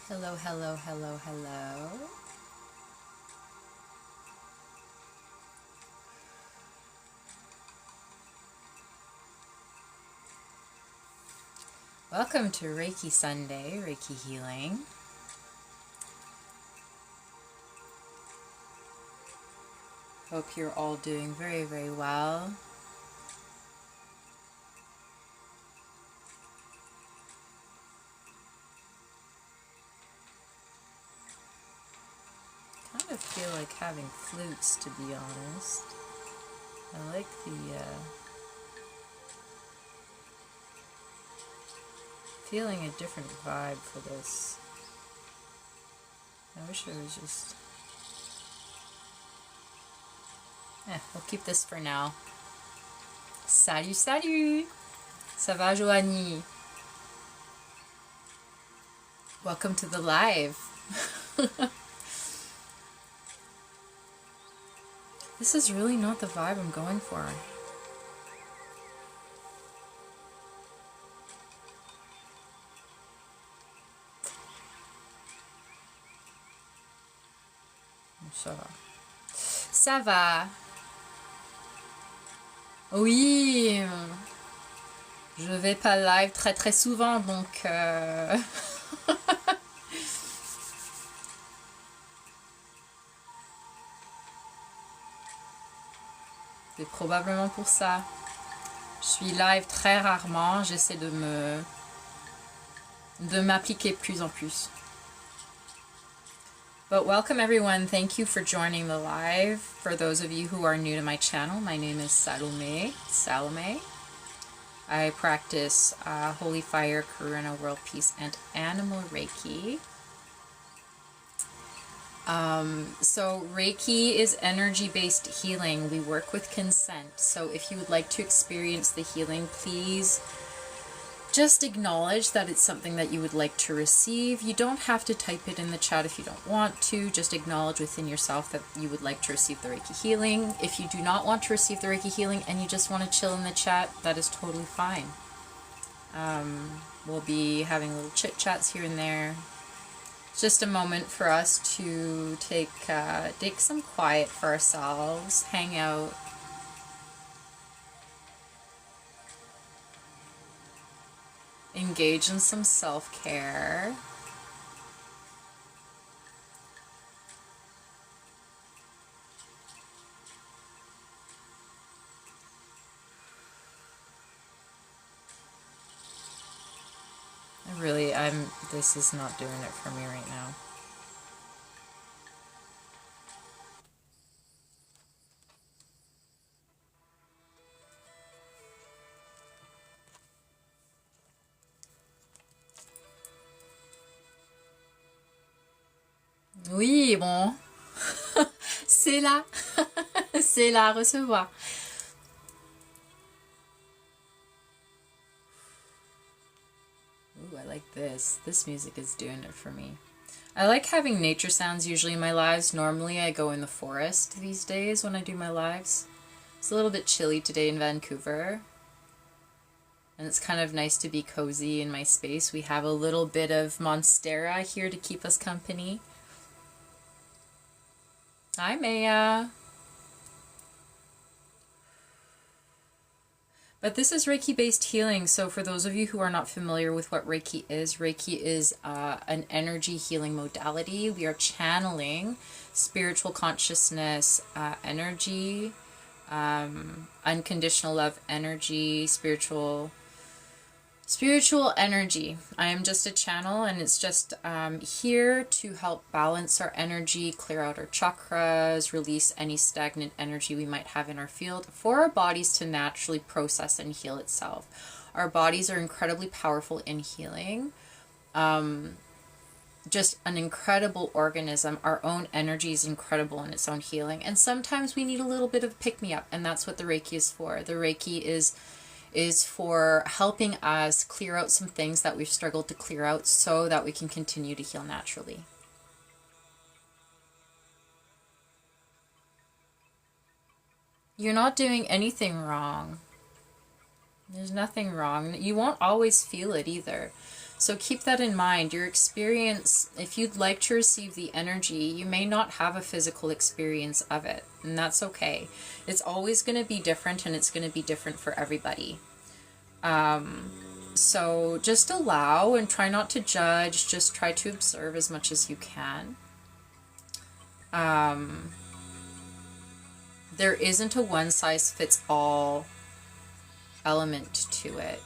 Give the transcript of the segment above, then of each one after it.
Hello, hello, hello, hello. Welcome to Reiki Sunday, Reiki Healing. Hope you're all doing very, very well. Kind of feel like having flutes, to be honest. I like the feeling a different vibe for this. I wish it was just... we'll keep this for now. Salut, salut! Ça va, Joanie? Welcome to the live. This is really not the vibe I'm going for. Ça va. Ça va. Oui. Je vais pas live très très souvent, donc... C'est probablement pour ça. Je suis live très rarement. J'essaie de m'appliquer plus en plus. But welcome everyone. Thank you for joining the live. For those of you who are new to my channel, my name is Salome. I practice Holy Fire, Karuna, World Peace, and Animal Reiki. So Reiki is energy-based healing. We work with consent. So if you would like to experience the healing, please just acknowledge that it's something that you would like to receive. You don't have to type it in the chat if you don't want to. Just acknowledge within yourself that you would like to receive the Reiki healing. If you do not want to receive the Reiki healing and you just want to chill in the chat, that is totally fine. We'll be having little chit chats here and there. It's just a moment for us to take some quiet for ourselves, hang out, engage in some self-care. This is not doing it for me right now. Oui, bon. C'est là. C'est là à recevoir. Ooh, I like this. This music is doing it for me. I like having nature sounds usually in my lives. Normally I go in the forest these days when I do my lives. It's a little bit chilly today in Vancouver. And it's kind of nice to be cozy in my space. We have a little bit of Monstera here to keep us company. Hi, Maya. But this is Reiki-based healing, so for those of you who are not familiar with what Reiki is an energy healing modality. We are channeling spiritual consciousness energy, unconditional love energy, spiritual energy. I am just a channel, and it's just here to help balance our energy, clear out our chakras, release any stagnant energy we might have in our field for our bodies to naturally process and heal itself. Our bodies are incredibly powerful in healing. Just an incredible organism. Our own energy is incredible in its own healing. And sometimes we need a little bit of pick-me-up, and that's what the Reiki is for. The Reiki is is for helping us clear out some things that we've struggled to clear out so that we can continue to heal naturally. You're not doing anything wrong. There's nothing wrong. You won't always feel it either. So keep that in mind. Your experience, if you'd like to receive the energy, you may not have a physical experience of it, and that's okay. It's always going to be different, and it's going to be different for everybody. So just allow and try not to judge. Just try to observe as much as you can. There isn't a one-size-fits-all element to it.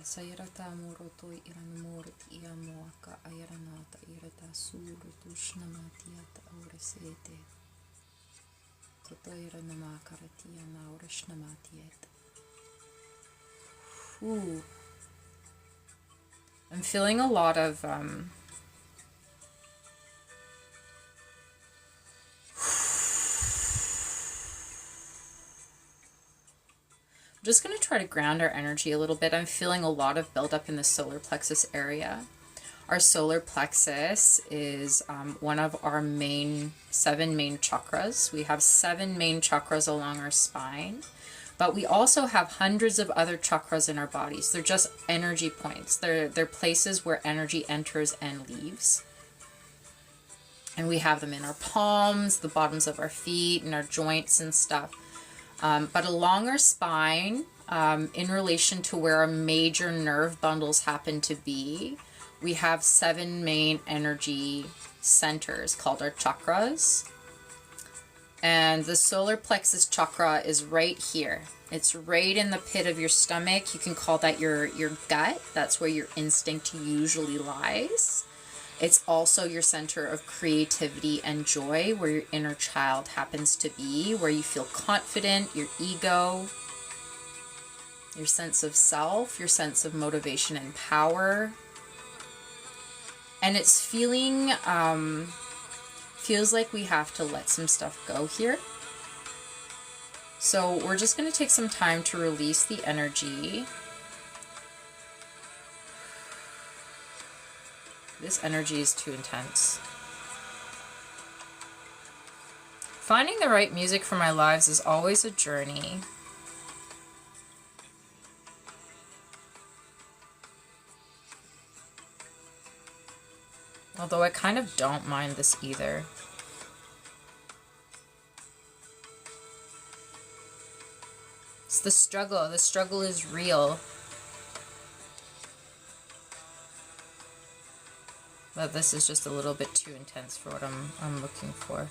Sayarata moroto iranmorti iamoaka ayaranata irata surutu shnamatiata auresete. Toto iranamakarati anaura shnamatiet. Ooh. I'm feeling a lot of just going to try to ground our energy a little bit. I'm feeling a lot of buildup in the solar plexus area. Our solar plexus is one of our 7 main chakras. We have 7 main chakras along our spine, but we also have hundreds of other chakras in our bodies. They're just energy points. They're places where energy enters and leaves. And we have them in our palms, the bottoms of our feet, and our joints and stuff. But along our spine, in relation to where our major nerve bundles happen to be, we have 7 main energy centers called our chakras. And the solar plexus chakra is right here. It's right in the pit of your stomach. You can call that your gut. That's where your instinct usually lies. It's also your center of creativity and joy, where your inner child happens to be, where you feel confident, your ego, your sense of self, your sense of motivation and power. And it's feels like we have to let some stuff go here. So we're just going to take some time to release the energy. This energy is too intense. Finding the right music for my lives is always a journey. Although I kind of don't mind this either. It's the struggle. The struggle is real. But this is just a little bit too intense for what I'm looking for.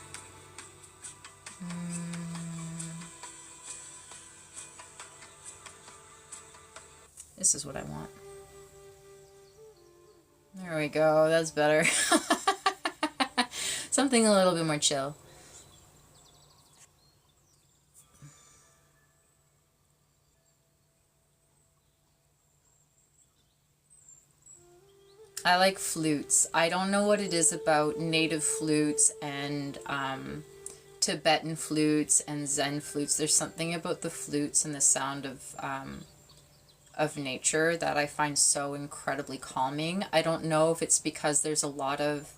This is what I want. There we go. That's better. Something a little bit more chill. I like flutes. I don't know what it is about native flutes and Tibetan flutes and Zen flutes. There's something about the flutes and the sound of nature that I find so incredibly calming. I don't know if it's because there's a lot of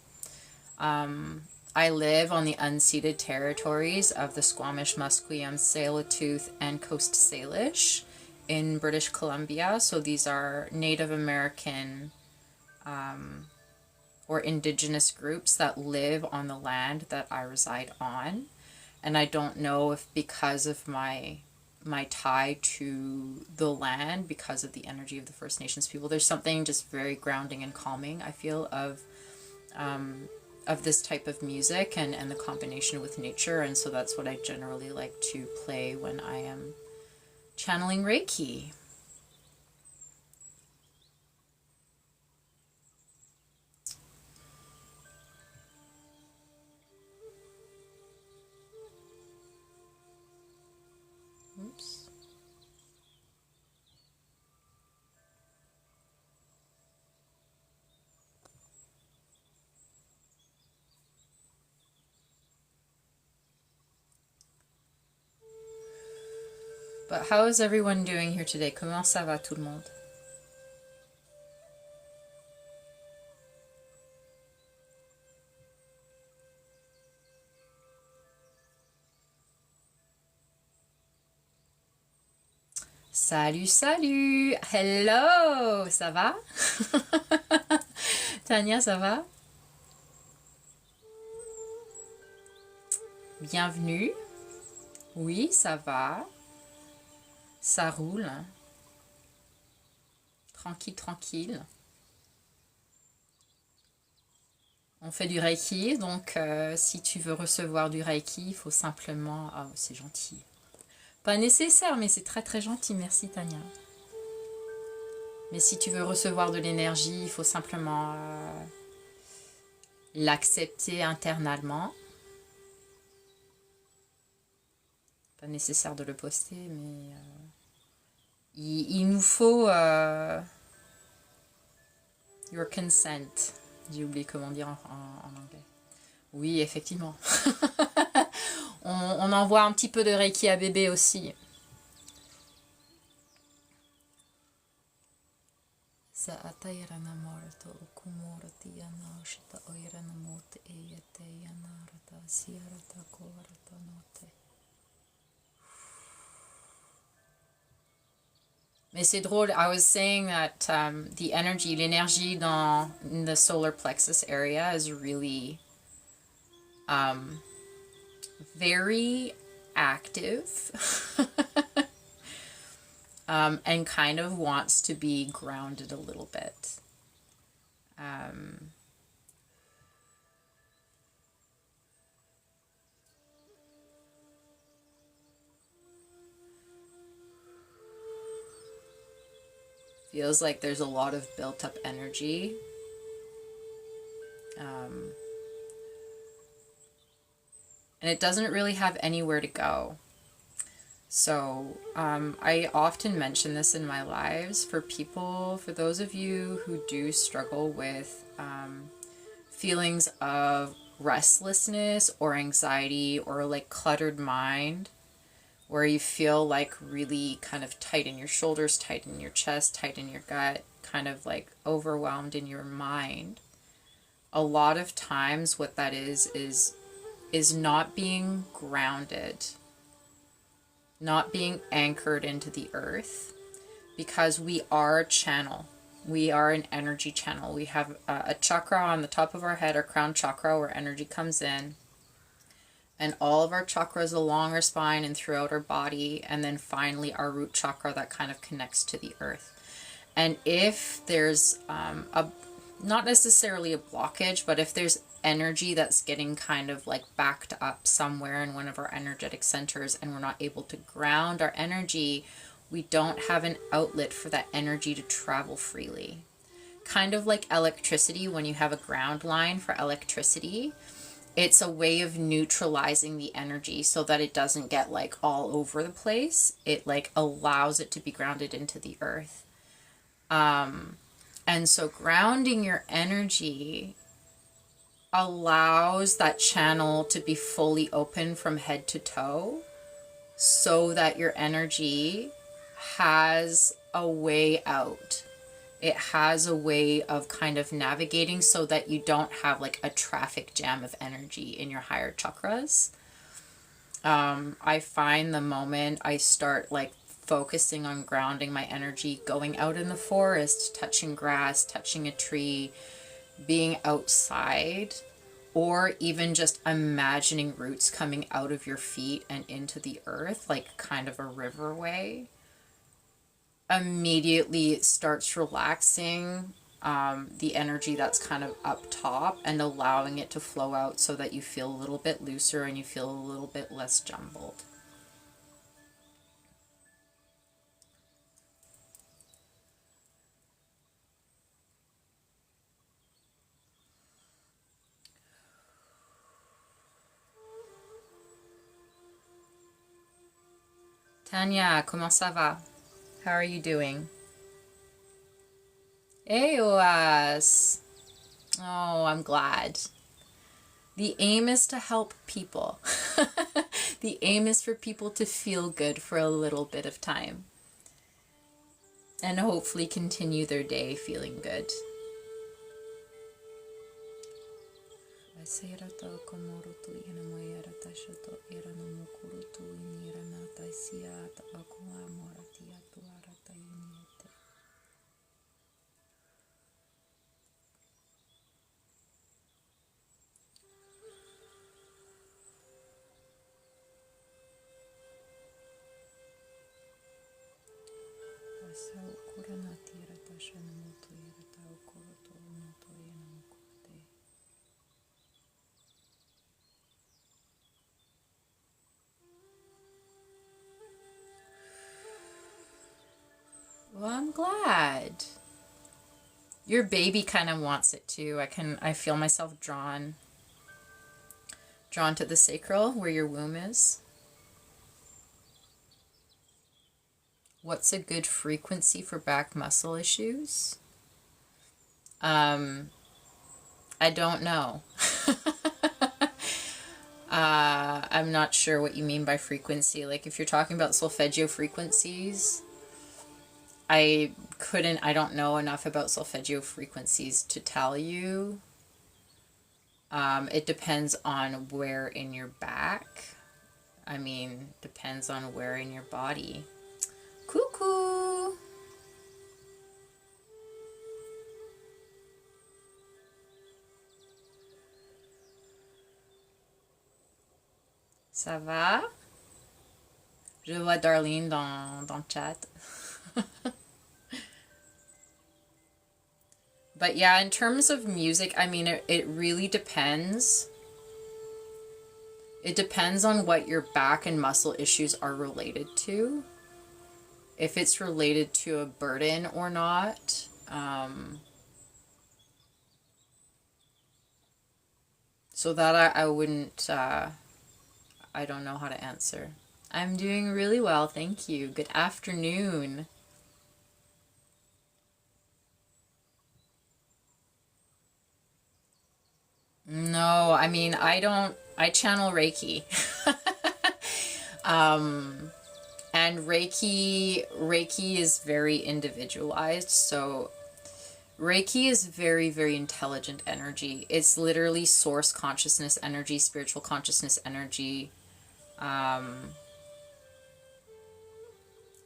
I live on the unceded territories of the Squamish, Musqueam, Tsleil-Waututh, and Coast Salish in British Columbia. So these are Native American or indigenous groups that live on the land that I reside on. And I don't know if because of my tie to the land, because of the energy of the First Nations people, there's something just very grounding and calming, I feel, of this type of music and the combination with nature. And so that's what I generally like to play when I am channeling Reiki. Oops. But how is everyone doing here today? Comment ça va tout le monde? Salut, salut! Hello! Ça va? Tania, ça va? Bienvenue. Oui, ça va. Ça roule. Tranquille, tranquille. On fait du Reiki, donc si tu veux recevoir du Reiki, il faut simplement... Ah, c'est gentil. Pas nécessaire, mais c'est très très gentil. Merci Tania. Mais si tu veux recevoir de l'énergie, il faut simplement l'accepter internalement. Pas nécessaire de le poster, mais il nous faut your consent. J'ai oublié comment dire en anglais. Oui, effectivement. On envoie un petit peu de Reiki à bébé aussi. Mais c'est drôle, I was saying that the energy, l'énergie dans the solar plexus area is really very active and kind of wants to be grounded a little bit. Feels like there's a lot of built up energy. And it doesn't really have anywhere to go. So I often mention this in my lives for people, for those of you who do struggle with feelings of restlessness or anxiety or like cluttered mind, where you feel like really kind of tight in your shoulders, tight in your chest, tight in your gut, kind of like overwhelmed in your mind. A lot of times what that is not being grounded, not being anchored into the earth, because we are a channel. We are an energy channel. We have a chakra on the top of our head, our crown chakra, where energy comes in, and all of our chakras along our spine and throughout our body, and then finally our root chakra that kind of connects to the earth. And if there's not necessarily a blockage, but if there's energy that's getting kind of like backed up somewhere in one of our energetic centers and we're not able to ground our energy, we don't have an outlet for that energy to travel freely. Kind of like electricity, when you have a ground line for electricity, it's a way of neutralizing the energy so that it doesn't get like all over the place. It like allows it to be grounded into the earth. And so grounding your energy allows that channel to be fully open from head to toe so that your energy has a way out. It has a way of kind of navigating so that you don't have like a traffic jam of energy in your higher chakras. I find the moment I start like focusing on grounding my energy, going out in the forest, touching grass, touching a tree, being outside, or even just imagining roots coming out of your feet and into the earth, like kind of a riverway, immediately it starts relaxing the energy that's kind of up top and allowing it to flow out so that you feel a little bit looser and you feel a little bit less jumbled. Tanya, comment ça va? How are you doing? Hey, Oas. Oh, I'm glad. The aim is to help people. The aim is for people to feel good for a little bit of time and hopefully continue their day feeling good. Well, I'm glad. Your baby kind of wants it too. I feel myself drawn to the sacral where your womb is. What's a good frequency for back muscle issues? I don't know. I'm not sure what you mean by frequency. Like if you're talking about solfeggio frequencies, I don't know enough about solfeggio frequencies to tell you. It depends on where in your back. I mean, depends on where in your body. Coucou! Ça va? Je vois Darlene dans le chat. But yeah, in terms of music, I mean, it really depends. It depends on what your back and muscle issues are related to. If it's related to a burden or not. So that I wouldn't, I don't know how to answer. I'm doing really well, thank you. Good afternoon. No, I mean, I channel Reiki. And Reiki is very individualized. So Reiki is very, very intelligent energy. It's literally source consciousness energy, spiritual consciousness energy,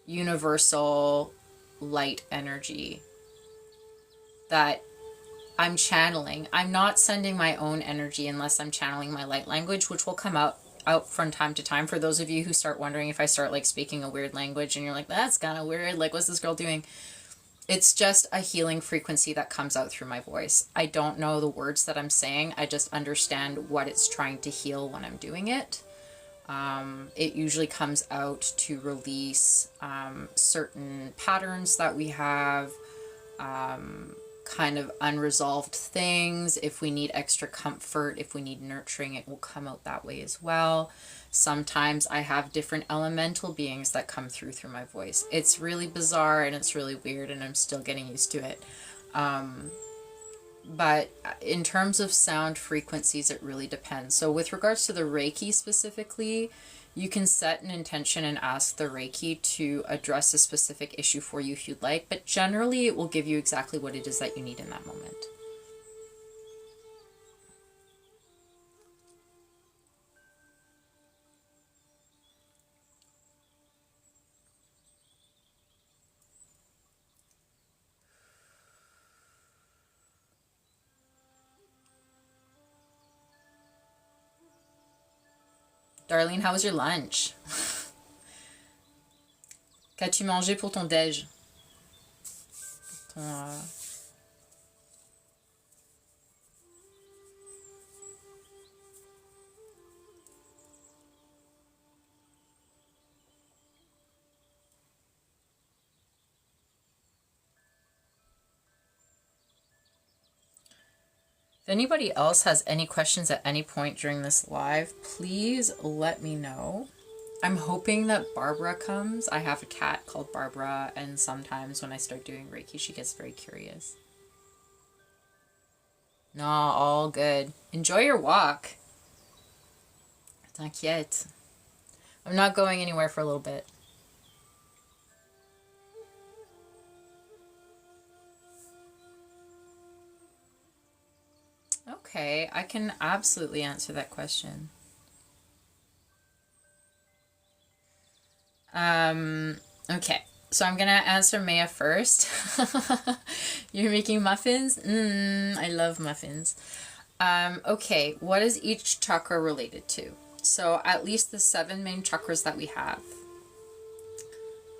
universal light energy that I'm channeling. I'm not sending my own energy unless I'm channeling my light language, which will come out from time to time. For those of you who start wondering if I start like speaking a weird language and you're like, that's kind of weird, like what's this girl doing? It's just a healing frequency that comes out through my voice. I don't know the words that I'm saying. I just understand what it's trying to heal when I'm doing it. It usually comes out to release certain patterns that we have, kind of unresolved things. If we need extra comfort, if we need nurturing, it will come out that way as well. Sometimes I have different elemental beings that come through my voice. It's really bizarre and it's really weird and I'm still getting used to it. But in terms of sound frequencies, it really depends. So with regards to the Reiki specifically, you can set an intention and ask the Reiki to address a specific issue for you if you'd like, but generally it will give you exactly what it is that you need in that moment. Darlene, how was your lunch? Qu'as-tu mangé pour ton déj? If anybody else has any questions at any point during this live, please let me know. I'm hoping that Barbara comes. I have a cat called Barbara, and sometimes when I start doing Reiki, she gets very curious. No, all good. Enjoy your walk. T'inquiète. I'm not going anywhere for a little bit. Okay, I can absolutely answer that question. Okay, so I'm gonna answer Maya first. You're making muffins? I love muffins. Okay, what is each chakra related to? So at least the 7 main chakras that we have.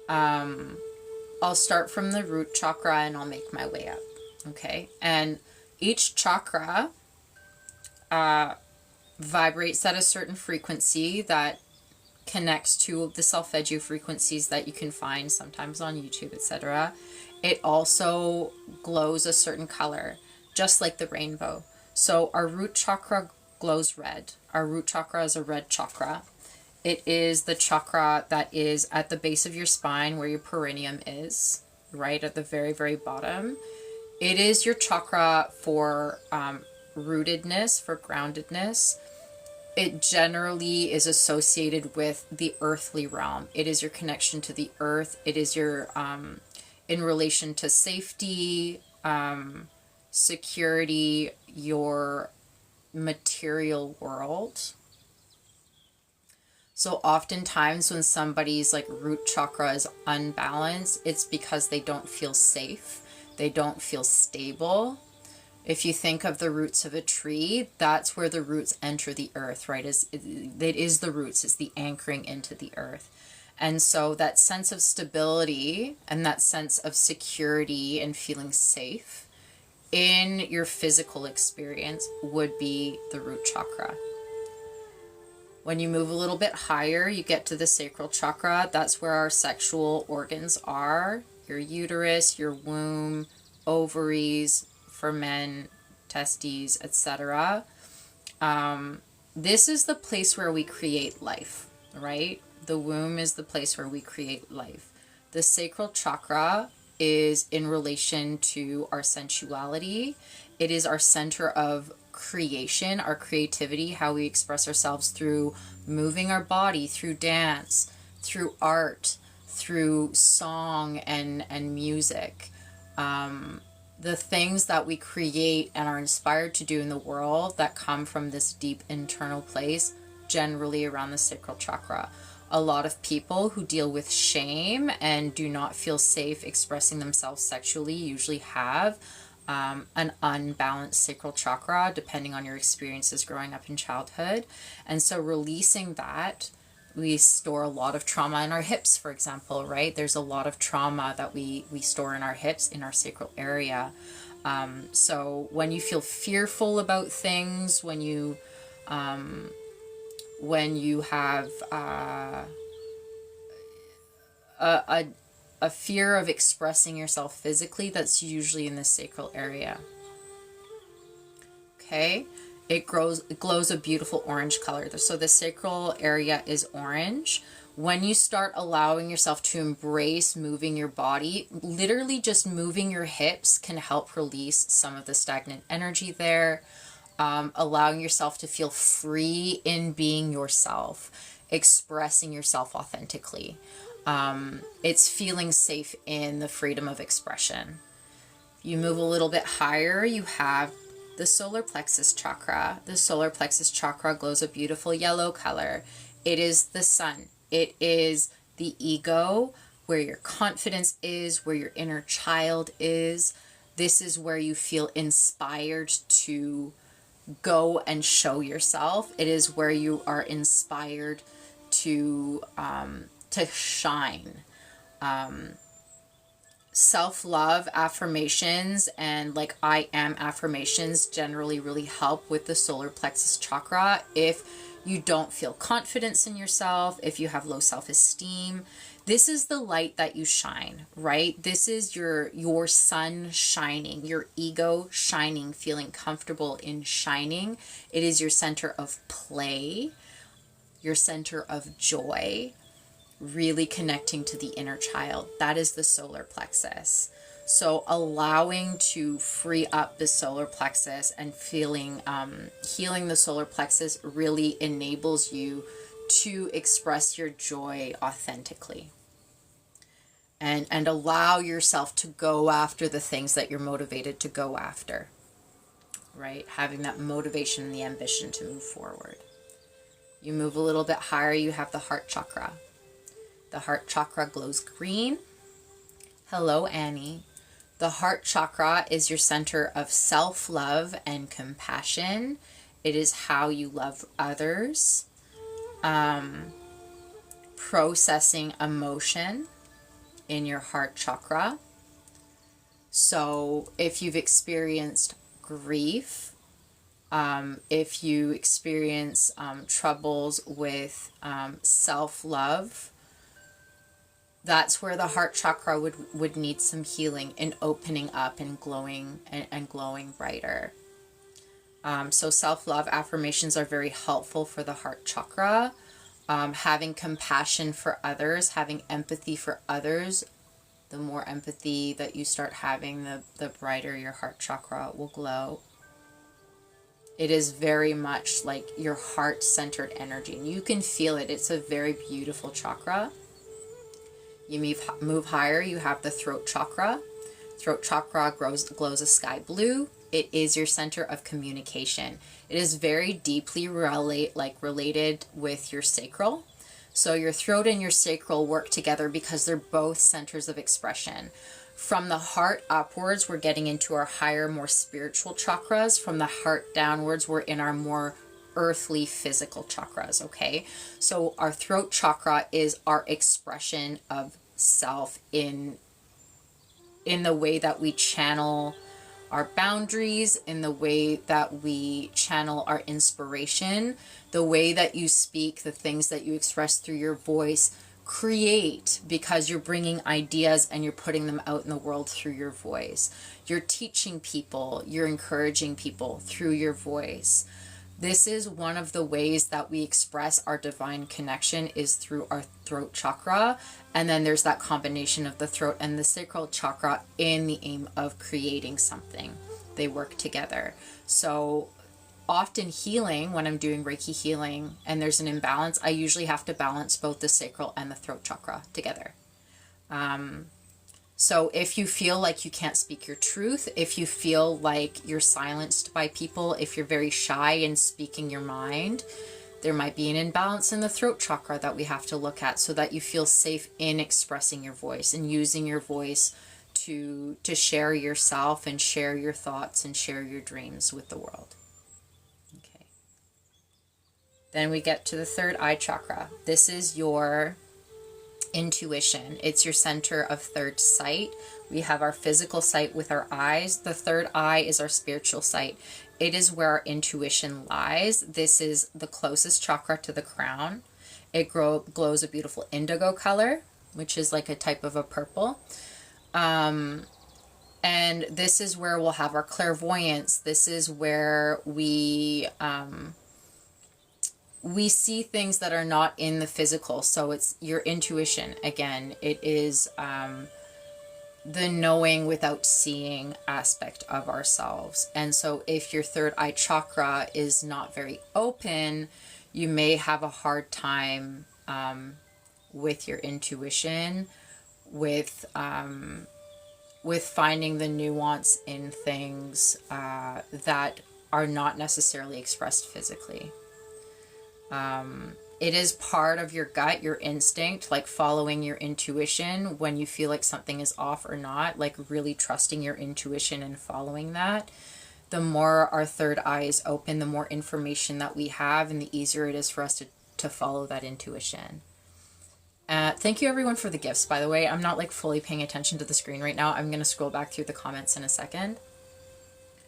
I'll start from the root chakra and I'll make my way up. Okay, and each chakra vibrates at a certain frequency that connects to the solfeggio frequencies that you can find sometimes on YouTube, etc. It also glows a certain color, just like the rainbow. So our root chakra glows red. Our root chakra is a red chakra. It is the chakra that is at the base of your spine where your perineum is, right at the very, very bottom. It is your chakra for rootedness, for groundedness. It generally is associated with the earthly realm. It is your connection to the earth. It is your, in relation to safety, security, your material world. So oftentimes when somebody's like root chakra is unbalanced, it's because they don't feel safe. They don't feel stable. If you think of the roots of a tree, that's where the roots enter the earth, right? It is the roots, it's the anchoring into the earth. And so that sense of stability and that sense of security and feeling safe in your physical experience would be the root chakra. When you move a little bit higher, you get to the sacral chakra. That's where our sexual organs are. Your uterus, your womb, ovaries, for men, testes, etc. This is the place where we create life, right? The womb is the place where we create life. The sacral chakra is in relation to our sensuality. It is our center of creation, our creativity, how we express ourselves through moving our body, through dance, through art, through song and music. The things that we create and are inspired to do in the world that come from this deep internal place, generally around the sacral chakra. A lot of people who deal with shame and do not feel safe expressing themselves sexually usually have an unbalanced sacral chakra, depending on your experiences growing up in childhood. And so releasing that, we store a lot of trauma in our hips, for example, right? There's a lot of trauma that we store in our hips, in our sacral area. So when you feel fearful about things, when you have a fear of expressing yourself physically, that's usually in the sacral area. Okay, it glows a beautiful orange color. So the sacral area is orange. When you start allowing yourself to embrace moving your body, literally just moving your hips can help release some of the stagnant energy there. Allowing yourself to feel free in being yourself, expressing yourself authentically. It's feeling safe in the freedom of expression. You move a little bit higher, you have the solar plexus chakra. The solar plexus chakra glows a beautiful yellow color. It is the sun. It is the ego, where your confidence is, where your inner child is. This is where you feel inspired to go and show yourself. It is where you are inspired to shine. Self-love affirmations and like I am affirmations generally really help with the solar plexus chakra. If you don't feel confidence in yourself, if you have low self-esteem, this is the light that you shine, right? This is your sun shining, your ego shining, feeling comfortable in shining. It is your center of play, your center of joy, really connecting to the inner child. That is the solar plexus. So allowing to free up the solar plexus and feeling healing the solar plexus really enables you to express your joy authentically. And allow yourself to go after the things that you're motivated to go after, right? Having that motivation and the ambition to move forward. You move a little bit higher, you have the heart chakra. The heart chakra glows green. Hello, Annie. The heart chakra is your center of self-love and compassion. It is how you love others. Processing emotion in your heart chakra. So if you've experienced grief, if you experience troubles with self-love, that's where the heart chakra would need some healing and opening up and glowing and glowing brighter. So self-love affirmations are very helpful for the heart chakra. Having compassion for others, having empathy for others. The more empathy that you start having, the brighter your heart chakra will glow. It is very much like your heart-centered energy, and you can feel it. It's a very beautiful chakra. You move higher, you have the throat chakra. Throat chakra glows a sky blue. It is your center of communication. It is very deeply related with your sacral. So your throat and your sacral work together because they're both centers of expression. From the heart upwards, we're getting into our higher, more spiritual chakras. From the heart downwards, we're in our more earthly, physical chakras, okay? So our throat chakra is our expression of self in the way that we channel our boundaries, in the way that we channel our inspiration, the way that you speak, the things that you express through your voice, create, because you're bringing ideas and you're putting them out in the world through your voice. You're teaching people, you're encouraging people through your voice. This is one of the ways that we express our divine connection, is through our throat chakra. And then there's that combination of the throat and the sacral chakra in the aim of creating something. They work together. So often healing, when I'm doing Reiki healing and there's an imbalance, I usually have to balance both the sacral and the throat chakra together. So if you feel like you can't speak your truth, if you feel like you're silenced by people, if you're very shy in speaking your mind, there might be an imbalance in the throat chakra that we have to look at, so that you feel safe in expressing your voice and using your voice to share yourself and share your thoughts and share your dreams with the world. Okay. Then we get to the third eye chakra. This is your intuition. It's your center of third sight. We have our physical sight with our eyes. The third eye is our spiritual sight. It is where our intuition lies. This is the closest chakra to the crown. It glows a beautiful indigo color, which is like a type of a purple. And this is where we'll have our clairvoyance. This is where we see things that are not in the physical. So it's your intuition. Again, it is the knowing without seeing aspect of ourselves. And so if your third eye chakra is not very open, you may have a hard time with your intuition, with finding the nuance in things that are not necessarily expressed physically. It is part of your gut, your instinct, like following your intuition when you feel like something is off or not, like really trusting your intuition and following that. The more our third eye is open, the more information that we have, and the easier it is for us to follow that intuition. Thank you everyone for the gifts, by the way. I'm not like fully paying attention to the screen right now. I'm going to scroll back through the comments in a second.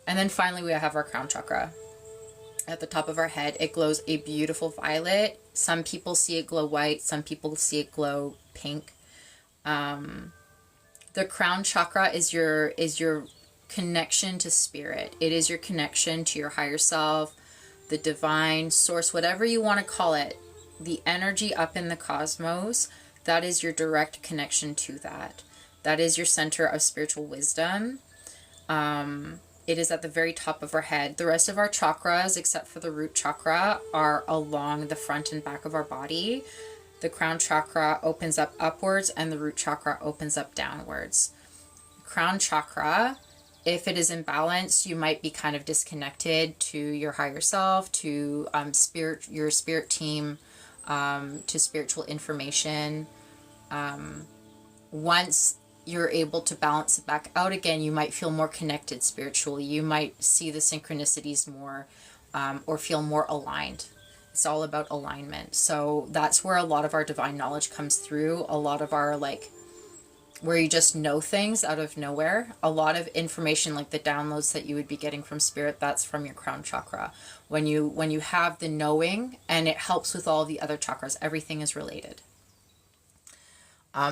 And then finally we have our crown chakra. At the top of our head, it glows a beautiful violet. Some people see it glow white, some people see it glow pink. The crown chakra is your connection to spirit. It is your connection to your higher self, the divine source, whatever you want to call it. The energy up in the cosmos, that is your direct connection to that. That is your center of spiritual wisdom. it is at the very top of our head. The rest of our chakras, except for the root chakra, are along the front and back of our body. The crown chakra opens up upwards and the root chakra opens up downwards. Crown chakra, if it is imbalanced, you might be kind of disconnected to your higher self, to your spirit team, to spiritual information. Once you're able to balance it back out again, you might feel more connected spiritually. You might see the synchronicities more, or feel more aligned. It's all about alignment. So that's where a lot of our divine knowledge comes through. A lot of our, like, where you just know things out of nowhere. A lot of information, like the downloads that you would be getting from spirit, that's from your crown chakra. When you have the knowing, and it helps with all the other chakras, everything is related.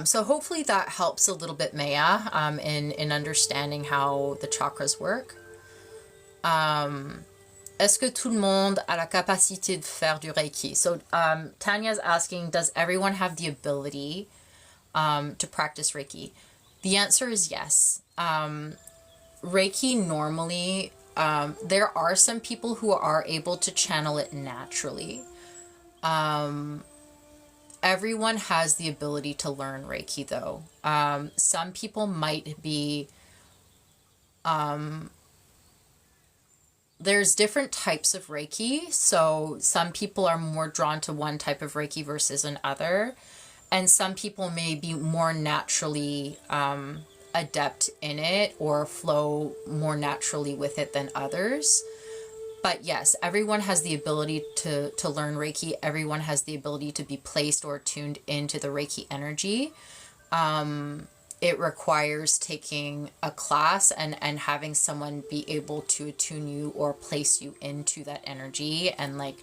So hopefully that helps a little bit, Maya, in understanding how the chakras work. Est-ce que tout le monde a la capacité de faire du Reiki? So Tanya's asking, does everyone have the ability to practice Reiki? The answer is yes. Reiki normally, there are some people who are able to channel it naturally. Everyone has the ability to learn Reiki, though. Some people might be... there's different types of Reiki, so some people are more drawn to one type of Reiki versus another, and some people may be more naturally adept in it or flow more naturally with it than others. But yes, everyone has the ability to learn Reiki. Everyone has the ability to be placed or tuned into the Reiki energy. It requires taking a class and having someone be able to attune you or place you into that energy. And like,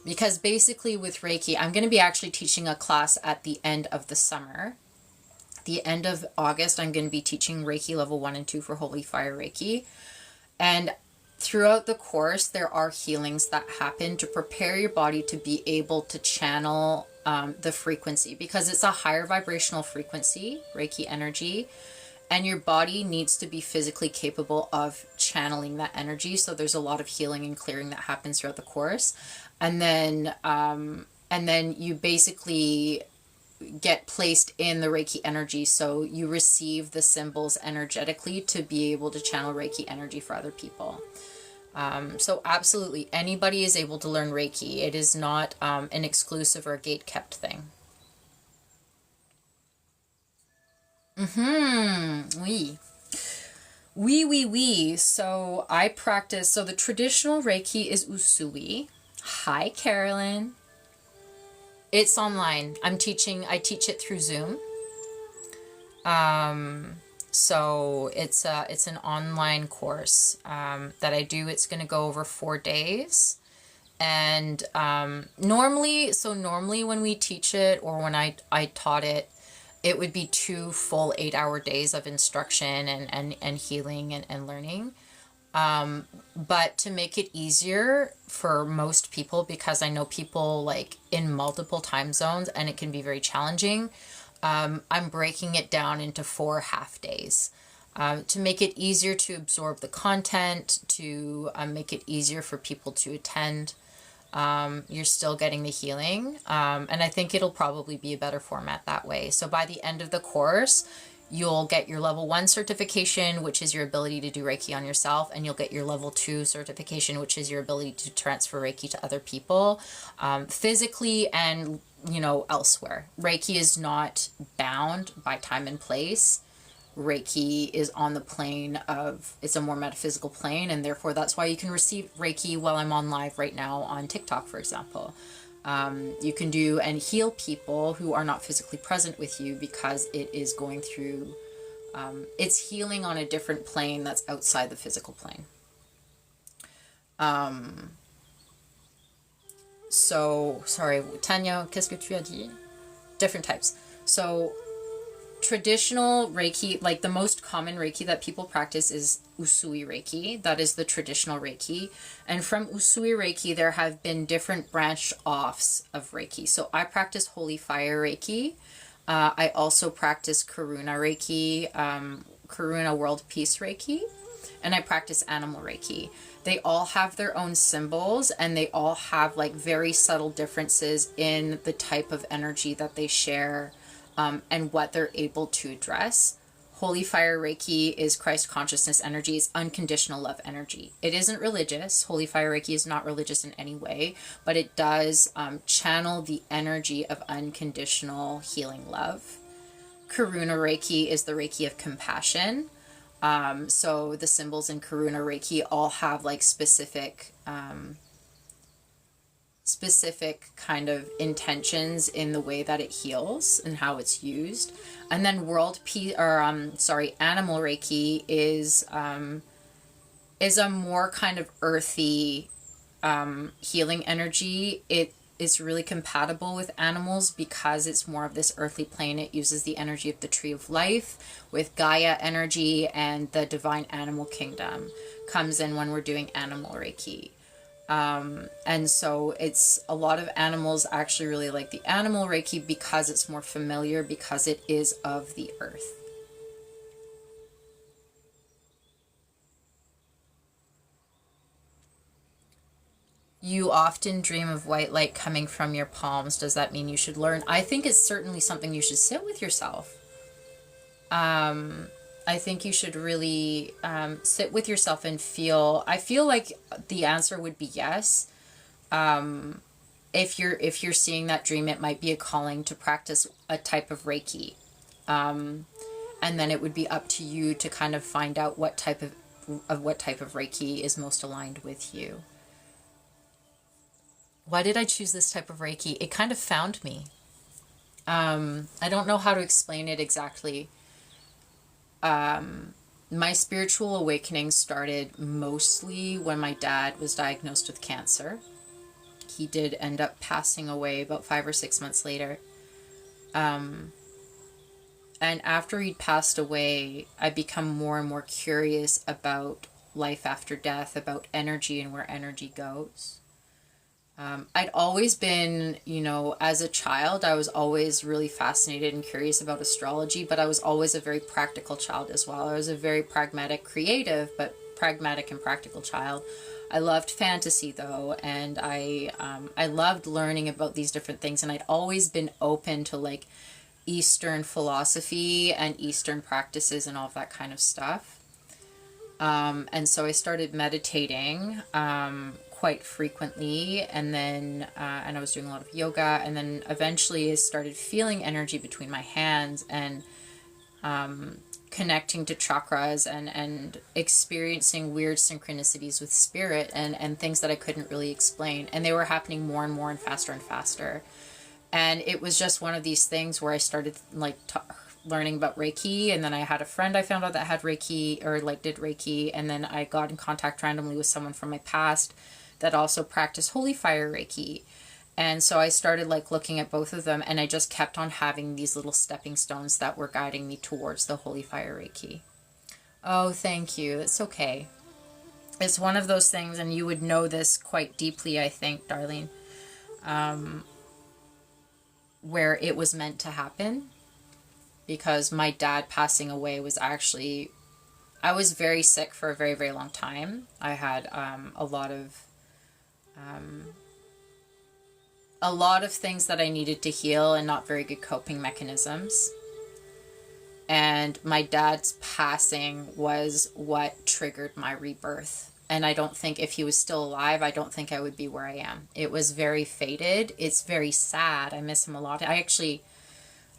because basically with Reiki, I'm going to be actually teaching a class at the end of the summer. The end of August, I'm going to be teaching Reiki level 1 and 2 for Holy Fire Reiki. And throughout the course, there are healings that happen to prepare your body to be able to channel the frequency, because it's a higher vibrational frequency, Reiki energy, and your body needs to be physically capable of channeling that energy. So there's a lot of healing and clearing that happens throughout the course. And then you basically get placed in the Reiki energy. So you receive the symbols energetically to be able to channel Reiki energy for other people. So absolutely, anybody is able to learn Reiki. It is not an exclusive or gate-kept thing. Oui. Oui. So I practice, so the traditional Reiki is Usui. Hi, Carolyn. It's online. I teach it through Zoom. So it's an online course that I do. It's going to go over 4 days. And normally when we teach it, or when I taught it, it would be 2 full 8-hour days of instruction and healing and learning. But to make it easier for most people, because I know people like in multiple time zones and it can be very challenging, I'm breaking it down into 4 half days to make it easier to absorb the content, to make it easier for people to attend. You're still getting the healing, and I think it'll probably be a better format that way. So by the end of the course, you'll get your level 1 certification, which is your ability to do Reiki on yourself, and you'll get your level 2 certification, which is your ability to transfer Reiki to other people, physically and, elsewhere. Reiki is not bound by time and place. Reiki is on the plane of, it's a more metaphysical plane, and therefore that's why you can receive Reiki while I'm on live right now on TikTok, for example. You can do and heal people who are not physically present with you, because it is going through, it's healing on a different plane that's outside the physical plane. So, sorry, Tanya, qu'est-ce que tu as dit? Different types. So, traditional Reiki, like the most common Reiki that people practice is Usui Reiki. That is the traditional Reiki. And from Usui Reiki, there have been different branch offs of Reiki. So I practice Holy Fire Reiki. I also practice Karuna Reiki, Karuna World Peace Reiki. and I practice animal Reiki. They all have their own symbols, and they all have like very subtle differences in the type of energy that they share, and what they're able to address. Holy Fire Reiki is Christ consciousness energy. It's unconditional love energy. It isn't religious. Holy Fire Reiki is not religious in any way, but it does channel the energy of unconditional healing love. Karuna Reiki is the Reiki of compassion. So the symbols in Karuna Reiki all have like specific kind of intentions in the way that it heals and how it's used. And then Animal Reiki is a more kind of earthy healing energy. It is really compatible with animals because it's more of this earthly plane. It uses the energy of the tree of life with Gaia energy, and the divine animal kingdom comes in when we're doing Animal Reiki. And so it's a lot of animals actually really like the Animal Reiki because it's more familiar, because it is of the earth. You often dream of white light coming from your palms. Does that mean you should learn? I think it's certainly something you should sit with yourself. I think you should really sit with yourself and feel. I feel like the answer would be yes. If you're seeing that dream, it might be a calling to practice a type of Reiki, and then it would be up to you to kind of find out what type of Reiki is most aligned with you. Why did I choose this type of Reiki? It kind of found me. I don't know how to explain it exactly. My spiritual awakening started mostly when my dad was diagnosed with cancer. He did end up passing away about 5 or 6 months later. And after he'd passed away, I become more and more curious about life after death, about energy and where energy goes. I'd always been, as a child, I was always really fascinated and curious about astrology, but I was always a very practical child as well. I was a very pragmatic, creative, but pragmatic and practical child. I loved fantasy though, and I loved learning about these different things, and I'd always been open to like Eastern philosophy and Eastern practices and all of that kind of stuff. And so I started meditating quite frequently, and then and I was doing a lot of yoga, and then eventually I started feeling energy between my hands and connecting to chakras and experiencing weird synchronicities with spirit and things that I couldn't really explain, and they were happening more and more and faster. And it was just one of these things where I started like learning about Reiki, and then I had a friend I found out that had Reiki or like did Reiki, and then I got in contact randomly with someone from my past that also practiced Holy Fire Reiki. And so I started like looking at both of them, and I just kept on having these little stepping stones that were guiding me towards the Holy Fire Reiki. Oh, thank you. It's okay. It's one of those things, and you would know this quite deeply, I think, Darlene, where it was meant to happen. Because my dad passing away was actually, I was very sick for a very, very long time. I had a lot of things that I needed to heal and not very good coping mechanisms. And my dad's passing was what triggered my rebirth. And I don't think if he was still alive, I don't think I would be where I am. It was very fated. It's very sad. I miss him a lot. I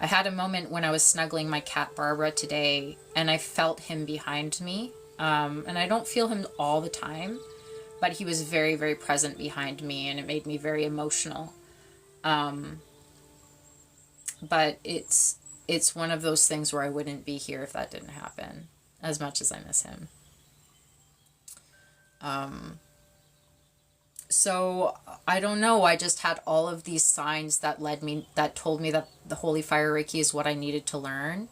had a moment when I was snuggling my cat Barbara today, and I felt him behind me. And I don't feel him all the time, but he was very, very present behind me, and it made me very emotional. But it's one of those things where I wouldn't be here if that didn't happen, as much as I miss him. So I don't know, I just had all of these signs that told me that the Holy Fire Reiki is what I needed to learn.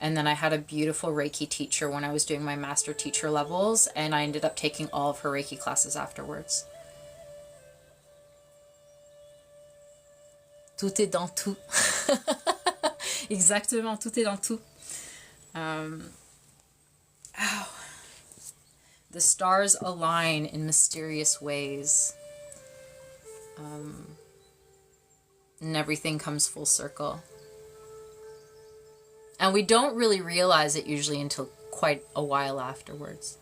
And then I had a beautiful Reiki teacher when I was doing my master teacher levels, and I ended up taking all of her Reiki classes afterwards. Tout est dans tout. Exactement, tout est dans tout. Ow. The stars align in mysterious ways. And everything comes full circle. And we don't really realize it usually until quite a while afterwards.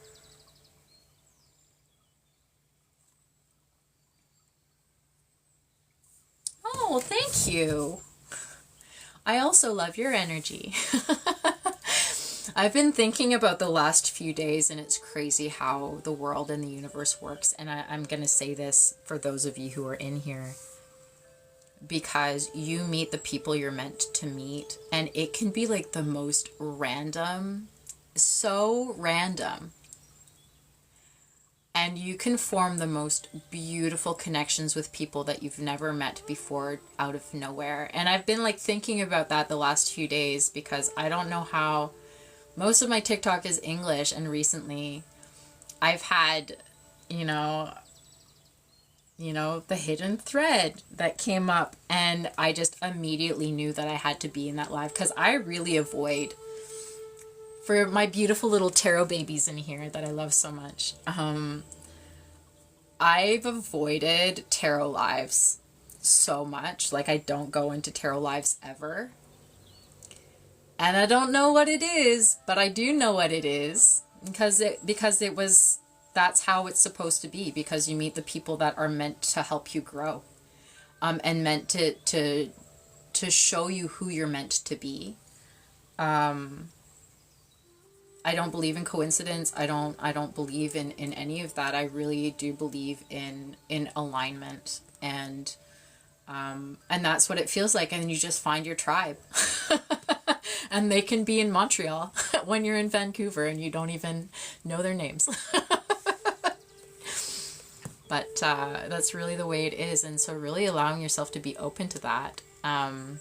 Oh, well, thank you. I also love your energy. I've been thinking about the last few days, and it's crazy how the world and the universe works. And I'm going to say this for those of you who are in here, because you meet the people you're meant to meet, and it can be like the most random, so random. And you can form the most beautiful connections with people that you've never met before out of nowhere. And I've been like thinking about that the last few days, because I don't know how. Most of my TikTok is English, and recently I've had, you know, the hidden thread that came up, and I just immediately knew that I had to be in that live, because I really avoid, for my beautiful little tarot babies in here that I love so much, I've avoided tarot lives so much. Like, I don't go into tarot lives ever. And I don't know what it is, but I do know what it is, because it was, that's how it's supposed to be, because you meet the people that are meant to help you grow, and meant to show you who you're meant to be. I don't believe in coincidence. I don't believe in any of that. I really do believe in alignment, and that's what it feels like. And you just find your tribe. And they can be in Montreal when you're in Vancouver and you don't even know their names. But that's really the way it is. And so really allowing yourself to be open to that, and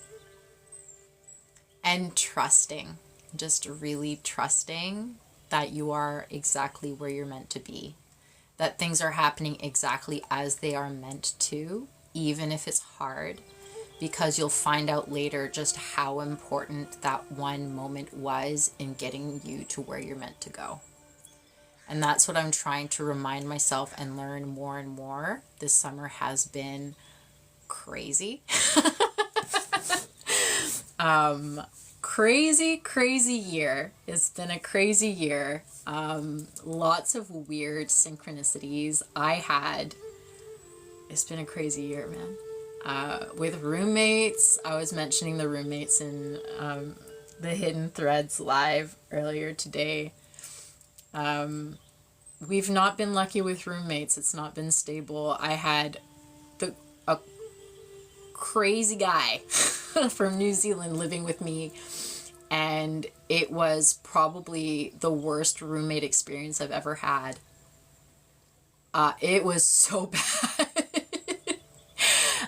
trusting, just really trusting that you are exactly where you're meant to be, that things are happening exactly as they are meant to, even if it's hard. Because you'll find out later just how important that one moment was in getting you to where you're meant to go. And that's what I'm trying to remind myself and learn more and more. This summer has been crazy. Crazy year. It's been a crazy year. Lots of weird synchronicities. It's been a crazy year, man. With roommates, I was mentioning the roommates in the Hidden Threads live earlier today. We've not been lucky with roommates. It's not been stable. I had a crazy guy from New Zealand living with me, and it was probably the worst roommate experience I've ever had. It was so bad.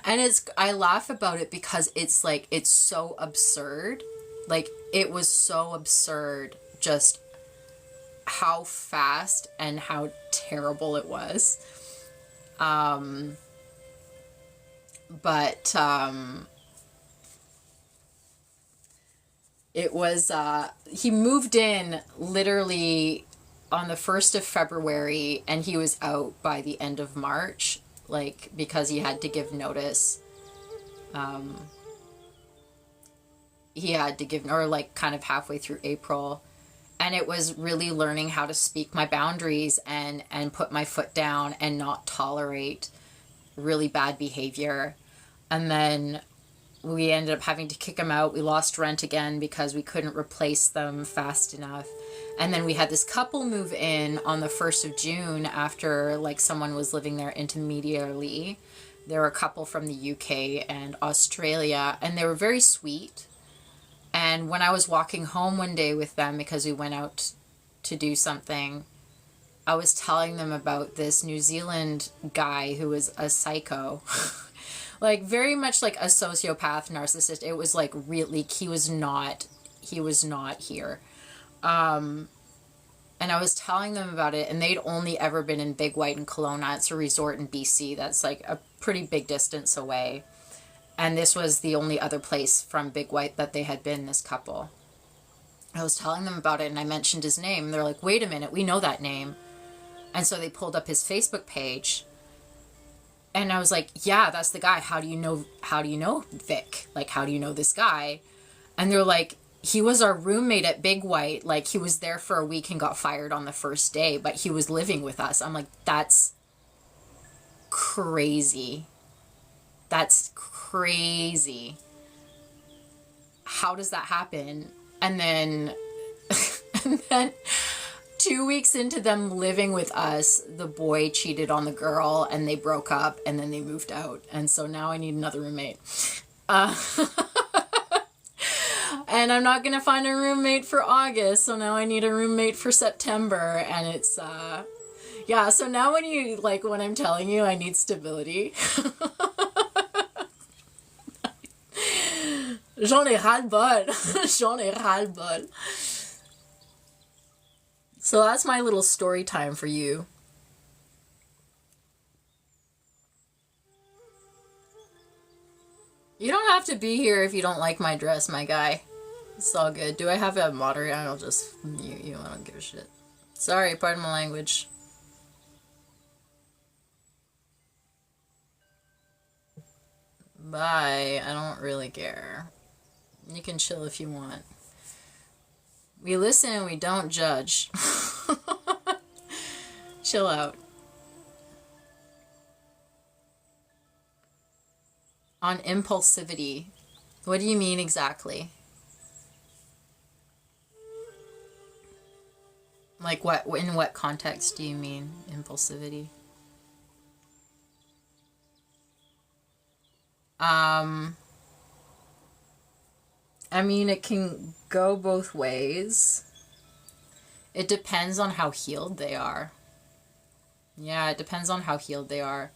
And I laugh about it because it's like, it's so absurd. Like, it was so absurd just how fast and how terrible it was. It was, he moved in literally on the 1st of February, and he was out by the end of March. Like, because he had to give notice. He had to give, or like kind of halfway through April. And it was really learning how to speak my boundaries and put my foot down and not tolerate really bad behavior. And then we ended up having to kick him out. We lost rent again because we couldn't replace them fast enough. And then we had this couple move in on the 1st of June after like someone was living there intermediarily. They were a couple from the UK and Australia, and they were very sweet. And when I was walking home one day with them, because we went out to do something, I was telling them about this New Zealand guy who was a psycho. Like, very much like a sociopath, narcissist. It was like really, he was not here. And I was telling them about it, and they'd only ever been in Big White in Kelowna. It's a resort in BC that's like a pretty big distance away. And this was the only other place from Big White that they had been, this couple. I was telling them about it, and I mentioned his name. They're like, wait a minute, we know that name. And so they pulled up his Facebook page, and I was like, yeah, that's the guy. How do you know Vic? Like, how do you know this guy? And they're like, he was our roommate at Big White. Like, he was there for a week and got fired on the first day, but he was living with us. I'm like, that's crazy. That's crazy. How does that happen? And then, and then 2 weeks into them living with us, the boy cheated on the girl and they broke up and then they moved out. And so now I need another roommate. And I'm not going to find a roommate for August. So now I need a roommate for September. And it's, yeah. So now when I'm telling you I need stability, j'en ai ras-le-bol. J'en ai ras-le-bol. So that's my little story time for you. You don't have to be here if you don't like my dress, my guy. It's all good. Do I have a moderator? I'll just mute you. I don't give a shit. Sorry, pardon my language. Bye. I don't really care. You can chill if you want. We listen and we don't judge. Chill out. On impulsivity. What do you mean exactly? Like in what context do you mean impulsivity? I mean, it can go both ways. It depends on how healed they are. Yeah, it depends on how healed they are.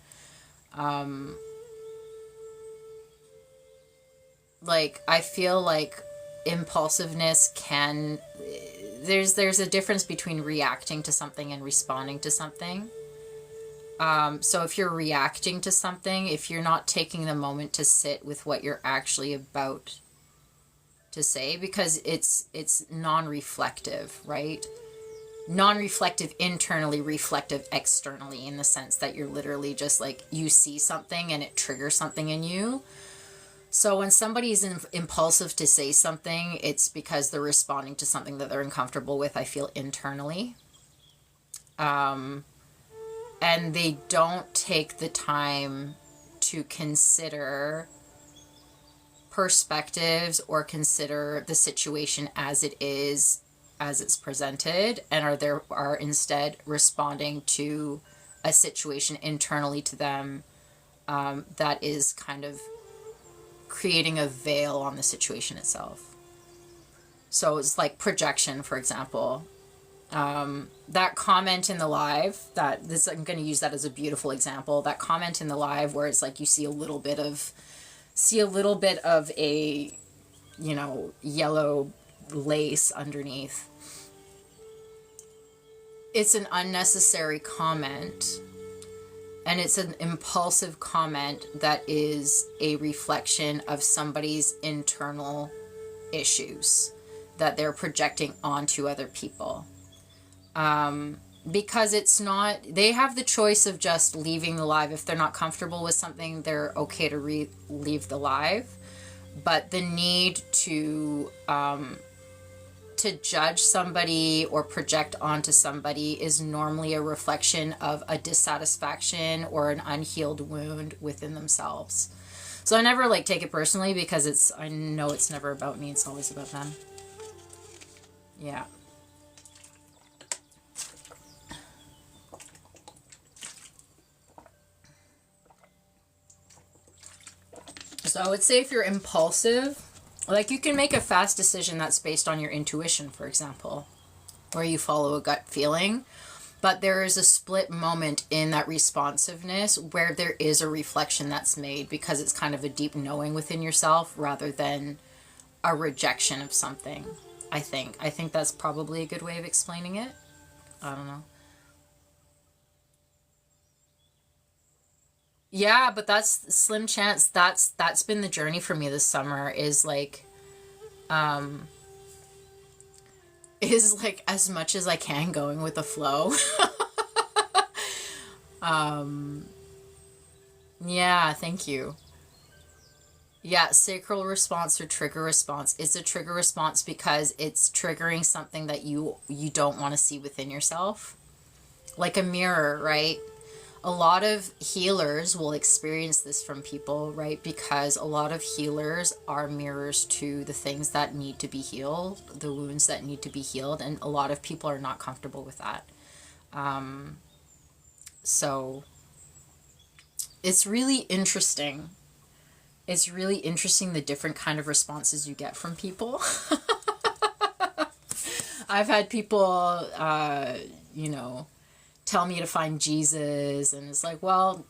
Like, I feel like impulsiveness can... There's a difference between reacting to something and responding to something. So if you're reacting to something, if you're not taking the moment to sit with what you're actually about to say, because it's non-reflective, right? Non-reflective internally, reflective externally, in the sense that you're literally just like, you see something and it triggers something in you. So when somebody's impulsive to say something, it's because they're responding to something that they're uncomfortable with, I feel, internally. And they don't take the time to consider perspectives or consider the situation as it is, as it's presented, and are instead responding to a situation internally to them that is kind of creating a veil on the situation itself. So it's like projection, for example. That comment in the live, I'm going to use that as a beautiful example. That comment in the live where it's like you see a little bit of a, yellow lace underneath. It's an unnecessary comment. And it's an impulsive comment that is a reflection of somebody's internal issues that they're projecting onto other people. Because they have the choice of just leaving the live. If they're not comfortable with something, they're okay to leave the live. But the need to judge somebody or project onto somebody is normally a reflection of a dissatisfaction or an unhealed wound within themselves. So I never take it personally, because I know it's never about me, it's always about them. Yeah. So I would say if you're impulsive, you can make a fast decision that's based on your intuition, for example, where you follow a gut feeling, but there is a split moment in that responsiveness where there is a reflection that's made, because it's kind of a deep knowing within yourself rather than a rejection of something, I think. I think that's probably a good way of explaining it. I don't know. Yeah, but that's slim chance. That's been the journey for me this summer, is as much as I can going with the flow. Yeah, thank you. Yeah, sacral response or trigger response. It's a trigger response because it's triggering something that you don't want to see within yourself. Like a mirror, right? A lot of healers will experience this from people, right? Because a lot of healers are mirrors to the things that need to be healed, the wounds that need to be healed, and a lot of people are not comfortable with that. So it's really interesting. It's really interesting the different kind of responses you get from people. I've had people, you know, tell me to find Jesus, and it's like, well,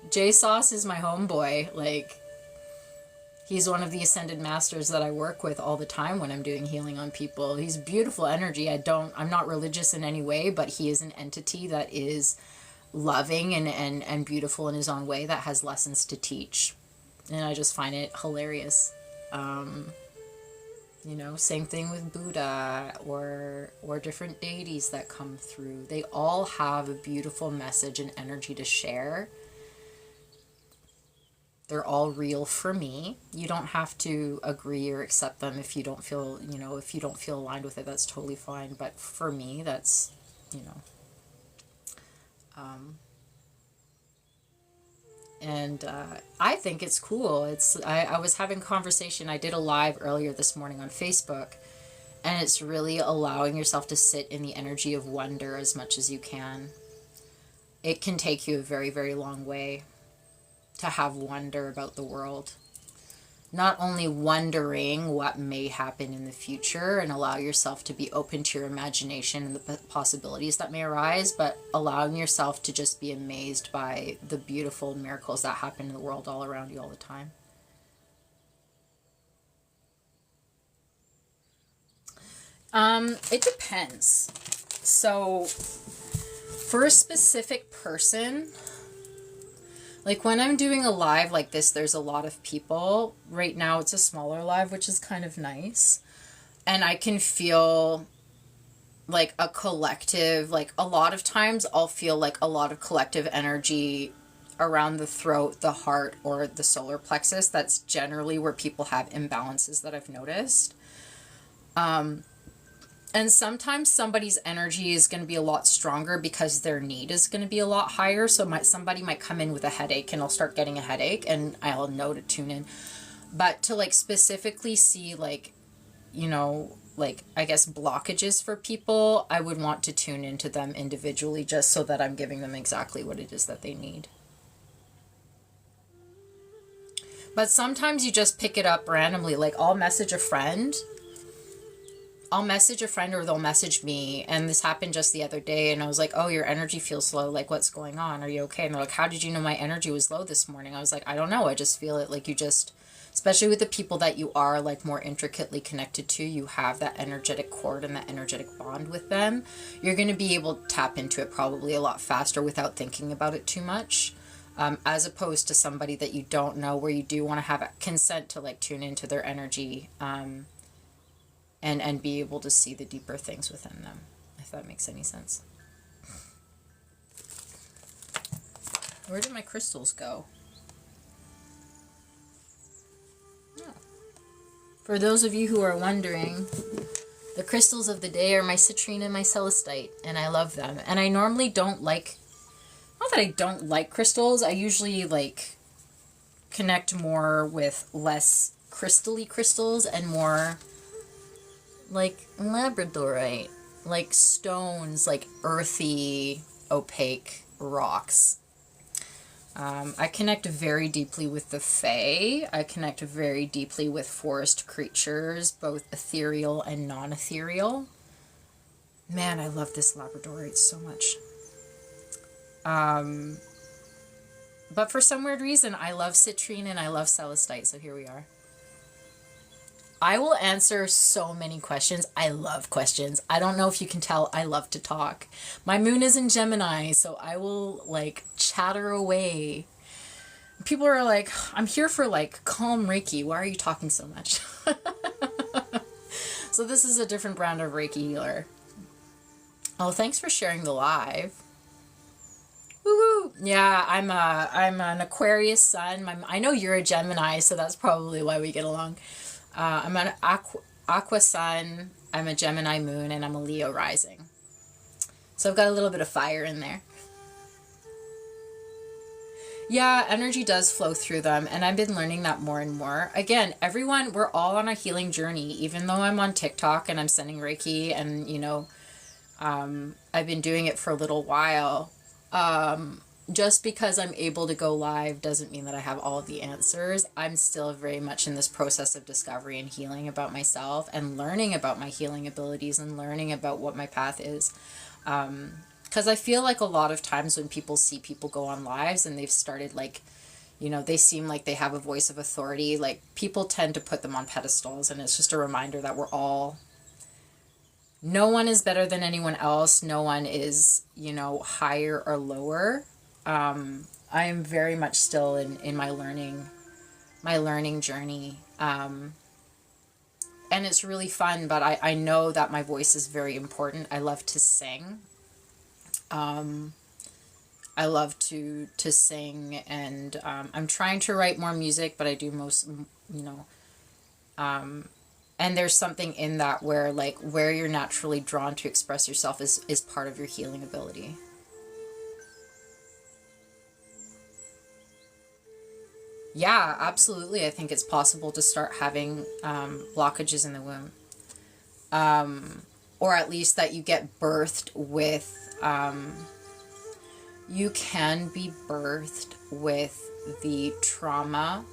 J Sauce is my homeboy. Like, he's one of the ascended masters that I work with all the time when I'm doing healing on people. He's beautiful energy. I'm not religious in any way, but he is an entity that is loving and beautiful in his own way, that has lessons to teach. And I just find it hilarious. You know, same thing with Buddha or different deities that come through. They all have a beautiful message and energy to share. They're all real for me. You don't have to agree or accept them if you don't feel, you know, if you don't feel aligned with it, that's totally fine. But for me, that's, you know, and I think it's cool. I was having conversation. I did a live earlier this morning on Facebook, and it's really allowing yourself to sit in the energy of wonder as much as you can. It can take you a very, very long way to have wonder about the world. Not only wondering what may happen in the future and allow yourself to be open to your imagination and the possibilities that may arise, but allowing yourself to just be amazed by the beautiful miracles that happen in the world all around you all the time. It depends. So for a specific person, like when I'm doing a live like this, there's a lot of people. Right now it's a smaller live, which is kind of nice. And I can feel like a collective, like a lot of times I'll feel like a lot of collective energy around the throat, the heart, or the solar plexus. That's generally where people have imbalances that I've noticed. And sometimes somebody's energy is going to be a lot stronger because their need is going to be a lot higher. So somebody might come in with a headache and I'll start getting a headache and I'll know to tune in. But to like specifically see like, you know, like I guess blockages for people, I would want to tune into them individually just so that I'm giving them exactly what it is that they need. But sometimes you just pick it up randomly. Like I'll message a friend or they'll message me, and this happened just the other day, and I was like, oh, your energy feels low, like what's going on, are you okay? And they're like, how did you know my energy was low this morning? I was like, I don't know, I just feel it. Like you just, especially with the people that you are like more intricately connected to, you have that energetic cord and that energetic bond with them, you're going to be able to tap into it probably a lot faster without thinking about it too much, as opposed to somebody that you don't know, where you do want to have consent to like tune into their energy, and be able to see the deeper things within them, if that makes any sense. Where did my crystals go? Oh. For those of you who are wondering, the crystals of the day are my citrine and my celestite, and I love them. And I normally don't like, not that I don't like crystals, I usually like connect more with less crystally crystals and more like labradorite, like stones, like earthy, opaque rocks. I connect very deeply with the Fae. I connect very deeply with forest creatures, both ethereal and non-ethereal. Man, I love this labradorite so much. But for some weird reason, I love citrine and I love celestite, so here we are. I will answer so many questions. I love questions. I don't know if you can tell, I love to talk. My moon is in Gemini, so I will like chatter away. People are like, I'm here for like calm Reiki. Why are you talking so much? So this is a different brand of Reiki healer. Oh, thanks for sharing the live. Yeah, I'm an Aquarius sun. I know you're a Gemini, so that's probably why we get along. I'm an Aqua sun. I'm a Gemini moon, and I'm a Leo rising. So I've got a little bit of fire in there. Yeah, energy does flow through them, and I've been learning that more and more. Again, everyone, we're all on a healing journey. Even though I'm on TikTok and I'm sending Reiki, and I've been doing it for a little while. Just because I'm able to go live doesn't mean that I have all of the answers. I'm still very much in this process of discovery and healing about myself, and learning about my healing abilities, and learning about what my path is. Because I feel like a lot of times when people see people go on lives and they've started they seem like they have a voice of authority, like people tend to put them on pedestals, and it's just a reminder that no one is better than anyone else. No one is, higher or lower. I am very much still in my learning journey. And it's really fun, but I know that my voice is very important. I love to sing. I love to sing, and I'm trying to write more music, but I do and there's something in that where you're naturally drawn to express yourself is part of your healing ability. Yeah, absolutely. I think it's possible to start having blockages in the womb. Or at least that you get birthed with, you can be birthed with the trauma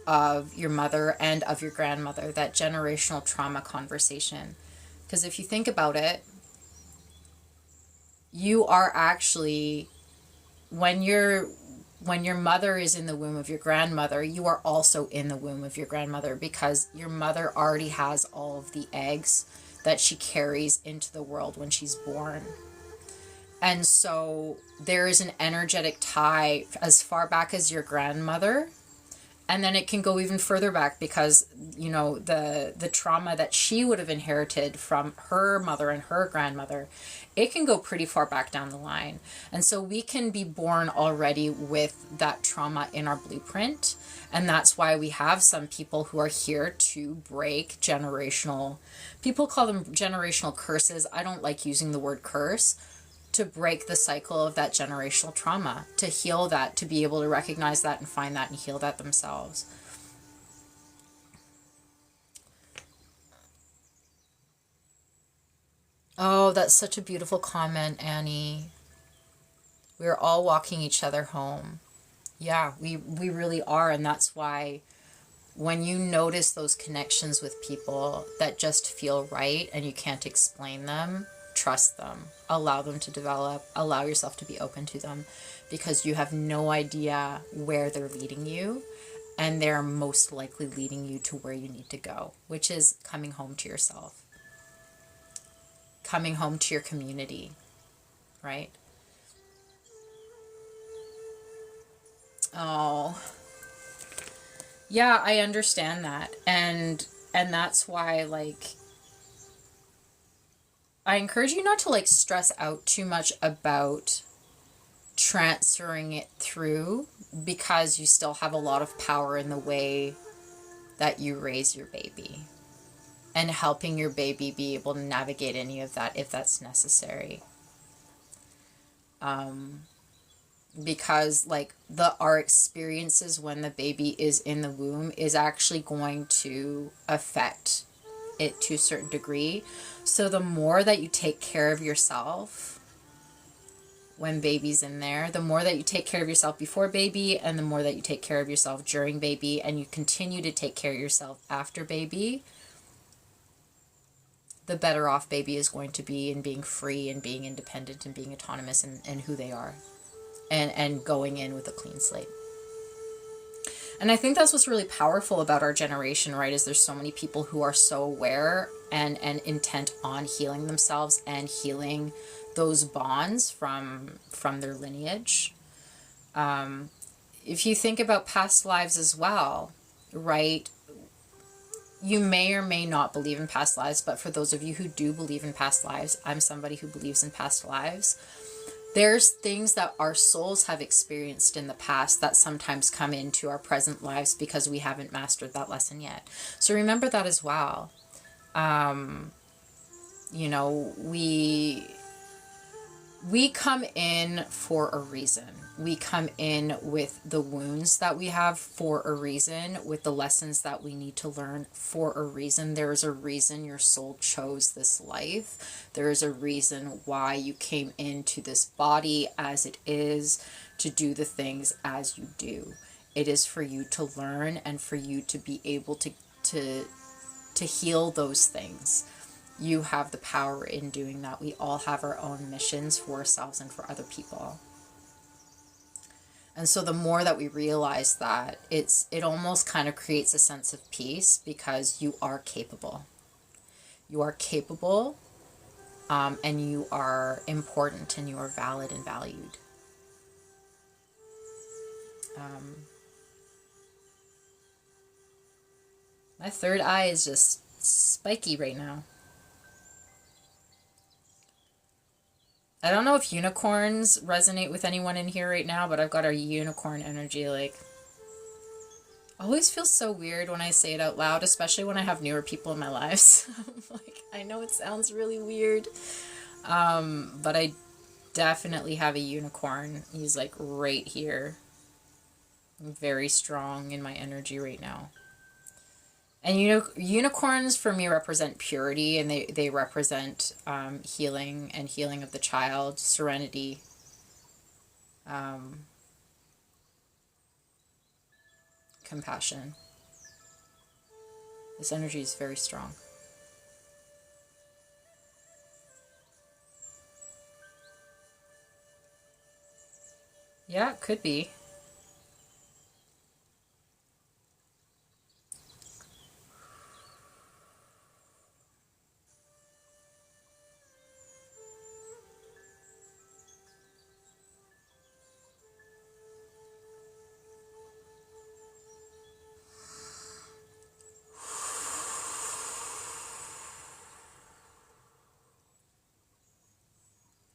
of your mother and of your grandmother, that generational trauma conversation. Because if you think about it, you are actually, when your mother is in the womb of your grandmother, you are also in the womb of your grandmother, because your mother already has all of the eggs that she carries into the world when she's born. And so there is an energetic tie as far back as your grandmother. And then it can go even further back, because, the trauma that she would have inherited from her mother and her grandmother, it can go pretty far back down the line. And so we can be born already with that trauma in our blueprint. And that's why we have some people who are here to break people call them generational curses. I don't like using the word curse. To break the cycle of that generational trauma, to heal that, to be able to recognize that and find that and heal that themselves. Oh, that's such a beautiful comment, Annie. We're all walking each other home. Yeah, we really are. And that's why when you notice those connections with people that just feel right and you can't explain them, trust them, allow them to develop, allow yourself to be open to them, because you have no idea where they're leading you, and they're most likely leading you to where you need to go, which is coming home to yourself, coming home to your community, right? Oh, yeah, I understand that. And that's why, I encourage you not to stress out too much about transferring it through, because you still have a lot of power in the way that you raise your baby, and helping your baby be able to navigate any of that if that's necessary. Because our experiences when the baby is in the womb is actually going to affect it to a certain degree. So the more that you take care of yourself when baby's in there, the more that you take care of yourself before baby, and the more that you take care of yourself during baby, and you continue to take care of yourself after baby, the better off baby is going to be in being free and being independent and being autonomous and who they are, and going in with a clean slate. And I think that's what's really powerful about our generation, right? Is there's so many people who are so aware and intent on healing themselves and healing those bonds from their lineage. If you think about past lives as well, right? You may or may not believe in past lives, but for those of you who do believe in past lives, I'm somebody who believes in past lives. There's things that our souls have experienced in the past that sometimes come into our present lives because we haven't mastered that lesson yet. So remember that as well. You know, we come in for a reason. We come in with the wounds that we have for a reason, with the lessons that we need to learn for a reason. There is a reason your soul chose this life. There is a reason why you came into this body as it is, to do the things as you do. It is for you to learn and for you to be able to heal those things. You have the power in doing that. We all have our own missions for ourselves and for other people. And so the more that we realize that, it almost kind of creates a sense of peace, because you are capable. You are capable, and you are important, and you are valid and valued. My third eye is just spiky right now. I don't know if unicorns resonate with anyone in here right now, but I've got a unicorn energy. Like, always feels so weird when I say it out loud, especially when I have newer people in my lives. Like, I know it sounds really weird, but I definitely have a unicorn. He's like right here. I'm very strong in my energy right now. And unicorns for me represent purity, and they represent healing and healing of the child, serenity. Compassion. This energy is very strong. Yeah, it could be.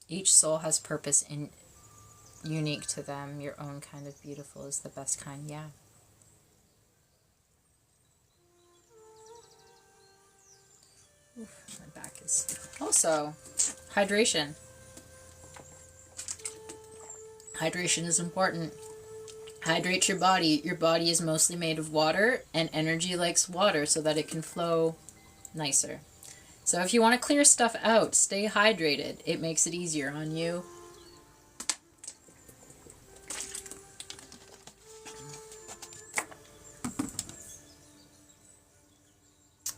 Each soul has purpose unique to them. Your own kind of beautiful is the best kind. Yeah. Oof, my back is... Also, hydration. Hydration is important. Hydrate your body. Your body is mostly made of water, and energy likes water so that it can flow nicer. So if you want to clear stuff out, stay hydrated. It makes it easier on you.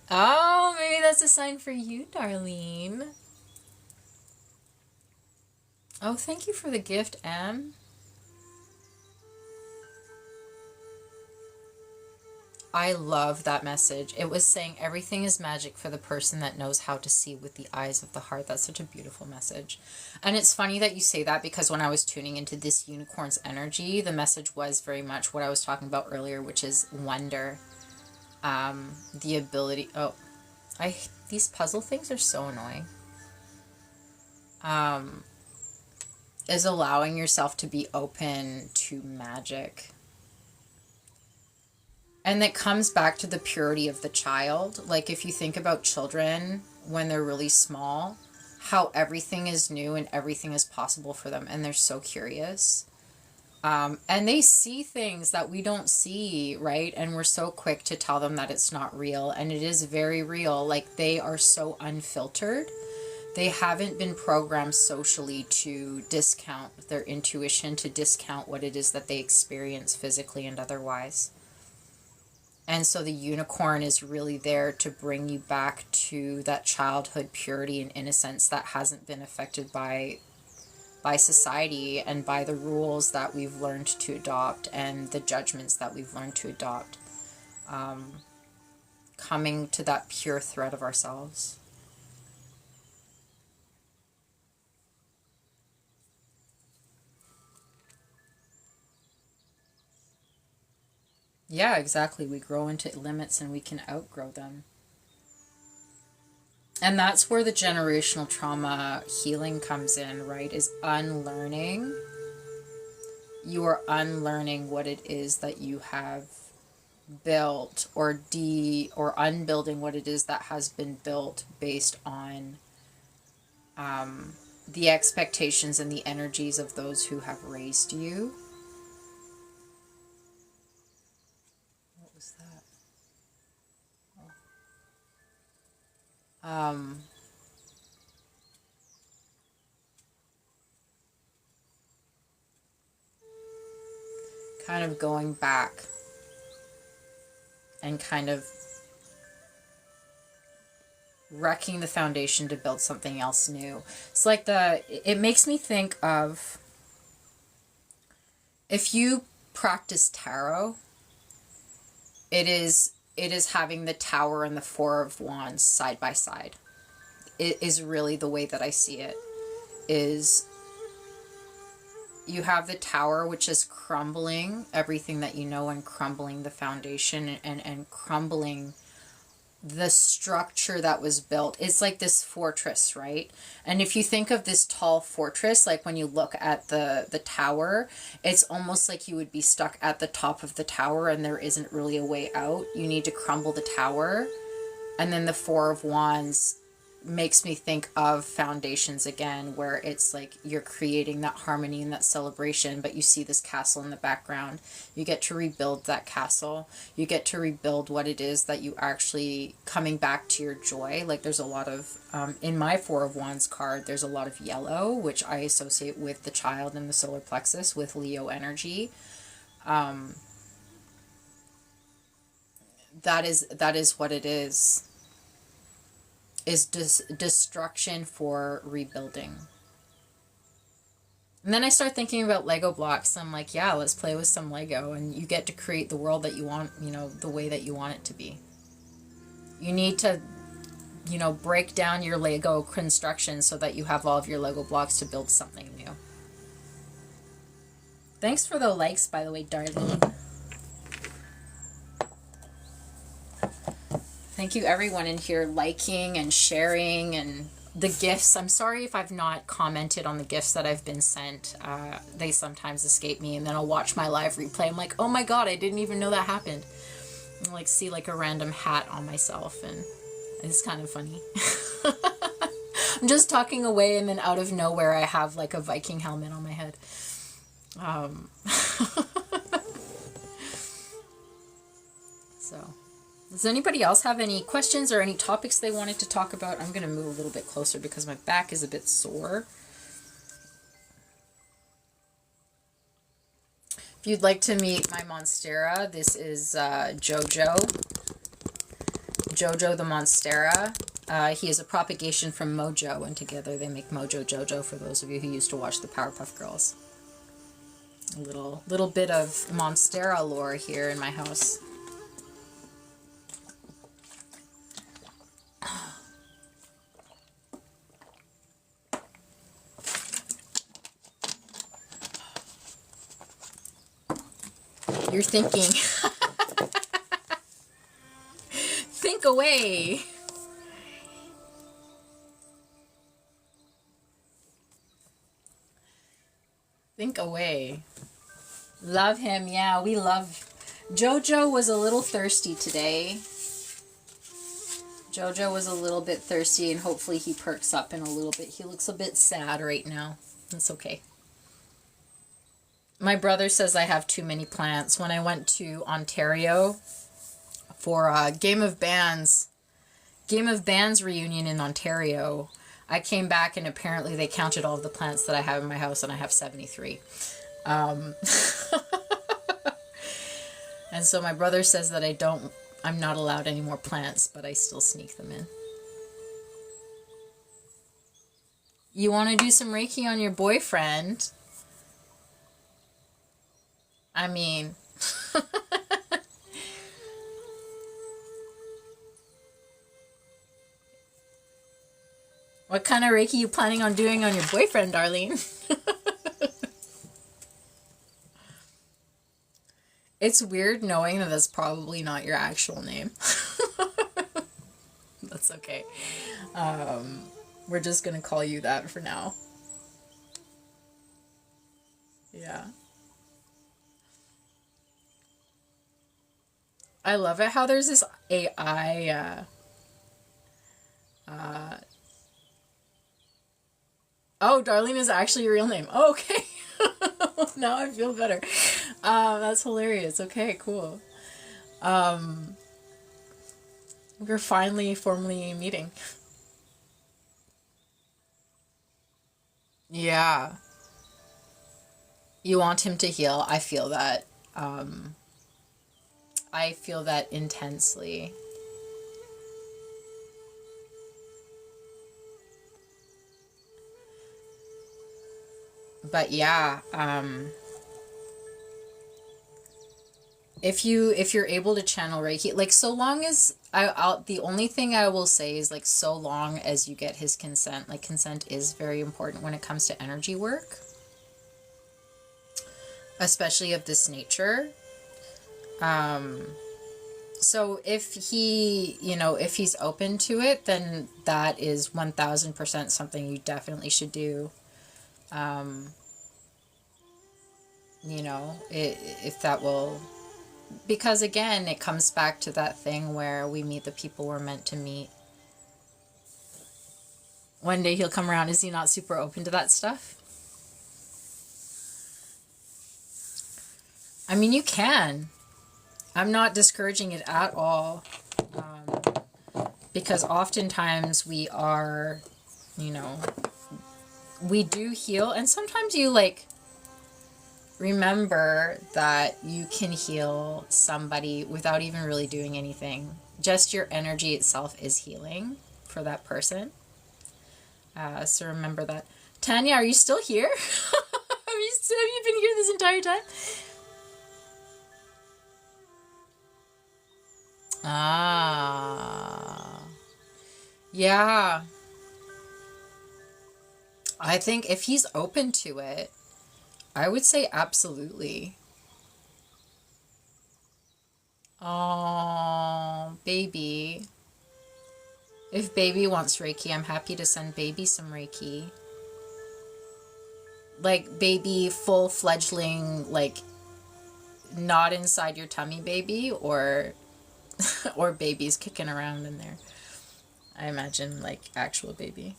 Oh, maybe that's a sign for you, Darlene. Oh, thank you for the gift, Em. I love that message. It was saying everything is magic for the person that knows how to see with the eyes of the heart. That's such a beautiful message. And it's funny that you say that, because when I was tuning into this unicorn's energy, the message was very much what I was talking about earlier, which is wonder. The ability... Oh, these puzzle things are so annoying. Is allowing yourself to be open to magic. And that comes back to the purity of the child. Like, if you think about children when they're really small, how everything is new and everything is possible for them, and they're so curious. And they see things that we don't see, right? And we're so quick to tell them that it's not real, and it is very real. Like, they are so unfiltered. They haven't been programmed socially to discount their intuition, to discount what it is that they experience physically and otherwise. And so the unicorn is really there to bring you back to that childhood purity and innocence that hasn't been affected by society and by the rules that we've learned to adopt and the judgments that we've learned to adopt. Coming to that pure thread of ourselves. Yeah, exactly. We grow into limits and we can outgrow them. And that's where the generational trauma healing comes in, right? Is unlearning. You are unlearning what it is that you have built, or unbuilding what it is that has been built based on the expectations and the energies of those who have raised you. What was that? Kind of going back and kind of wrecking the foundation to build something else new. It's like it makes me think of, if you practice tarot, it is having the Tower and the Four of Wands side by side. It is really the way that I see it. Is you have the Tower, which is crumbling everything that you know, and crumbling the foundation, and crumbling the structure that was built. It's like this fortress, right? And if you think of this tall fortress, like when you look at the tower, it's almost like you would be stuck at the top of the tower and there isn't really a way out. You need to crumble the tower. And then the Four of Wands makes me think of foundations again, where it's like you're creating that harmony and that celebration, but you see this castle in the background. You get to rebuild that castle. You get to rebuild what it is that you actually, coming back to your joy. Like there's a lot of, in my Four of Wands card, there's a lot of yellow, which I associate with the child and the solar plexus, with Leo energy. That is what it is destruction for rebuilding. And then I start thinking about Lego blocks. I'm like, yeah, let's play with some Lego, and you get to create the world that you want, the way that you want it to be. You need to, break down your Lego construction so that you have all of your Lego blocks to build something new. Thanks for the likes, by the way, Darlene. Thank you everyone in here liking and sharing, and the gifts. I'm sorry if I've not commented on the gifts that I've been sent. They sometimes escape me, and then I'll watch my live replay. I'm like, oh my god, I didn't even know that happened. And like see like a random hat on myself, and it's kind of funny. I'm just talking away, and then out of nowhere I have like a Viking helmet on my head. So does anybody else have any questions or any topics they wanted to talk about? I'm going to move a little bit closer because my back is a bit sore. If you'd like to meet my Monstera, this is Jojo. Jojo the Monstera. He is a propagation from Mojo, and together they make Mojo Jojo, for those of you who used to watch the Powerpuff Girls. A little bit of Monstera lore here in my house. You're thinking. Think away. Think away. Love him. Yeah, we love. Jojo was a little thirsty today. Jojo was a little bit thirsty, and hopefully he perks up in a little bit. He looks a bit sad right now. That's okay. My brother says I have too many plants. When I went to Ontario for a Game of Bands reunion in Ontario, I came back and apparently they counted all of the plants that I have in my house, and I have 73. And so my brother says that I'm not allowed any more plants, but I still sneak them in. You want to do some Reiki on your boyfriend? I mean, what kind of Reiki you planning on doing on your boyfriend, Darlene? It's weird knowing that that's probably not your actual name. That's It's okay. We're just gonna call you that for now. Yeah. I love it how there's this AI. Oh, Darlene is actually your real name. Oh, okay. Now I feel better. That's hilarious. Okay, cool. We're finally formally meeting. Yeah. You want him to heal. I feel that. I feel that intensely. But yeah, if you're able to channel Reiki, like so long as I'll the only thing I will say is like so long as you get his consent. Like consent is very important when it comes to energy work, especially of this nature. So if he, if he's open to it, then that is 1000% something you definitely should do. If that will, because again, it comes back to that thing where we meet the people we're meant to meet. One day he'll come around. Is he not super open to that stuff? I mean, you can. I'm not discouraging it at all. Because oftentimes we are, we do heal. And sometimes you remember that you can heal somebody without even really doing anything. Just your energy itself is healing for that person. So remember that. Tanya, are you still here? Have you been here this entire time? Ah. Yeah. I think if he's open to it, I would say absolutely. Oh, baby. If baby wants Reiki, I'm happy to send baby some Reiki. Like baby full fledgling, like not inside your tummy baby, or or babies kicking around in there. I imagine like actual baby.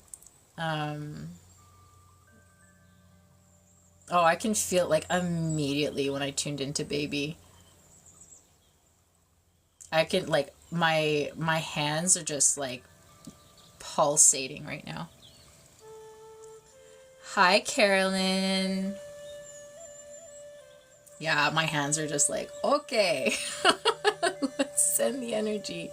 Oh, I can feel it like immediately when I tuned into baby. I can like my hands are just like pulsating right now. Hi, Carolyn. Yeah, my hands are just like, okay. Let's send the energy.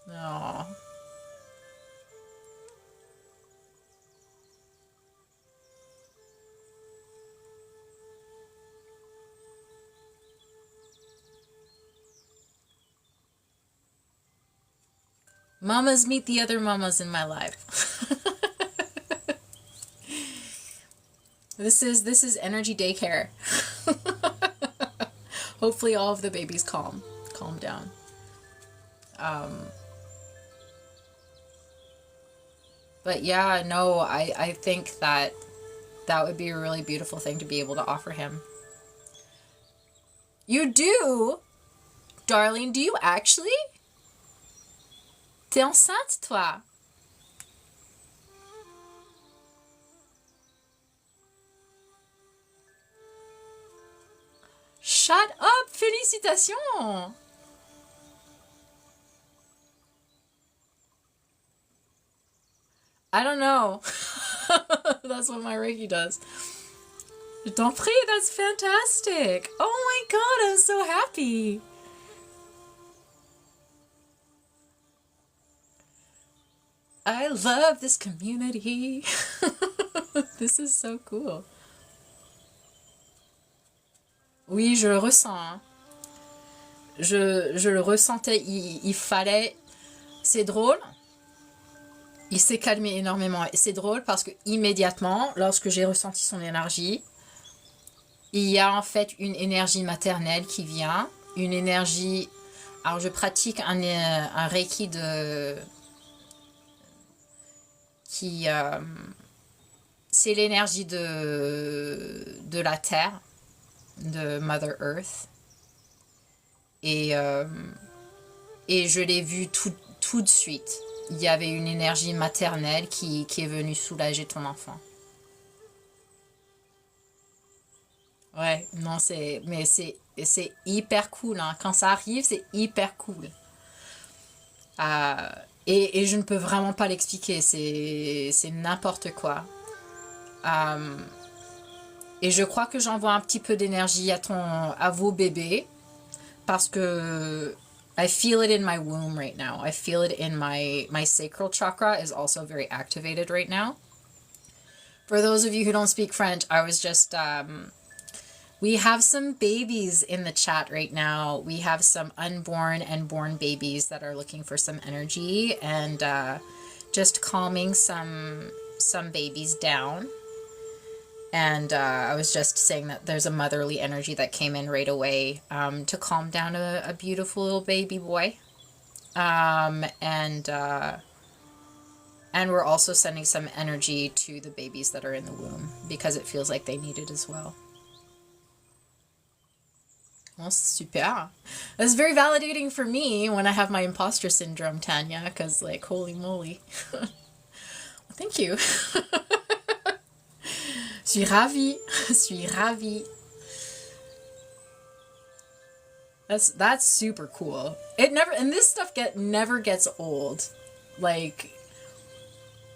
Oh. Mamas meet the other mamas in my life. This is energy daycare. Hopefully all of the babies calm down. But yeah, no, I think that would be a really beautiful thing to be able to offer him. You do? Darling, do you actually? T'es enceinte, toi? Shut up! Félicitations! I don't know. That's what my Reiki does. Je t'en prie, that's fantastic. Oh my god, I'm so happy. I love this community. This is so cool. Oui, je le ressens. Je le ressentais. Il fallait... C'est drôle. Il s'est calmé énormément. Et c'est drôle parce que immédiatement, lorsque j'ai ressenti son énergie, Il y a en fait une énergie maternelle qui vient, une énergie... Alors je pratique un Reiki qui... c'est l'énergie de la Terre, de Mother Earth. Et, euh, et je l'ai vu tout de suite. Il y avait une énergie maternelle qui est venue soulager ton enfant. Ouais, non, c'est hyper cool, hein. Quand ça arrive, c'est hyper cool. Euh, et je ne peux vraiment pas l'expliquer, c'est n'importe quoi. Euh, et je crois que j'envoie un petit peu d'énergie à vos bébés parce que I feel it in my womb right now. I feel it in my sacral chakra is also very activated right now. For those of you who don't speak French, I was just we have some babies in the chat right now. We have some unborn and born babies that are looking for some energy and just calming some babies down. And I was just saying that there's a motherly energy that came in right away to calm down a beautiful little baby boy. And we're also sending some energy to the babies that are in the womb because it feels like they need it as well. Well, super. That's very validating for me when I have my imposter syndrome, Tanya, because, like, holy moly. Well, thank you. Je suis ravie. That's super cool. And this stuff never gets old. Like,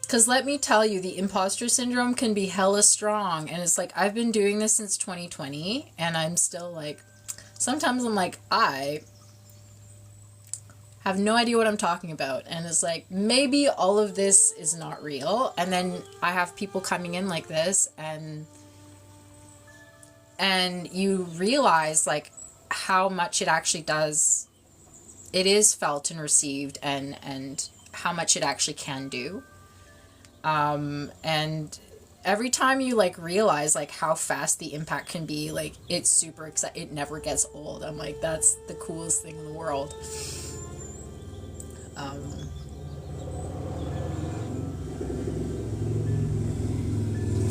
because let me tell you, the imposter syndrome can be hella strong. And it's like, I've been doing this since 2020, and I'm still like, sometimes I'm like, I have no idea what I'm talking about. And it's like, maybe all of this is not real. And then I have people coming in like this, and you realize, like, how much it actually does. It is felt and received, and how much it actually can do. And every time you, like, realize, like, how fast the impact can be, like, it's super exciting. It never gets old. I'm like, that's the coolest thing in the world.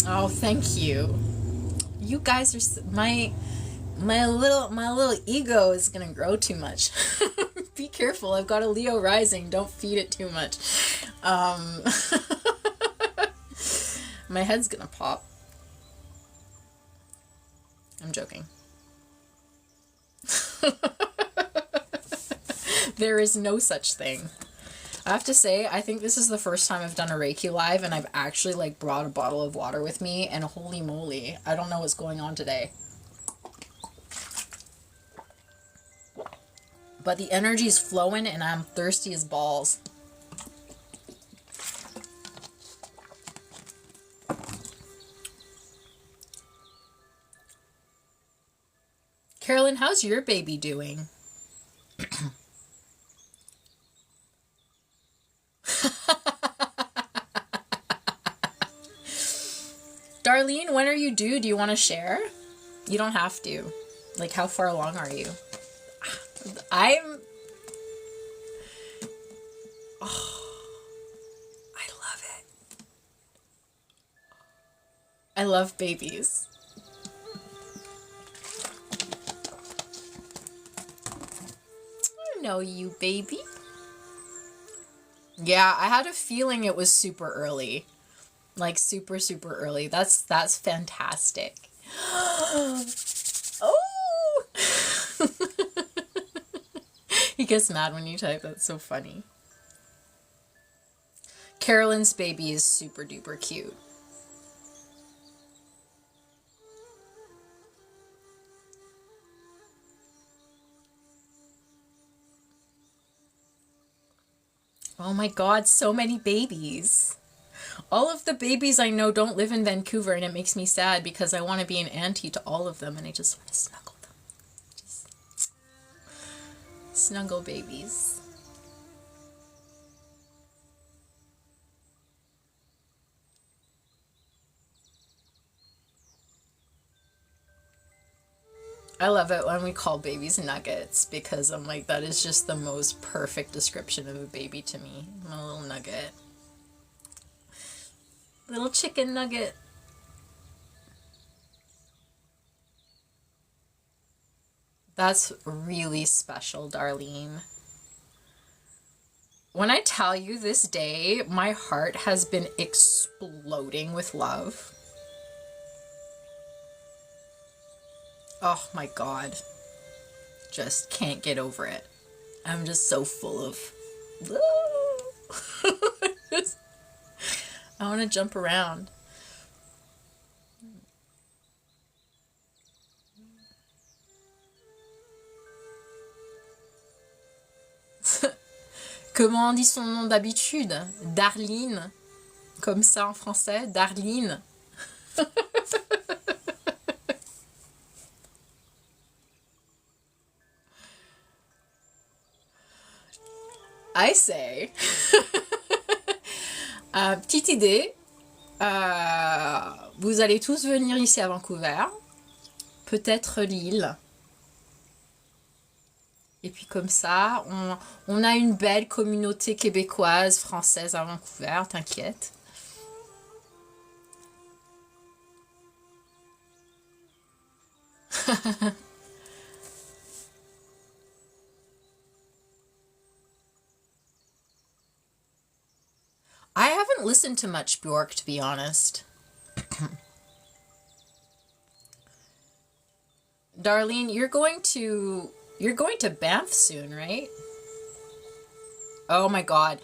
Oh, thank you. You guys are my little ego is gonna grow too much. Be careful. I've got a Leo rising. Don't feed it too much. My head's gonna pop. I'm joking. There is no such thing. I have to say, I think this is the first time I've done a Reiki live, and I've actually, like, brought a bottle of water with me, and holy moly, I don't know what's going on today. But the energy's flowing, and I'm thirsty as balls. Carolyn, how's your baby doing? Darlene, when are you due? Do you want to share? You don't have to. Like, how far along are you? I love it. I love babies. I know you, baby. Yeah, I had a feeling it was super early. Like, super, super early. That's fantastic. Oh! He gets mad when you type. That's so funny. Carolyn's baby is super duper cute. Oh my god, so many babies. All of the babies I know don't live in Vancouver, and it makes me sad because I want to be an auntie to all of them, and I just want to snuggle them. Just snuggle babies. I love it when we call babies nuggets because I'm like, that is just the most perfect description of a baby to me. A little nugget. Little chicken nugget. That's really special, Darlene. When I tell you this day, my heart has been exploding with love. Oh my God. Just can't get over it. I'm just so full of... I want to jump around. Comment on dit son nom d'habitude? Darline. Comme ça en français, Darline. I say, petite idée, vous allez tous venir ici à Vancouver, peut-être Lille. Et puis comme ça, on a une belle communauté québécoise, française à Vancouver, t'inquiète. I haven't listened to much Bjork, to be honest. Darlene, you're going to Banff soon, right? Oh my God.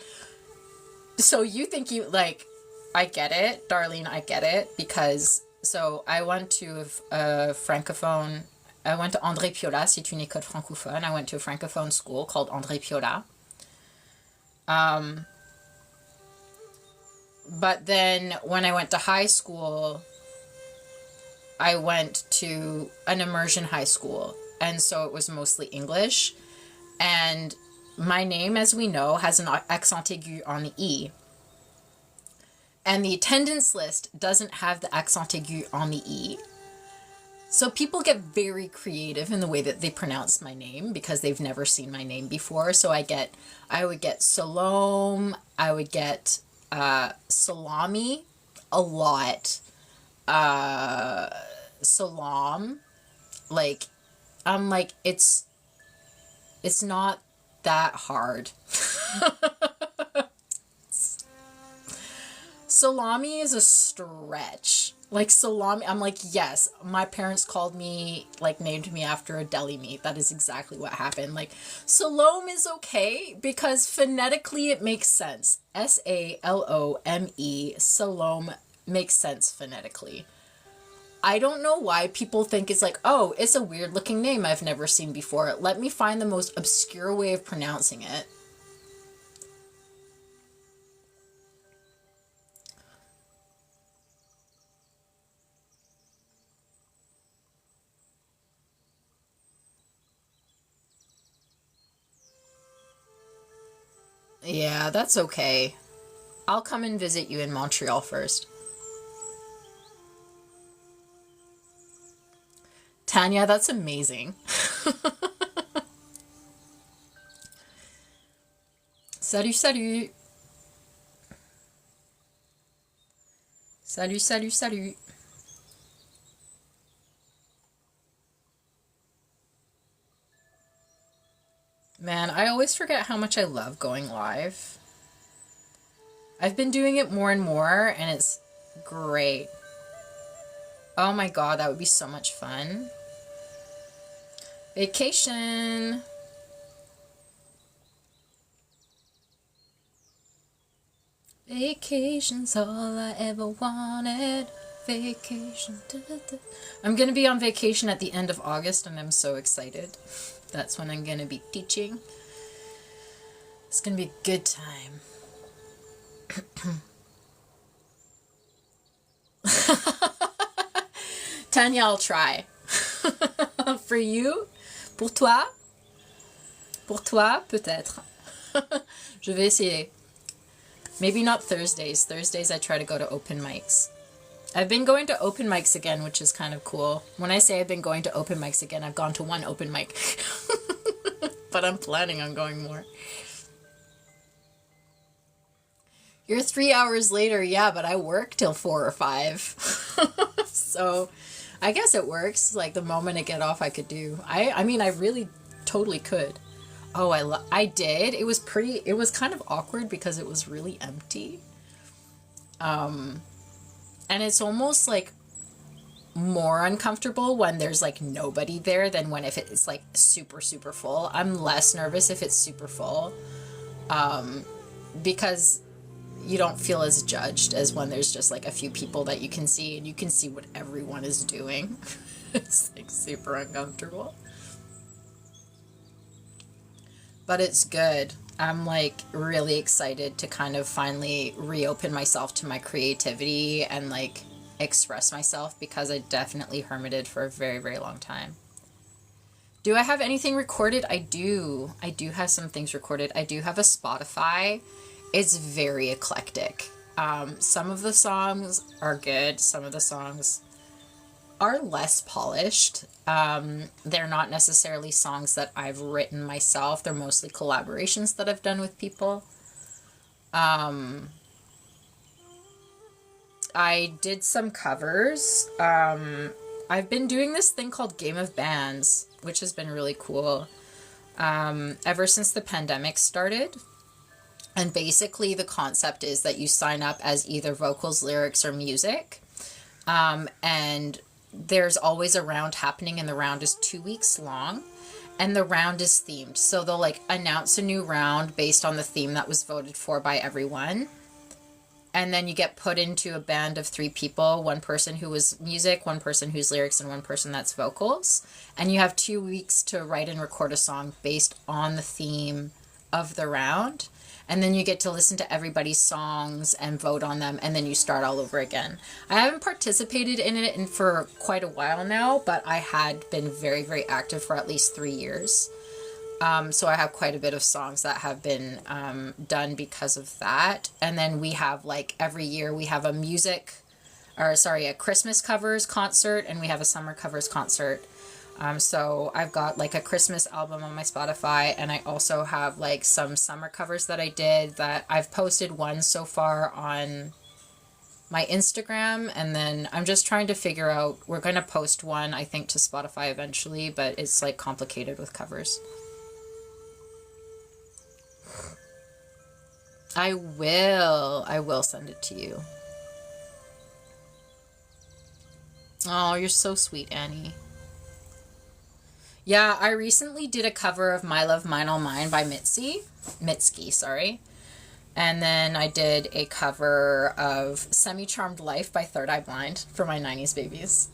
So you think you, like, I get it, Darlene, I get it, because, so I went to a francophone, I went to André Piola, c'est une école francophone. I went to a francophone school called André Piola. But then when I went to high school, I went to an immersion high school. And so it was mostly English. And my name, as we know, has an accent aigu on the E. And the attendance list doesn't have the accent aigu on the E. So people get very creative in the way that they pronounce my name because they've never seen my name before. So I would get Salome, I would get salami a lot. Salam. Like, I'm like, it's not that hard. Salami is a stretch. Like, salami, I'm like, yes, my parents called me, like, named me after a deli meat. That is exactly what happened. Like, Salome is okay because phonetically it makes sense. Salome, Salome makes sense phonetically. I don't know why people think it's like, oh, it's a weird looking name I've never seen before. Let me find the most obscure way of pronouncing it. Yeah, that's okay. I'll come and visit you in Montreal first. Tanya, that's amazing. Salut, salut. Salut, salut, salut. Man, I always forget how much I love going live. I've been doing it more and more, and it's great. Oh my God, that would be so much fun. Vacation. Vacation's all I ever wanted. Vacation. Da, da, da. I'm going to be on vacation at the end of August, and I'm so excited. That's when I'm going to be teaching. It's going to be a good time. Tanya, I'll try. For you, pour toi, peut-être. Je vais essayer. Maybe not Thursdays. Thursdays I try to go to open mics. I've been going to open mics again, which is kind of cool. When I say I've been going to open mics again, I've gone to one open mic. But I'm planning on going more. You're 3 hours later, yeah, but I work till 4 or 5. So I guess it works. Like the moment I get off, I could do. I mean, I really totally could. Oh, I did. It was kind of awkward because it was really empty. And it's almost like more uncomfortable when there's like nobody there than when if it's like super, super full. I'm less nervous if it's super full. Because you don't feel as judged as when there's just like a few people that you can see and you can see what everyone is doing. It's like super uncomfortable. But it's good. I'm like really excited to kind of finally reopen myself to my creativity and like express myself because I definitely hermited for a very, very long time. Do I have anything recorded? I do. I do have some things recorded. I do have a Spotify. It's very eclectic. Some of the songs are good. Some of the songs are less polished. They're not necessarily songs that I've written myself. They're mostly collaborations that I've done with people. I did some covers. I've been doing this thing called Game of Bands, which has been really cool. Ever since the pandemic started. And basically the concept is that you sign up as either vocals, lyrics, or music. And there's always a round happening, and the round is 2 weeks long. And the round is themed. So they'll like announce a new round based on the theme that was voted for by everyone. And then you get put into a band of 3 people, one person who was music, one person who's lyrics, and one person that's vocals. And you have 2 weeks to write and record a song based on the theme of the round. And then you get to listen to everybody's songs and vote on them, and then you start all over again. I haven't participated in it for quite a while now, but I had been very, very active for at least 3 years. So I have quite a bit of songs that have been done because of that. And then we have like every year we have a Christmas covers concert, and we have a summer covers concert. So I've got like a Christmas album on my Spotify, and I also have like some summer covers that I did that I've posted one so far on my Instagram, and then I'm just trying to figure out, we're going to post one I think to Spotify eventually, but it's like complicated with covers. I will send it to you. Oh, you're so sweet, Annie. Yeah, I recently did a cover of My Love, Mine, All Mine by Mitski, sorry. And then I did a cover of Semi-Charmed Life by Third Eye Blind for my 90s babies.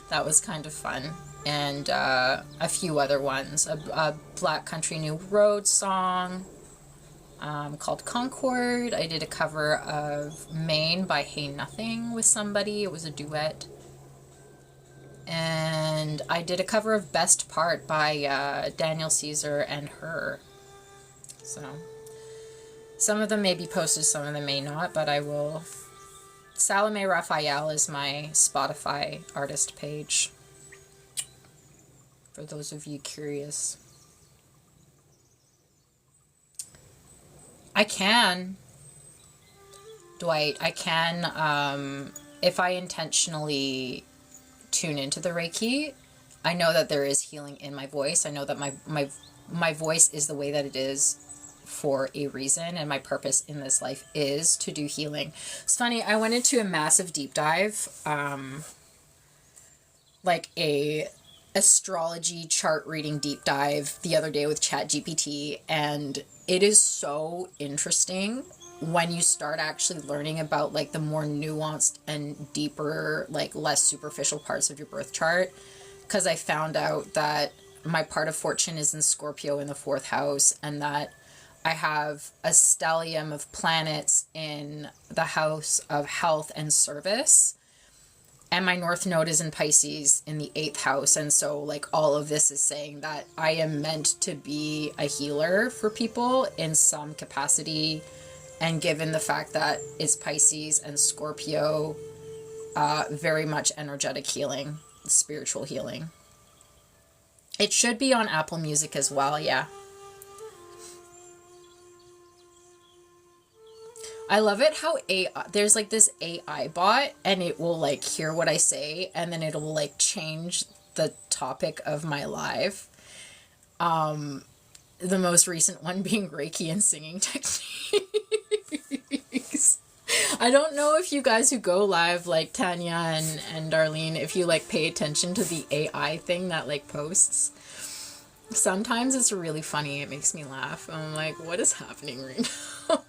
That was kind of fun. And a few other ones. A Black Country New Road song called Concord. I did a cover of Maine by Hey Nothing with somebody. It was a duet. And I did a cover of Best Part by Daniel Caesar and Her. So some of them may be posted, some of them may not, but I will. Salome Raphael is my Spotify artist page, for those of you curious. I can, Dwight, I can, if I intentionally tune into the Reiki, I know that there is healing in my voice. I know that my voice is the way that it is for a reason, and my purpose in this life is to do healing. It's funny, I went into a massive deep dive, like a astrology chart reading deep dive the other day with ChatGPT, and it is so interesting when you start actually learning about like the more nuanced and deeper, like less superficial parts of your birth chart. Because I found out that my part of fortune is in Scorpio in the 4th house, and that I have a stellium of planets in the house of health and service. And my North Node is in Pisces in the 8th house. And so like all of this is saying that I am meant to be a healer for people in some capacity And given the fact that it's Pisces and Scorpio, very much energetic healing, spiritual healing. It should be on Apple Music as well, yeah. I love it how there's like this AI bot, and it will like hear what I say, and then it'll like change the topic of my live. The most recent one being Reiki and singing techniques. I don't know if you guys who go live like Tanya and Darlene, if you like pay attention to the AI thing that like posts. Sometimes it's really funny. It makes me laugh. I'm like, what is happening right now?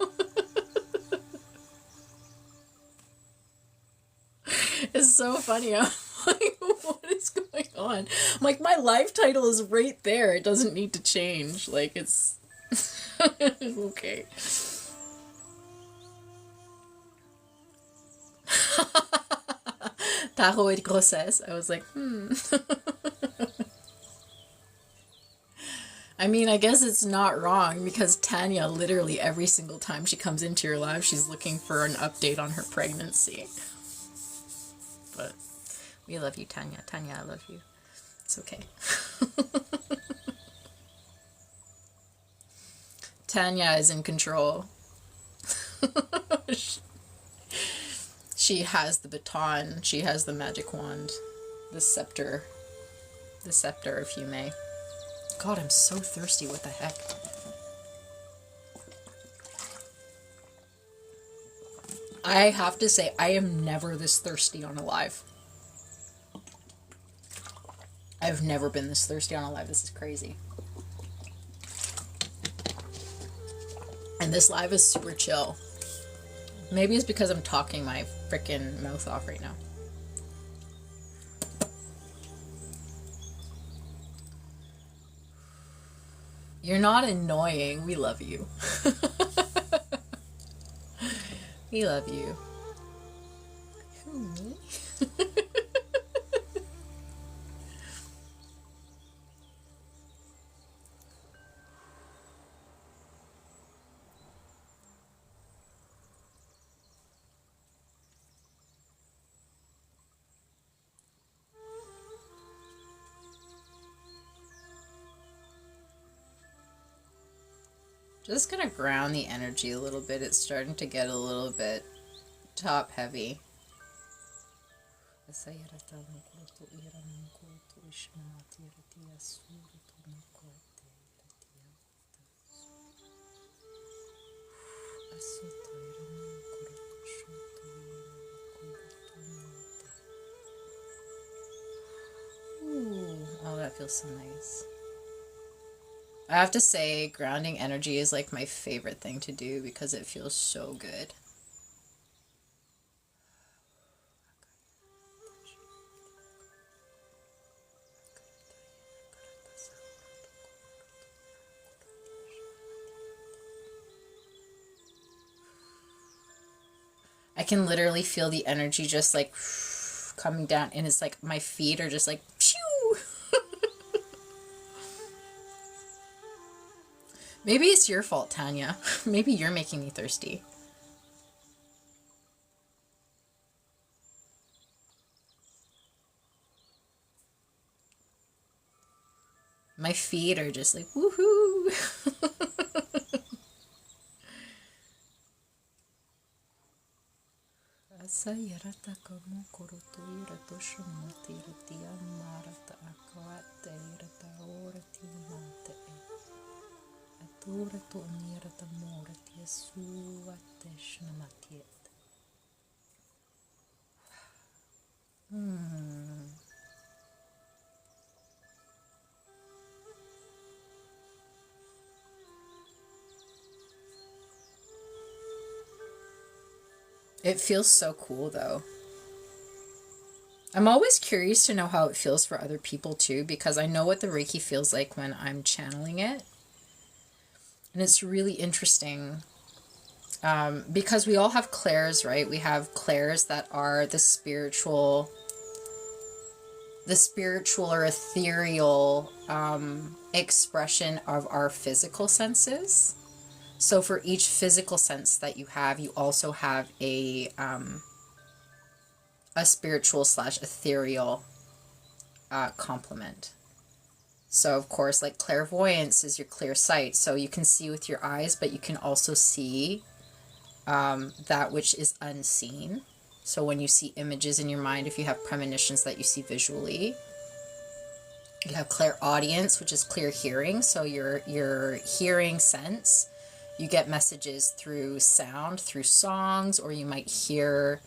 It's so funny. I'm like, what is going on? I'm like, my live title is right there. It doesn't need to change. Like, it's okay. Tarot et grossesse. I was like, I mean, I guess it's not wrong, because Tanya, literally every single time she comes into your live, she's looking for an update on her pregnancy. But we love you, Tanya. Tanya, I love you. It's okay. Tanya is in control. She has the baton. She has the magic wand. The scepter. The scepter, if you may. God, I'm so thirsty. What the heck? I have to say, I am never this thirsty on a live. I've never been this thirsty on a live. This is crazy. And this live is super chill. Maybe it's because I'm talking my freaking mouth off right now. You're not annoying. We love you. We love you. Who, me? Just gonna ground the energy a little bit. It's starting to get a little bit top heavy. Ooh, oh, that feels so nice. I have to say, grounding energy is like my favorite thing to do because it feels so good. I can literally feel the energy just like coming down, and it's like my feet are just like pew. Maybe it's your fault, Tanya. Maybe you're making me thirsty. My feet are just like woohoo. It feels so cool though. I'm always curious to know how it feels for other people too, because I know what the Reiki feels like when I'm channeling it. And it's really interesting because we all have clairs, right? We have clairs that are the spiritual or ethereal expression of our physical senses. So for each physical sense that you have, you also have a spiritual / ethereal complement. So of course, like clairvoyance is your clear sight. So you can see with your eyes, but you can also see that which is unseen. So when you see images in your mind, if you have premonitions that you see visually, you have clairaudience, which is clear hearing. So your hearing sense, you get messages through sound, through songs, or you might hear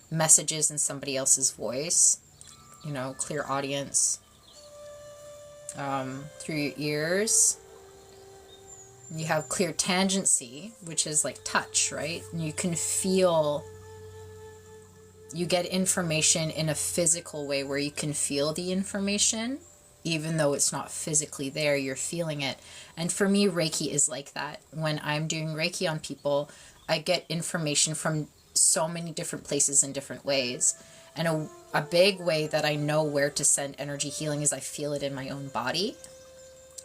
messages in somebody else's voice. You know, clairaudience. Through your ears. You have clairtangency, which is like touch, right? And you can feel, you get information in a physical way where you can feel the information, even though it's not physically there, you're feeling it. And for me, Reiki is like that. When I'm doing Reiki on people, I get information from so many different places in different ways. And a big way that I know where to send energy healing is I feel it in my own body.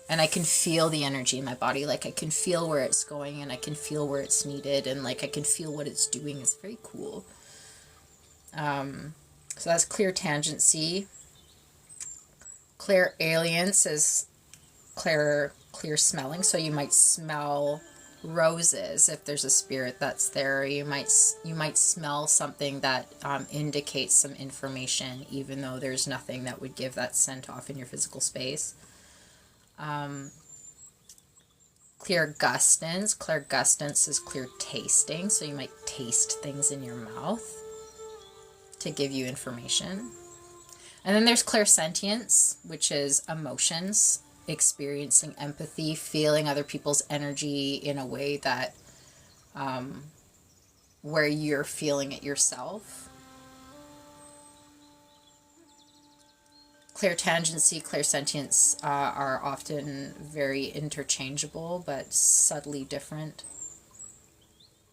And I can feel the energy in my body. Like I can feel where it's going and I can feel where it's needed. And like I can feel what it's doing. It's very cool. So that's clairtangency. Clairalience is clear smelling. So you might smell roses if there's a spirit that's there. You might smell something that indicates some information, even though there's nothing that would give that scent off in your physical space. Clairgustance. Clairgustance is clear tasting, so you might taste things in your mouth to give you information. And then there's clairsentience, which is emotions, experiencing empathy, feeling other people's energy in a way that where you're feeling it yourself. Clairtangency, clairsentience are often very interchangeable, but subtly different.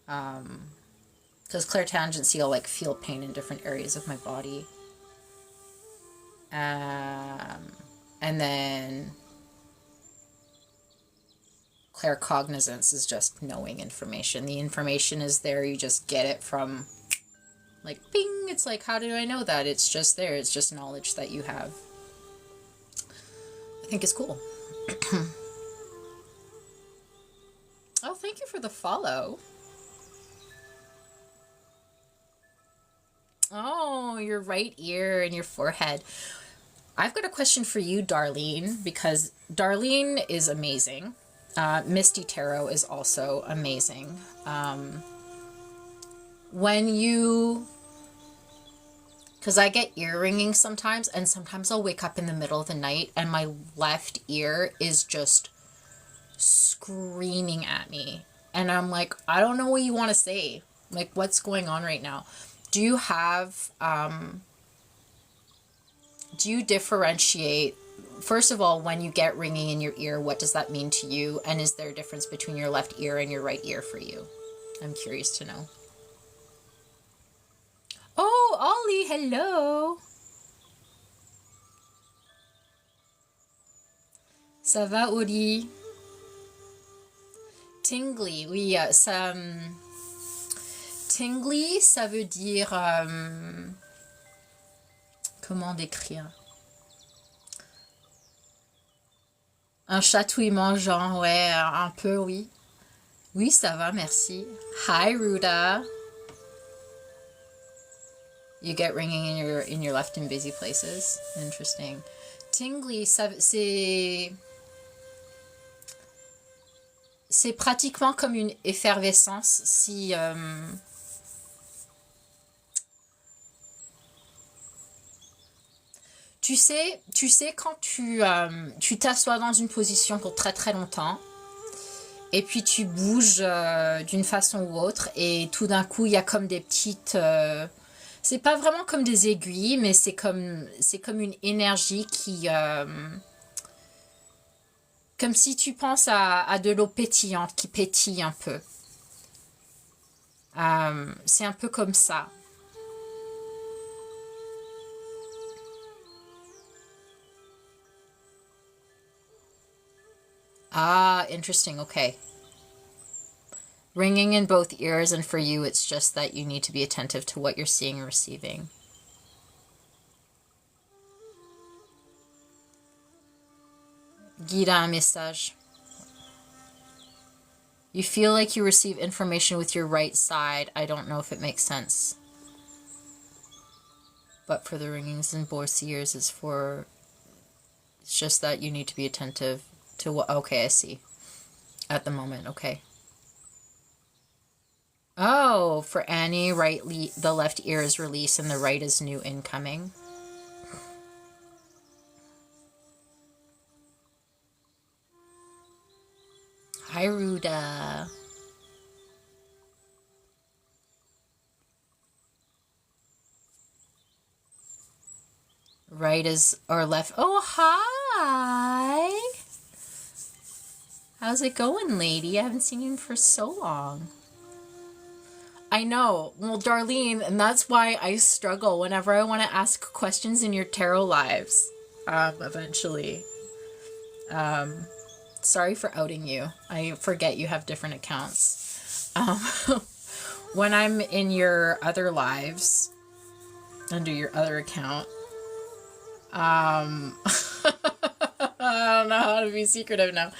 Because clairtangency, I'll like feel pain in different areas of my body. And then claircognizance is just knowing information. The information is there, you just get it from like ping. It's like, how do I know that? It's just there. It's just knowledge that you have. I think it's cool. Oh, thank you for the follow. Oh, your right ear and your forehead. I've got a question for you, Darlene, because Darlene is amazing. Misty Tarot is also amazing. When you... Because I get ear ringing sometimes, and sometimes I'll wake up in the middle of the night and my left ear is just screaming at me. And I'm like, I don't know what you want to say. Like, what's going on right now? Do you have... do you differentiate, first of all, when you get ringing in your ear, what does that mean to you? And is there a difference between your left ear and your right ear for you? I'm curious to know. Oh, Ollie, hello. Ça va, Oli? Tingly, oui, ça... tingly, ça veut dire... comment décrire? Un chatouillement, genre, ouais, un peu, oui. Oui, ça va, merci. Hi, Ruda. You get ringing in your left and busy places. Interesting. Tingly, c'est pratiquement comme une effervescence. Si tu sais quand tu t'assois dans une position pour très très longtemps et puis tu bouges d'une façon ou autre et tout d'un coup il y a comme des petites c'est pas vraiment comme des aiguilles, mais c'est comme une énergie qui... comme si tu penses à de l'eau pétillante qui pétille un peu. C'est un peu comme ça. Ah, interesting, okay. Ringing in both ears, and for you, it's just that you need to be attentive to what you're seeing and receiving. Guide un message. You feel like you receive information with your right side. I don't know if it makes sense. But for the ringings in both ears, it's just that you need to be attentive to what... Okay, I see. At the moment, okay. Oh, for Annie, the left ear is release and the right is new incoming. Hi, Ruda. Right is, or left. Oh, hi. How's it going, lady? I haven't seen you for so long. I know. Well, Darlene, and that's why I struggle whenever I want to ask questions in your tarot lives. Eventually. Sorry for outing you. I forget you have different accounts. When I'm in your other lives, under your other account, I don't know how to be secretive now.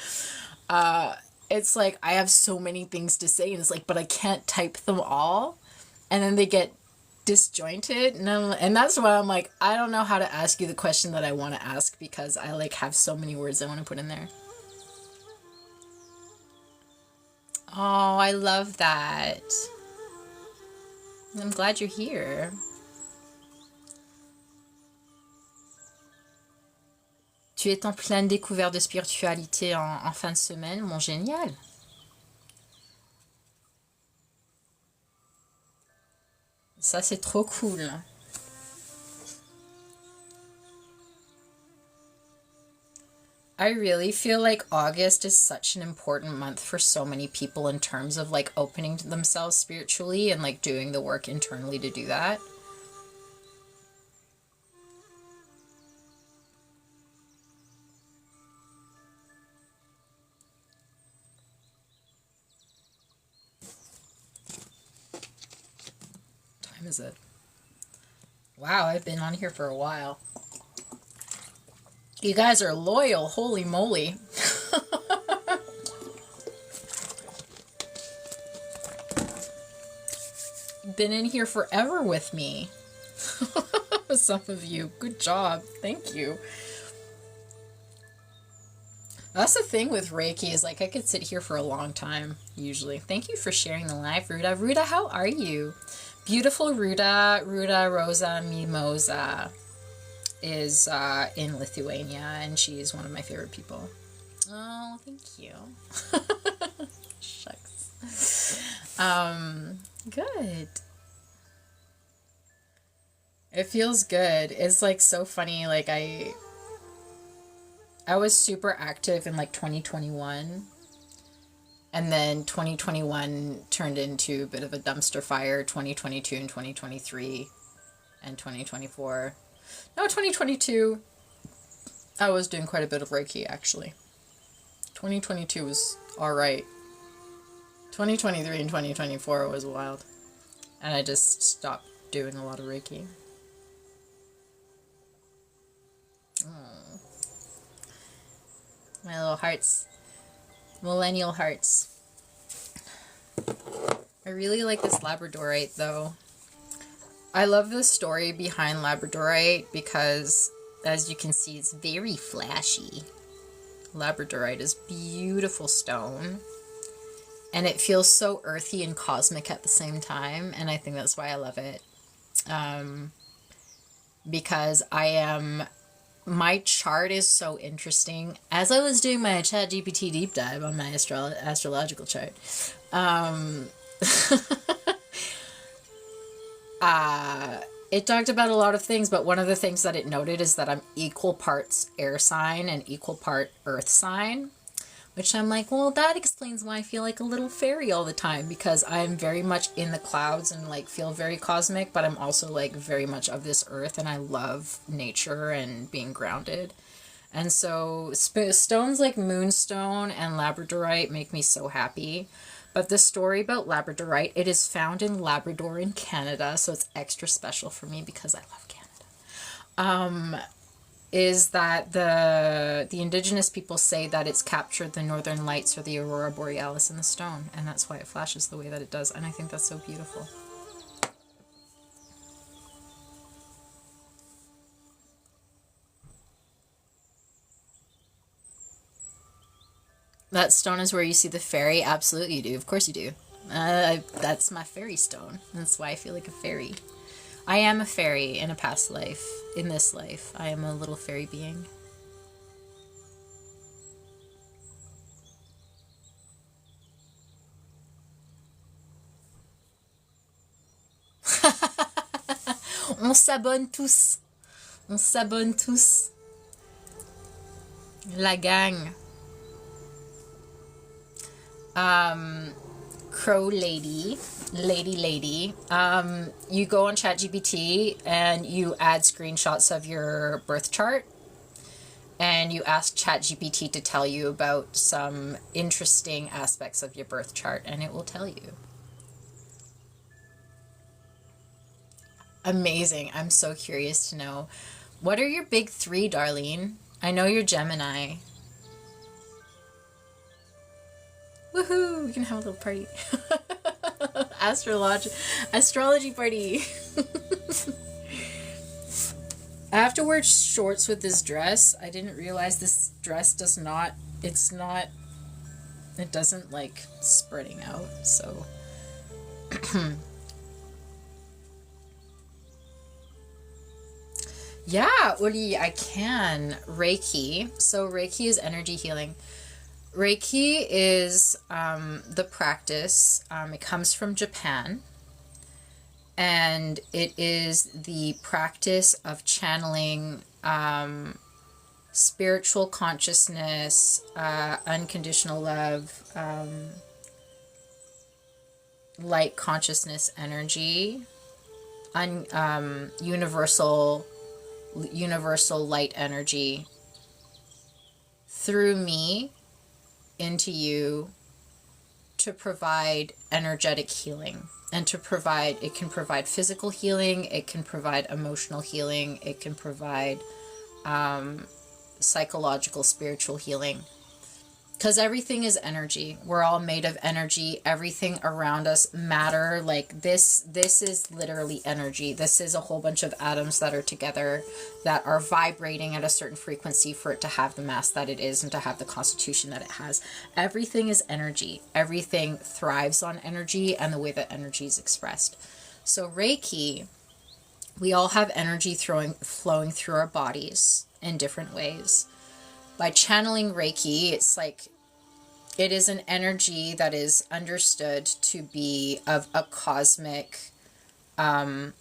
It's like I have so many things to say, and it's like, but I can't type them all, and then they get disjointed, and that's why I'm like, I don't know how to ask you the question that I want to ask, because I like have so many words I want to put in there. Oh, I love that. I'm glad you're here. Tu es en pleine découverte de spiritualité en fin de semaine. Bon, génial. Ça, c'est trop cool. I really feel like August is such an important month for so many people in terms of like opening to themselves spiritually and like doing the work internally to do that. Time is it? Wow, I've been on here for a while. You guys are loyal, holy moly. Been in here forever with me. Some of you. Good job. Thank you. That's the thing with Reiki, is like I could sit here for a long time, usually. Thank you for sharing the live, Ruda. Ruda, how are you? Beautiful Ruda, Ruda Rosa Mimosa is in Lithuania, and she's one of my favorite people. Oh, thank you. Shucks. Good. It feels good. It's like so funny. Like I was super active in like 2021, and then 2021 turned into a bit of a dumpster fire. 2022 and 2023 and 2024. No, 2022, I was doing quite a bit of Reiki, actually. 2022 was alright. 2023 and 2024 was wild. And I just stopped doing a lot of Reiki. Oh. My little hearts. Millennial hearts. I really like this Labradorite, though. I love the story behind Labradorite because, as you can see, it's very flashy. Labradorite is beautiful stone, and it feels so earthy and cosmic at the same time, and I think that's why I love it. Because my chart is so interesting. As I was doing my ChatGPT deep dive on my astrological chart, it talked about a lot of things, but one of the things that it noted is that I'm equal parts air sign and equal part earth sign, which I'm like, well, that explains why I feel like a little fairy all the time, because I'm very much in the clouds and like feel very cosmic, but I'm also like very much of this earth, and I love nature and being grounded. And so stones like Moonstone and Labradorite make me so happy. But the story about Labradorite, it is found in Labrador in Canada, so it's extra special for me because I love Canada. Is that the indigenous people say that it's captured the northern lights or the aurora borealis in the stone, and that's why it flashes the way that it does, and I think that's so beautiful. That stone is where you see the fairy? Absolutely you do. Of course you do. That's my fairy stone. That's why I feel like a fairy. I am a fairy in a past life. In this life, I am a little fairy being. On s'abonne tous. On s'abonne tous. La gang. Crow lady, you go on ChatGPT and you add screenshots of your birth chart and you ask ChatGPT to tell you about some interesting aspects of your birth chart, and it will tell you. Amazing. I'm so curious to know. What are your big three, Darlene? I know you're Gemini. Woohoo! We can have a little party. Astrology party. I have to wear shorts with this dress. I didn't realize this dress does not, it doesn't like spreading out, so. Yeah, Uli, I can. Reiki. So Reiki is energy healing. Reiki is the practice. It comes from Japan. And it is the practice of channeling spiritual consciousness, unconditional love, light consciousness energy, universal light energy through me into you to provide energetic healing. And it can provide physical healing, it can provide emotional healing, it can provide psychological, spiritual healing. Because everything is energy. We're all made of energy. Everything around us matter. Like this is literally energy. This is a whole bunch of atoms that are together that are vibrating at a certain frequency for it to have the mass that it is and to have the constitution that it has. Everything is energy. Everything thrives on energy and the way that energy is expressed. So Reiki, we all have energy flowing through our bodies in different ways. By channeling Reiki, it's like it is an energy that is understood to be of a cosmic, it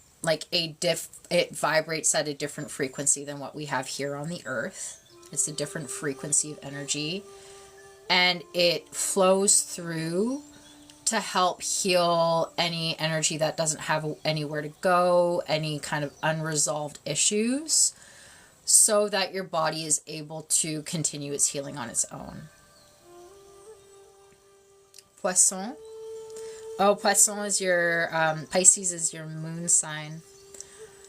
vibrates at a different frequency than what we have here on the earth. It's a different frequency of energy, and it flows through to help heal any energy that doesn't have anywhere to go, any kind of unresolved issues, so that your body is able to continue its healing on its own. Poisson. Oh, Poisson is your, Pisces is your moon sign.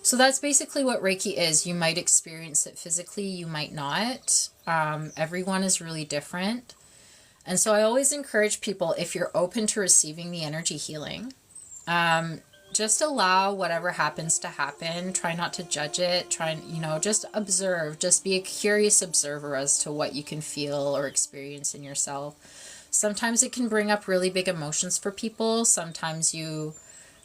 So that's basically what Reiki is. You might experience it physically, you might not. Everyone is really different. And so I always encourage people, if you're open to receiving the energy healing, just allow whatever happens to happen. Try not to judge it. Just observe. Just be a curious observer as to what you can feel or experience in yourself. Sometimes it can bring up really big emotions for people. Sometimes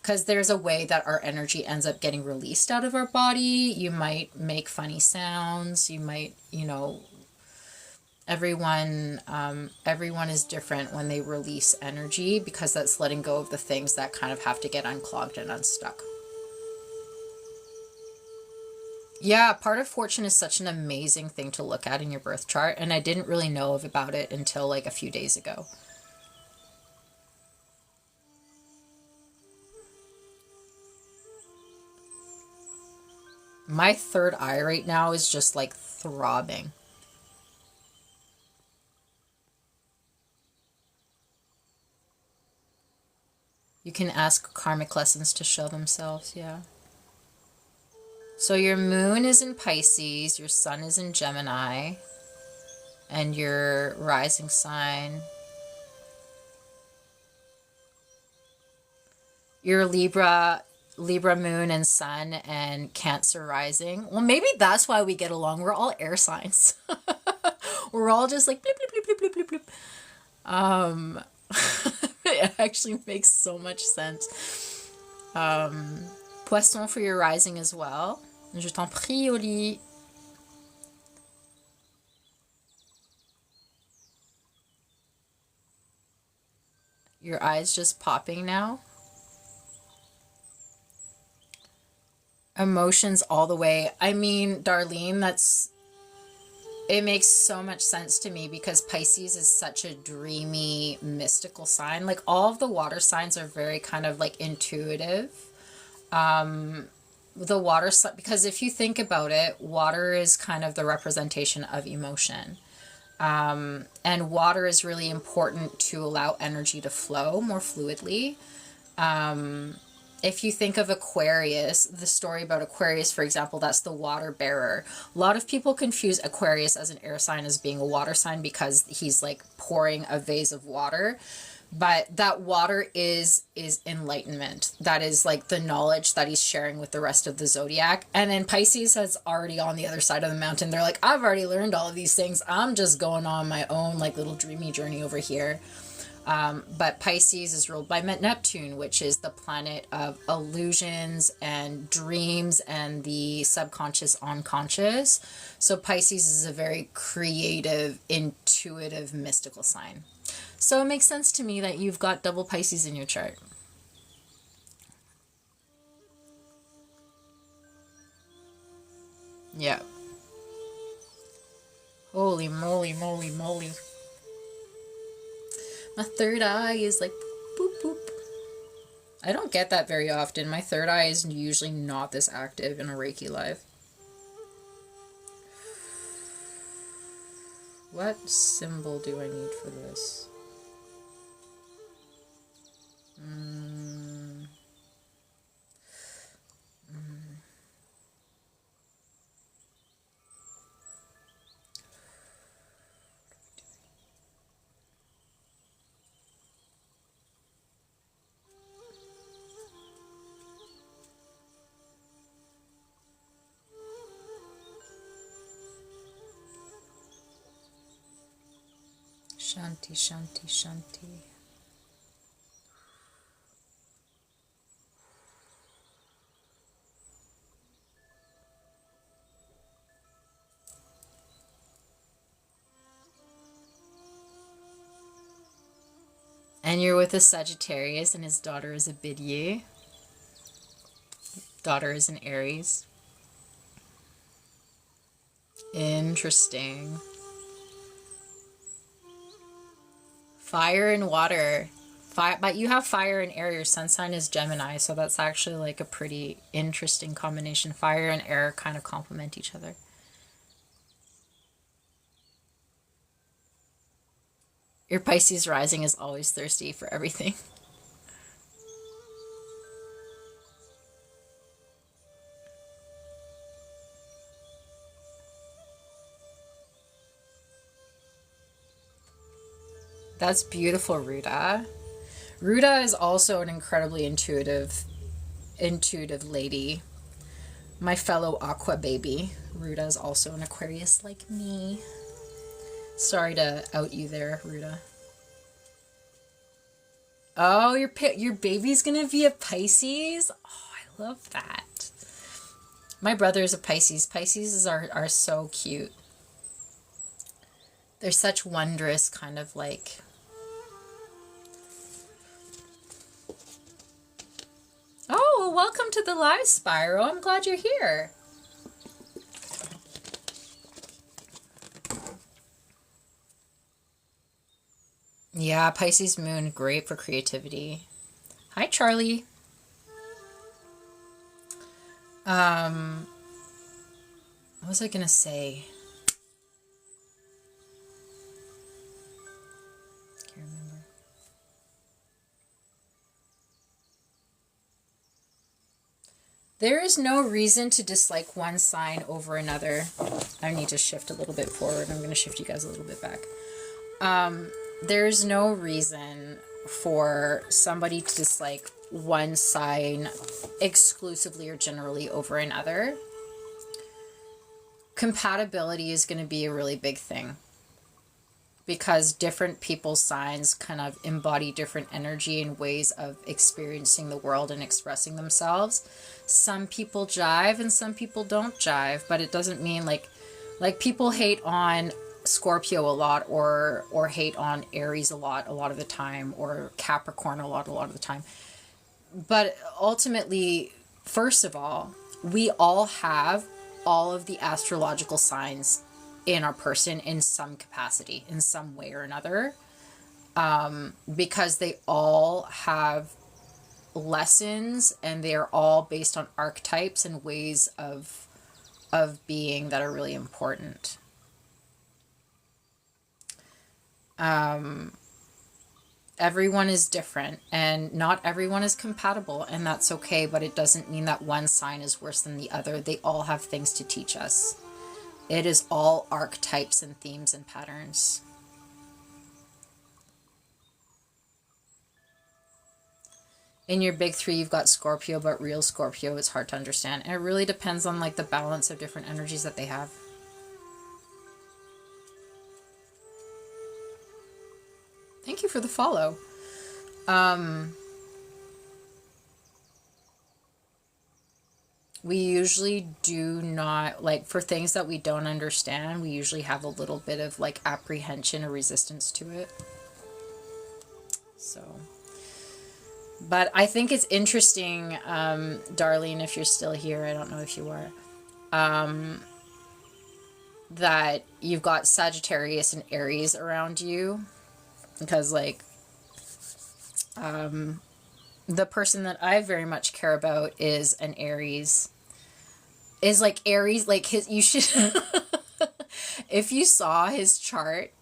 because there's a way that our energy ends up getting released out of our body. You might make funny sounds. You might, everyone is different when they release energy, because that's letting go of the things that kind of have to get unclogged and unstuck. Yeah, part of fortune is such an amazing thing to look at in your birth chart, and I didn't really know about it until like a few days ago. My third eye right now is just like throbbing. You can ask karmic lessons to show themselves, yeah. So your moon is in Pisces, your sun is in Gemini, and your rising sign. Your Libra moon and sun and Cancer rising. Well, maybe that's why we get along. We're all air signs. We're all just like blip, blip, blip, blip, blip, blip. It actually makes so much sense. Poisson for your rising as well. Je t'en prie, Oli. Your eyes just popping now. Emotions all the way. I mean, Darlene, it makes so much sense to me because Pisces is such a dreamy, mystical sign. Like all of the water signs are very kind of like intuitive. The water, because if you think about it, water is kind of the representation of emotion. And water is really important to allow energy to flow more fluidly. If you think of Aquarius, the story about Aquarius, for example, that's the water bearer. A lot of people confuse Aquarius as an air sign as being a water sign because he's like pouring a vase of water. But that water is enlightenment. That is like the knowledge that he's sharing with the rest of the zodiac. And then Pisces is already on the other side of the mountain. They're like, I've already learned all of these things. I'm just going on my own like little dreamy journey over here. But Pisces is ruled by Neptune, which is the planet of illusions and dreams and the subconscious, unconscious. So Pisces is a very creative, intuitive, mystical sign. So it makes sense to me that you've got double Pisces in your chart. Yeah. Holy moly, moly, moly. My third eye is like boop, boop. I don't get that very often. My third eye is usually not this active in a Reiki live. What symbol do I need for this? Shanti, Shanti, Shanti. And you're with a Sagittarius and his daughter is a Bidye. Daughter is an Aries. Interesting. Fire and water. Fire, but you have fire and air. Your sun sign is Gemini, so that's actually like a pretty interesting combination. Fire and air kind of complement each other. Your Pisces rising is always thirsty for everything. That's beautiful, Ruda. Ruda is also an incredibly intuitive lady. My fellow Aqua baby. Ruda is also an Aquarius like me. Sorry to out you there, Ruda. Oh, your baby's gonna be a Pisces? Oh, I love that. My brother is a Pisces. Pisces are so cute. They're such wondrous kind of like... Oh, welcome to the live, Spyro. I'm glad you're here. Yeah, Pisces moon, great for creativity. Hi, Charlie. What was I gonna say? Can't remember. There is no reason to dislike one sign over another. I need to shift a little bit forward. I'm going to shift you guys a little bit back. There's no reason for somebody to dislike one sign exclusively or generally over another. Compatibility is going to be a really big thing, because different people's signs kind of embody different energy and ways of experiencing the world and expressing themselves. Some people jive and some people don't jive, but it doesn't mean like people hate on Scorpio a lot, or hate on Aries a lot of the time, or Capricorn a lot of the time. But ultimately, first of all, we all have all of the astrological signs in our person in some capacity, in some way or another, because they all have lessons, and they are all based on archetypes and ways of being that are really important. Everyone is different, and not everyone is compatible, and that's okay, but it doesn't mean that one sign is worse than the other. They all have things to teach us. It is all archetypes and themes and patterns. In your big three, you've got Scorpio, but real Scorpio is hard to understand. And it really depends on like the balance of different energies that they have. Thank you for the follow. We usually do not, like, for things that we don't understand, we usually have a little bit of like apprehension or resistance to it. So, but I think it's interesting, Darlene, if you're still here, I don't know if you are, that you've got Sagittarius and Aries around you, because like, the person that I very much care about is an Aries. Is like Aries, like his, you should, if you saw his chart,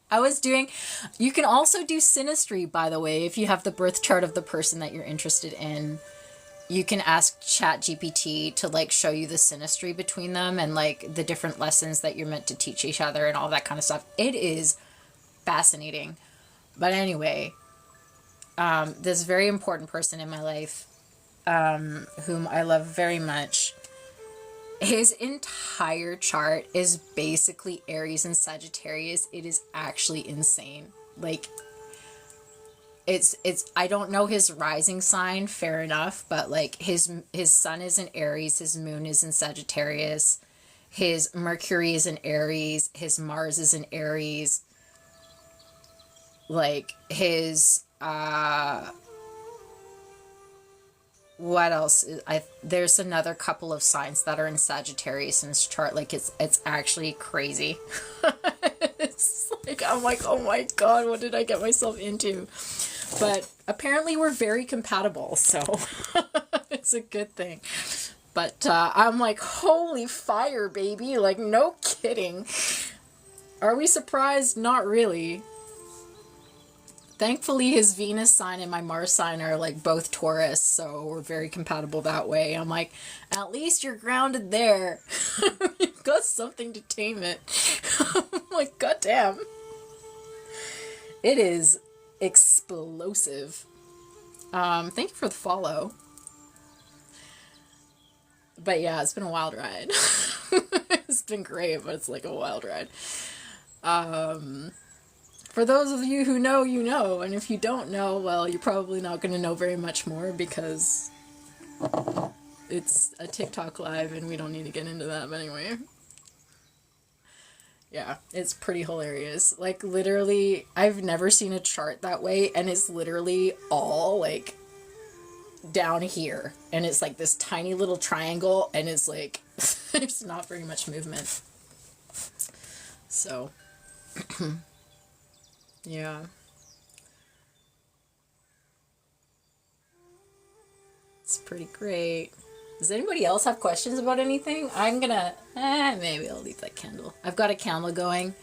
I was doing, you can also do synastry, by the way, if you have the birth chart of the person that you're interested in. You can ask ChatGPT to like show you the synastry between them, and like the different lessons that you're meant to teach each other and all that kind of stuff. It is fascinating. But anyway, this very important person in my life, whom I love very much, his entire chart is basically Aries and Sagittarius. It is actually insane. Like, it's I don't know his rising sign, fair enough, but like his sun is in Aries, his moon is in Sagittarius, his Mercury is in Aries, his Mars is in Aries, like his what else? There's another couple of signs that are in Sagittarius in his chart. Like it's actually crazy. It's like, I'm like, oh my god, what did I get myself into? But apparently we're very compatible, so it's a good thing. But I'm like, holy fire, baby! Like, no kidding. Are we surprised? Not really. Thankfully, his Venus sign and my Mars sign are like both Taurus, so we're very compatible that way. I'm like, at least you're grounded there. You've got something to tame it. I'm like, goddamn. It is explosive. Thank you for the follow. But yeah, it's been a wild ride. It's been great, but it's like a wild ride. For those of you who know, you know, and if you don't know, well, you're probably not going to know very much more because it's a TikTok live and we don't need to get into that, but anyway. Yeah, it's pretty hilarious. Like, literally, I've never seen a chart that way, and it's literally all, like, down here. And it's like this tiny little triangle, and it's like, there's not very much movement. So... yeah. It's pretty great. Does anybody else have questions about anything? I'm gonna... maybe I'll leave that candle. I've got a candle going.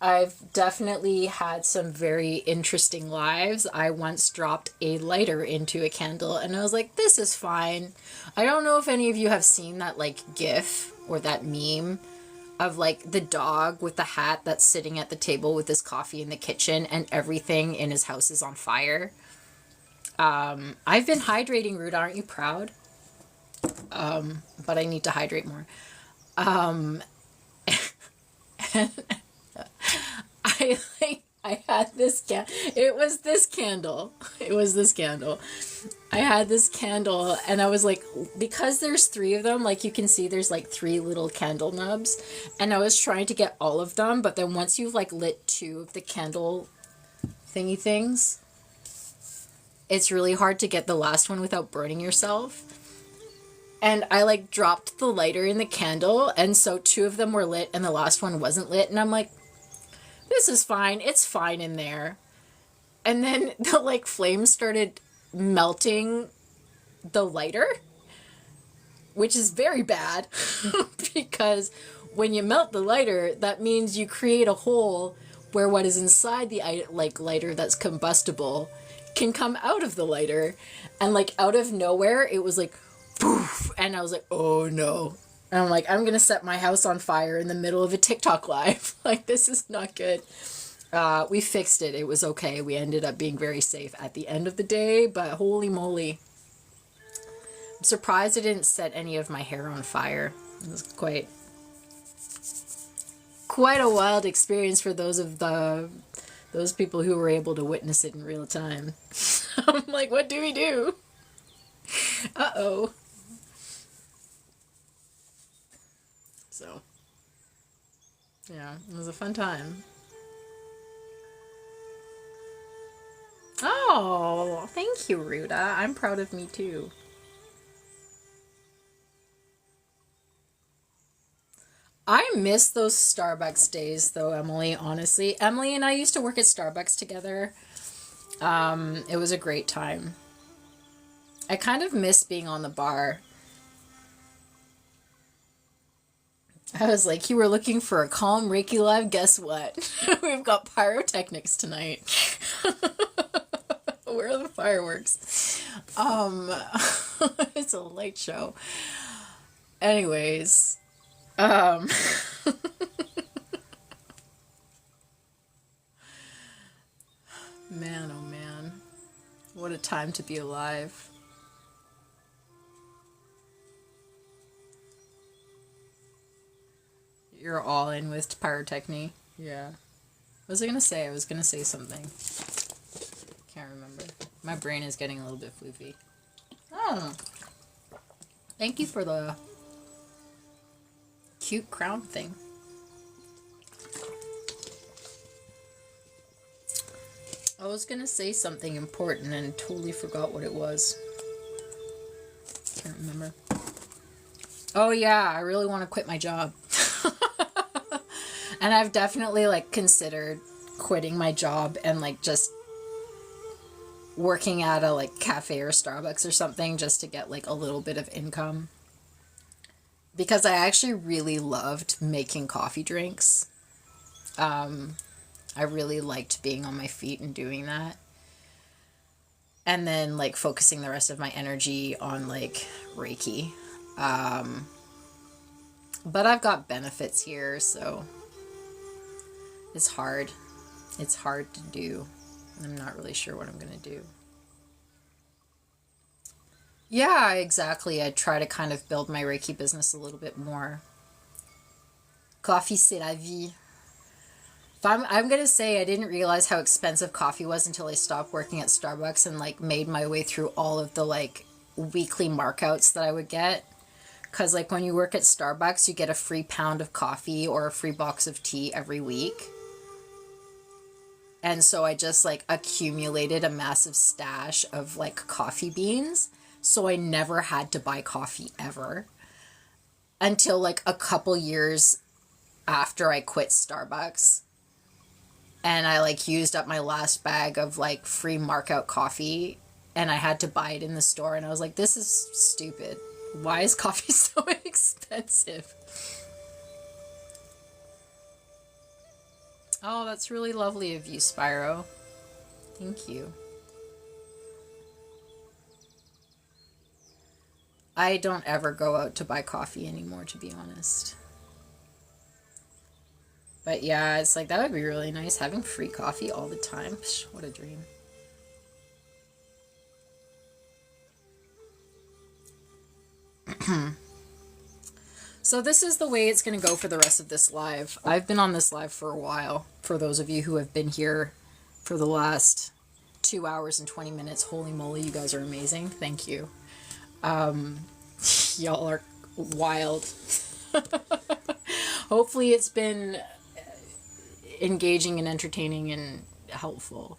I've definitely had some very interesting lives. I once dropped a lighter into a candle and I was like, this is fine. I don't know if any of you have seen that like GIF or that meme of like the dog with the hat that's sitting at the table with his coffee in the kitchen and everything in his house is on fire. I've been hydrating, Ruda. Aren't you proud? But I need to hydrate more. I had this it was this candle. It was this candle. I had this candle and I was like, because there's three of them, like you can see there's like three little candle nubs, and I was trying to get all of them, but then once you've like lit two of the candle thingy things, it's really hard to get the last one without burning yourself. And I like dropped the lighter in the candle, and so two of them were lit and the last one wasn't lit, and I'm like, this is fine. It's fine in there. And then the like flames started melting the lighter, which is very bad because when you melt the lighter, that means you create a hole where what is inside the like lighter that's combustible can come out of the lighter. And like out of nowhere, it was like poof, and I was like, oh no. And I'm like, I'm gonna set my house on fire in the middle of a TikTok live. Like, this is not good. We fixed it. It was okay. We ended up being very safe at the end of the day, but holy moly. I'm surprised I didn't set any of my hair on fire. It was quite a wild experience for those people who were able to witness it in real time. I'm like, what do we do? Uh-oh. So, yeah, it was a fun time. Oh, thank you, Ruda. I'm proud of me too. I miss those Starbucks days though, Emily, honestly. Emily and I used to work at Starbucks together. It was a great time. I kind of miss being on the bar. I was like, you were looking for a calm Reiki live? Guess what? We've got pyrotechnics tonight. Where are the fireworks? It's a light show. Anyways, man, oh man. What a time to be alive. You're all in with pyrotechny. Yeah. What was I gonna say? I was gonna say something. Can't remember. My brain is getting a little bit floofy. Oh. Thank you for the cute crown thing. I was gonna say something important and totally forgot what it was. Can't remember. Oh yeah, I really want to quit my job. And I've definitely like considered quitting my job and like just working at a like cafe or Starbucks or something just to get like a little bit of income. Because I actually really loved making coffee drinks. I really liked being on my feet and doing that. And then like focusing the rest of my energy on like Reiki. But I've got benefits here, so it's hard. It's hard to do. I'm not really sure what I'm going to do. Yeah, exactly. I try to kind of build my Reiki business a little bit more. Coffee, c'est la vie. I'm going to say I didn't realize how expensive coffee was until I stopped working at Starbucks and like made my way through all of the like weekly markouts that I would get. Because like when you work at Starbucks, you get a free pound of coffee or a free box of tea every week. And so I just like accumulated a massive stash of like coffee beans. So I never had to buy coffee ever until like a couple years after I quit Starbucks. And I like used up my last bag of like free markout coffee and I had to buy it in the store. And I was like, this is stupid. Why is coffee so expensive? Oh, that's really lovely of you, Spyro. Thank you. I don't ever go out to buy coffee anymore, to be honest. But yeah, it's like that would be really nice, having free coffee all the time. Psh, what a dream. So this is the way it's going to go for the rest of this live. I've been on this live for a while. For those of you who have been here for the last 2 hours and 20 minutes, holy moly, you guys are amazing. Thank you. Y'all are wild. Hopefully it's been engaging and entertaining and helpful.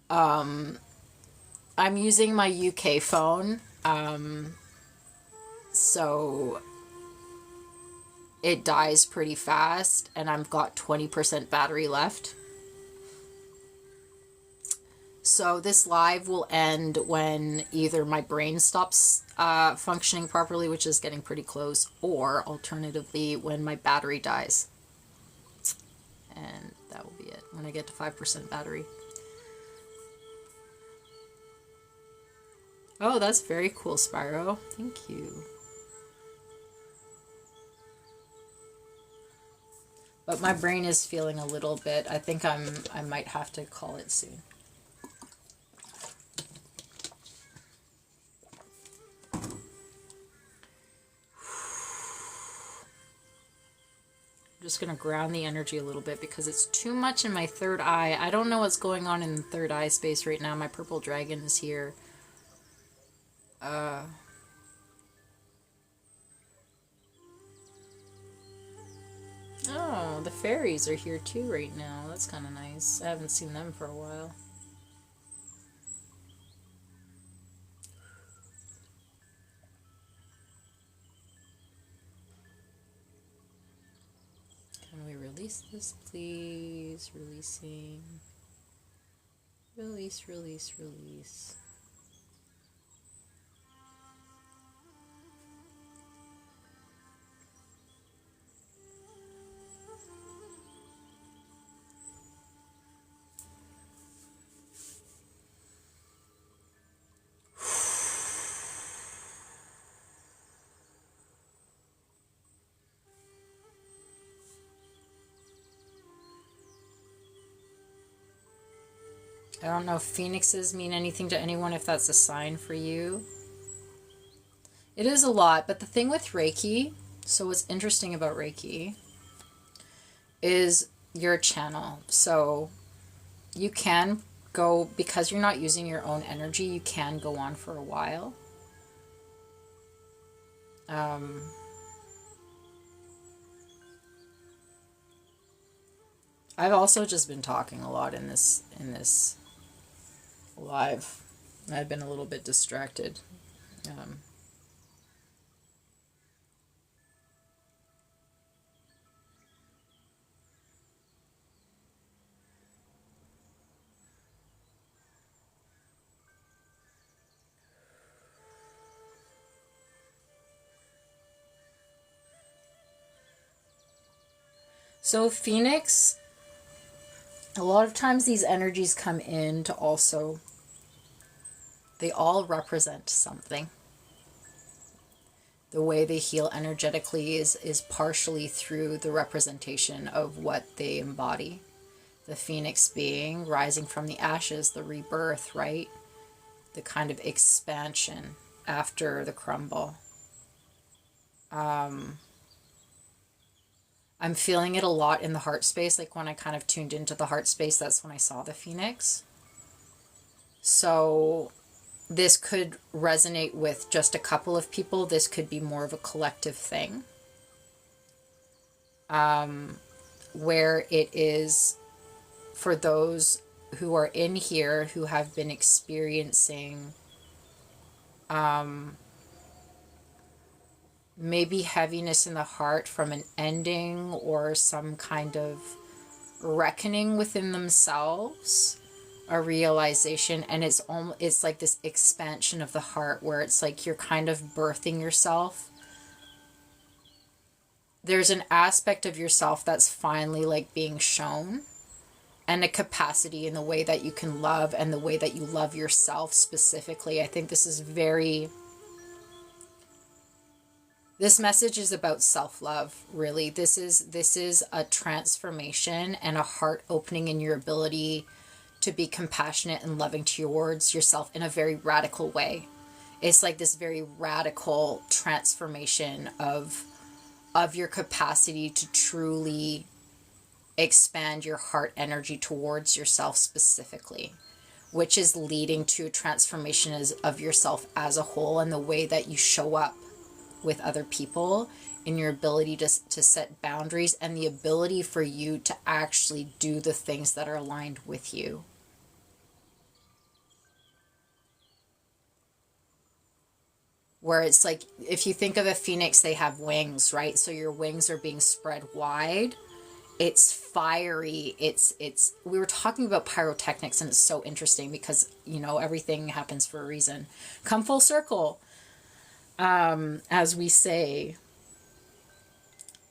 I'm using my UK phone, so it dies pretty fast, and I've got 20% battery left. So this live will end when either my brain stops functioning properly, which is getting pretty close, or alternatively when my battery dies. And that will be it, when I get to 5% battery. Oh, that's very cool, Spyro. Thank you. But my brain is feeling a little bit. I think I might have to call it soon. I'm just going to ground the energy a little bit because it's too much in my third eye. I don't know what's going on in the third eye space right now. My purple dragon is here. Oh, the fairies are here too right now. That's kind of nice. I haven't seen them for a while. Can we release this, please? Releasing. Release, release, release. I don't know if phoenixes mean anything to anyone, if that's a sign for you. It is a lot, but the thing with Reiki, so what's interesting about Reiki is you're a channel. So you can go, because you're not using your own energy, you can go on for a while. I've also just been talking a lot in this live. I've been a little bit distracted. So Phoenix, a lot of times these energies come in to also, they all represent something. The way they heal energetically is partially through the representation of what they embody. The phoenix being rising from the ashes, the rebirth, right? The kind of expansion after the crumble. I'm feeling it a lot in the heart space. Like when I kind of tuned into the heart space, that's when I saw the phoenix. So this could resonate with just a couple of people. This could be more of a collective thing. Where it is for those who are in here who have been experiencing maybe heaviness in the heart from an ending or some kind of reckoning within themselves, a realization, and it's like this expansion of the heart where it's like you're kind of birthing yourself there's an aspect of yourself that's finally like being shown, and a capacity in the way that you can love and the way that you love yourself specifically. I think this message is about self-love, really. This is a transformation and a heart opening in your ability to be compassionate and loving towards yourself in a very radical way. It's like this very radical transformation of your capacity to truly expand your heart energy towards yourself specifically, which is leading to a transformation of yourself as a whole, and the way that you show up with other people, in your ability to set boundaries, and the ability for you to actually do the things that are aligned with you. Where it's like, if you think of a phoenix, they have wings, right? So your wings are being spread wide. It's fiery. It's we were talking about pyrotechnics, and it's so interesting because, you know, everything happens for a reason. Come full circle, as we say.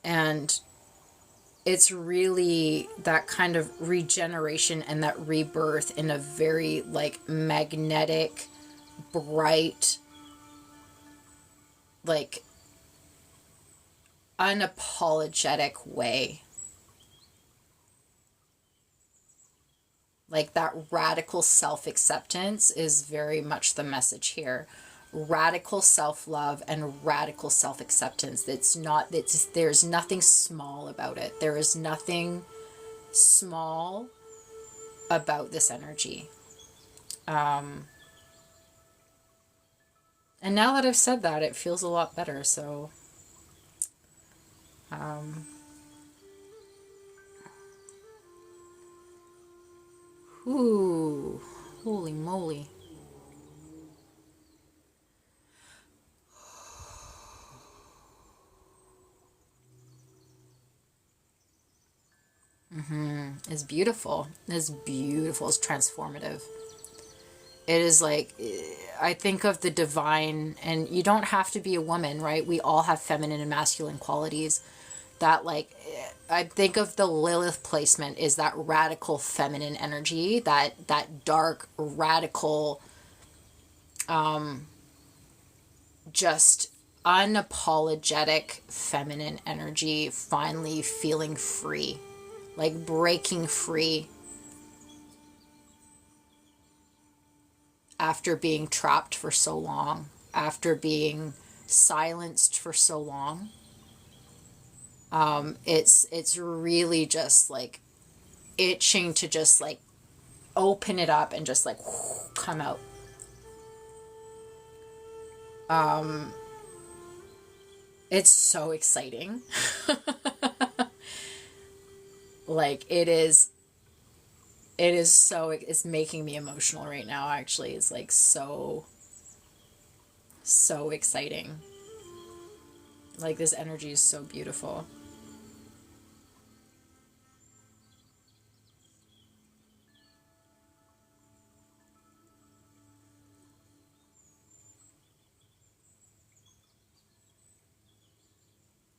And it's really that kind of regeneration and that rebirth in a very like magnetic, bright, like unapologetic way. Like that radical self-acceptance is very much the message here. Radical self-love and radical self-acceptance. There's nothing small about it. There is nothing small about this energy. And now that I've said that, it feels a lot better. So, ooh, holy moly. It's beautiful. It's beautiful. It's transformative. It is like, I think of the divine, and you don't have to be a woman, right? We all have feminine and masculine qualities. That, like, I think of the Lilith placement is that radical feminine energy, that dark, radical, just unapologetic feminine energy, finally feeling free, like breaking free after being trapped for so long, after being silenced for so long. It's really just like itching to just like open it up and just like come out. It's so exciting. Like it's making me emotional right now, actually. It's like so exciting. Like this energy is so beautiful.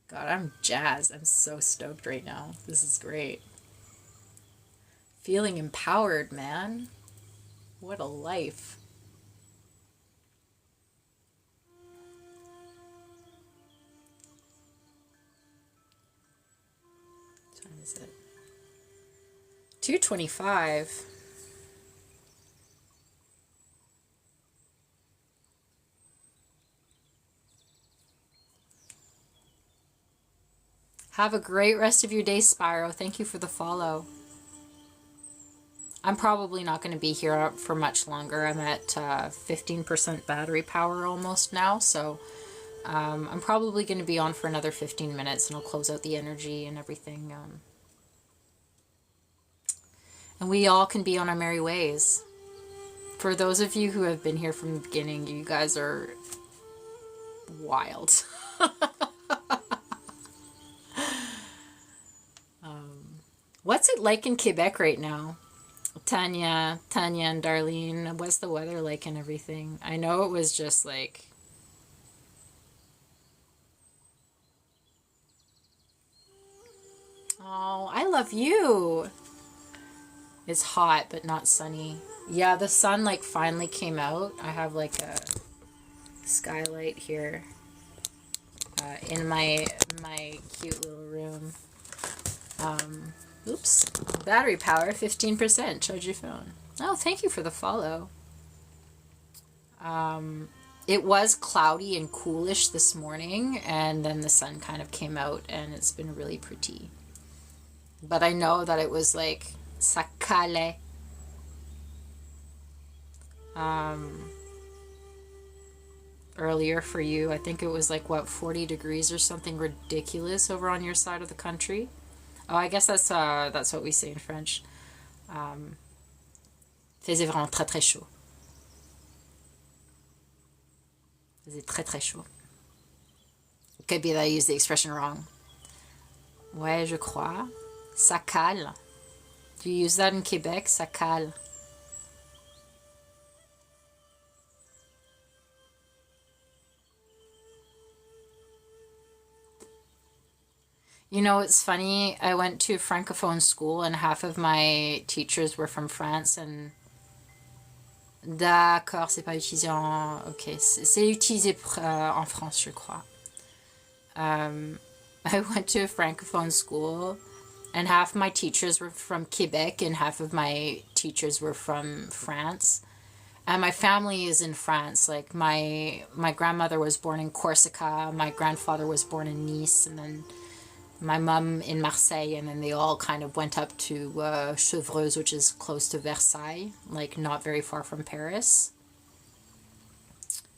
God, I'm jazzed. I'm so stoked right now. This is great. Feeling empowered, man. What a life. What time is it? 2:25. Have a great rest of your day, Spyro. Thank you for the follow. I'm probably not going to be here for much longer. I'm at 15% battery power almost now, so I'm probably going to be on for another 15 minutes, and I'll close out the energy and everything. And we all can be on our merry ways. For those of you who have been here from the beginning, you guys are wild. What's it like in Quebec right now? Tanya and Darlene, what's the weather like and everything? I know it was just like... Oh, I love you. It's hot, but not sunny. Yeah, the sun like finally came out. I have like a skylight here in my cute little room. Oops. Battery power 15%. Charge your phone. Oh, thank you for the follow. It was cloudy and coolish this morning, and then the sun kind of came out, and it's been really pretty. But I know that it was like sakale. Earlier for you, I think it was like what 40 degrees or something ridiculous over on your side of the country. Oh, I guess that's what we say in French. Faisait vraiment très très chaud. Faisait très très chaud. It could be that I used the expression wrong. Ouais, je crois. Ça cale. Do you use that in Quebec? Ça cale. You know, it's funny. I went to a francophone school, and half of my teachers were from France. And d'accord, c'est pas utilisé en. Ok, c'est utilisé en France, je crois. I went to a francophone school, and half my teachers were from Quebec, and half of my teachers were from France. And my family is in France. Like my grandmother was born in Corsica, my grandfather was born in Nice, and then my mom in Marseille, and then they all kind of went up to Chevreuse, which is close to Versailles, like not very far from Paris.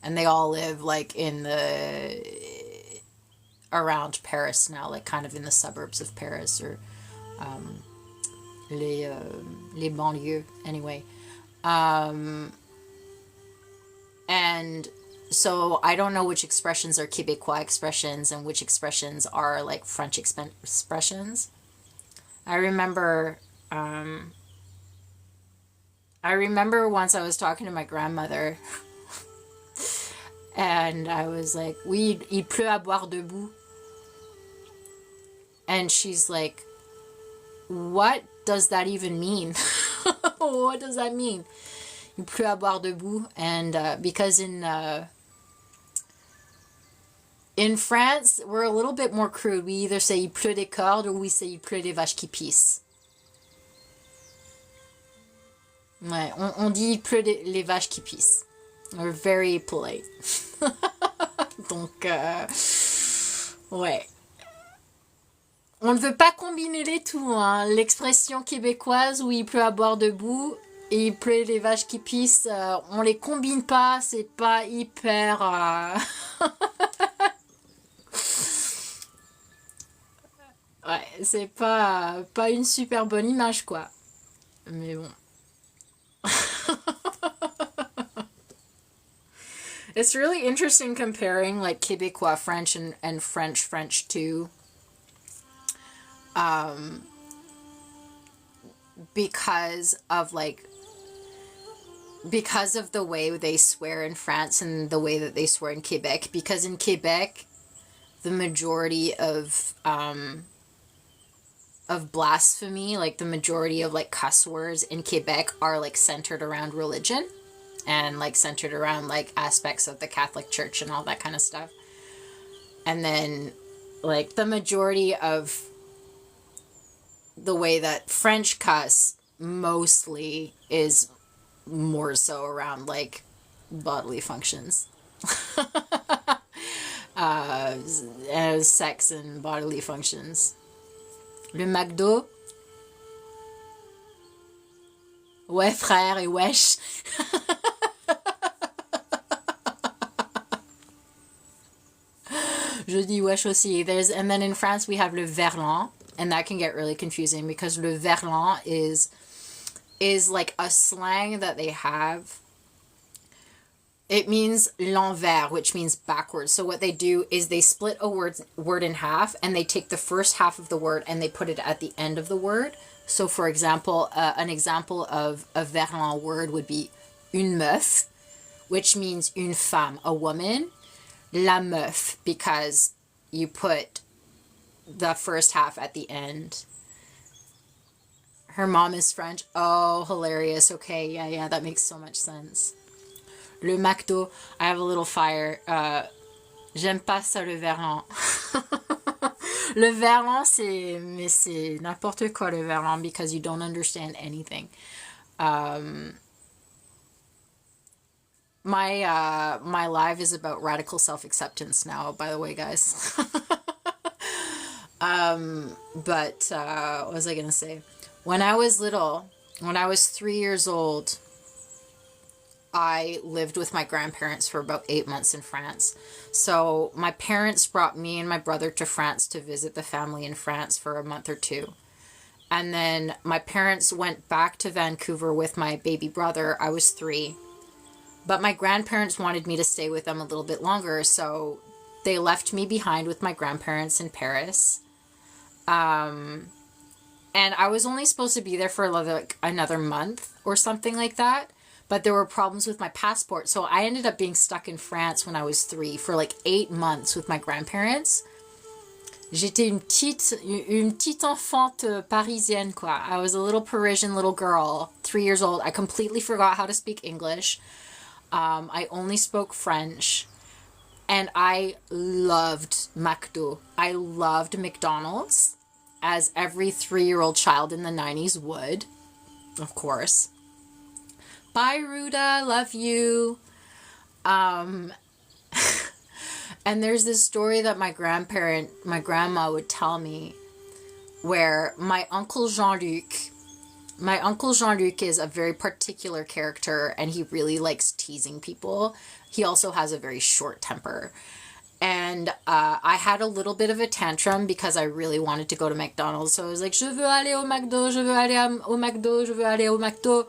And they all live like in the around Paris now, like kind of in the suburbs of Paris, or les banlieues anyway. And so I don't know which expressions are Quebecois expressions and which expressions are like French expressions. I remember once I was talking to my grandmother and I was like, oui, il pleut à boire debout. And she's like, what does that even mean? What does that mean? Il pleut à boire debout. And because in France, we're a little bit more crude. We either say il pleut des cordes or we say il pleut des vaches qui pissent. Ouais, on dit il pleut les vaches qui pissent. We're very polite. Donc, ouais. On ne veut pas combiner les tout, hein. L'expression québécoise où il pleut à boire debout et il pleut les vaches qui pissent, on les combine pas, c'est pas hyper... Ouais, c'est pas une super bonne image, quoi. Mais bon. It's really interesting comparing like Québécois French and French too. Because of the way they swear in France and the way that they swear in Quebec. Because in Quebec, the majority of blasphemy, like the majority of like cuss words in Quebec are like centered around religion and like centered around like aspects of the Catholic Church and all that kind of stuff. And then like the majority of the way that French cuss mostly is more so around like bodily functions. Sex and bodily functions. Le McDo. Ouais, frère, et wesh. Je dis wesh aussi. And then in France we have le verlan, and that can get really confusing because le verlan is like a slang that they have. It means l'envers, which means backwards. So what they do is they split a word in half, and they take the first half of the word and they put it at the end of the word. So for example, an example of a verlan word would be une meuf, which means une femme, a woman. La meuf, because you put the first half at the end. Her mom is French. Oh, hilarious. Okay, yeah, that makes so much sense. Le McDo. I have a little fire. J'aime pas ça le verlan. Le verlan, mais c'est n'importe quoi le verlan because you don't understand anything. My live is about radical self-acceptance now, by the way, guys. But what was I gonna say? When I was little, when I was 3 years old, I lived with my grandparents for about 8 months in France. So my parents brought me and my brother to France to visit the family in France for a month or two. And then my parents went back to Vancouver with my baby brother. I was 3. But my grandparents wanted me to stay with them a little bit longer, so they left me behind with my grandparents in Paris. And I was only supposed to be there for like another month or something like that. But there were problems with my passport, so I ended up being stuck in France when I was 3 for like 8 months with my grandparents. J'étais une petite enfant parisienne, quoi. I was a little Parisian little girl, 3 years old. I completely forgot how to speak English. I only spoke French. And I loved McDo. I loved McDonald's, as every 3-year-old child in the 90s would, of course. Bye, Ruda. Love you. And there's this story that my grandma would tell me where my Uncle Jean-Luc is a very particular character and he really likes teasing people. He also has a very short temper. And I had a little bit of a tantrum because I really wanted to go to McDonald's. So I was like, je veux aller au McDo, je veux aller au McDo, je veux aller au McDo.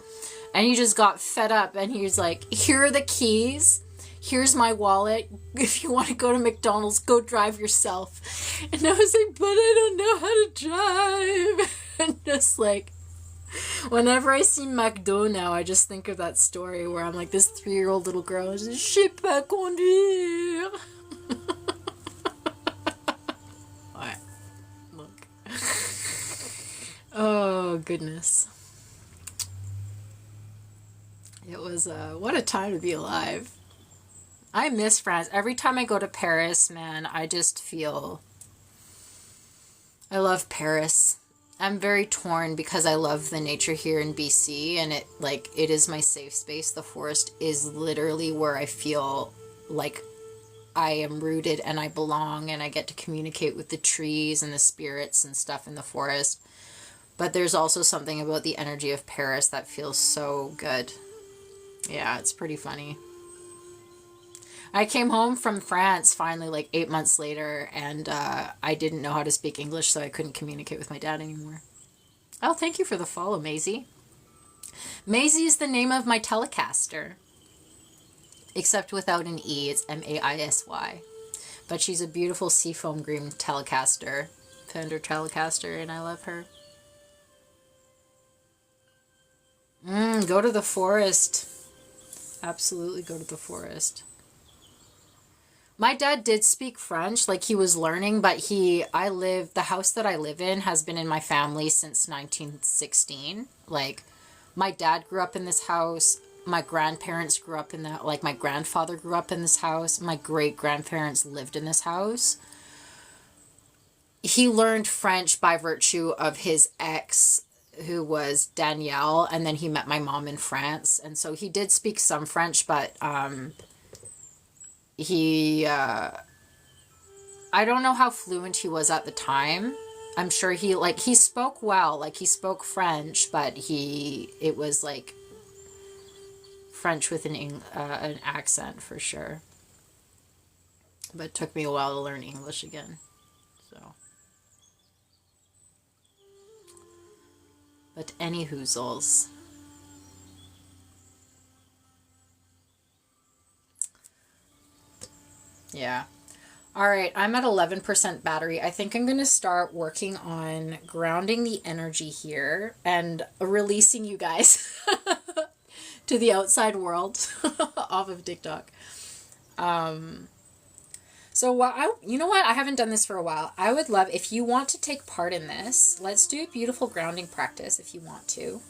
And he just got fed up and he was like, here are the keys. Here's my wallet. If you want to go to McDonald's, go drive yourself. And I was like, but I don't know how to drive. And just like, whenever I see McDo now, I just think of that story where I'm like this 3-year-old little girl. I just, je sais pas conduire. What? Look. Oh, goodness. It was, what a time to be alive. I miss France. Every time I go to Paris, man, I just feel... I love Paris. I'm very torn because I love the nature here in BC, and it is my safe space. The forest is literally where I feel like I am rooted and I belong, and I get to communicate with the trees and the spirits and stuff in the forest. But there's also something about the energy of Paris that feels so good. Yeah, it's pretty funny. I came home from France finally like 8 months later, and I didn't know how to speak English, so I couldn't communicate with my dad anymore. Oh, thank you for the follow, Maisie. Maisie is the name of my Telecaster. Except without an E, it's Maisy. But she's a beautiful seafoam green Telecaster, Fender Telecaster, and I love her. Go to the forest. Absolutely go to the forest. My dad did speak French, like he was learning, but the house that I live in has been in my family since 1916. Like, my dad grew up in this house, my grandparents grew up in that, like my grandfather grew up in this house, my great-grandparents lived in this house. He learned French by virtue of his ex, who was Danielle, and then he met my mom in France, and so he did speak some French, but I don't know how fluent he was at the time. I'm sure he spoke well, like he spoke French, but it was like French with an accent for sure. But it took me a while to learn English again, so. But any hoozles. Yeah. All right, I'm at 11% battery. I think I'm going to start working on grounding the energy here and releasing you guys to the outside world off of TikTok. So So you know what? I haven't done this for a while. I would love, if you want to take part in this, let's do a beautiful grounding practice if you want to.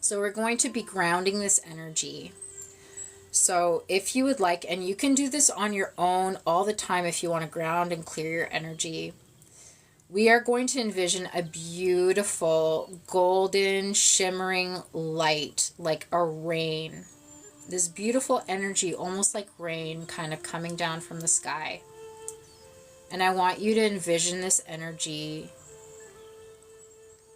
So we're going to be grounding this energy. So if you would like, and you can do this on your own all the time if you want to ground and clear your energy, we are going to envision a beautiful golden shimmering light, like a rain. This beautiful energy, almost like rain, kind of coming down from the sky. And I want you to envision this energy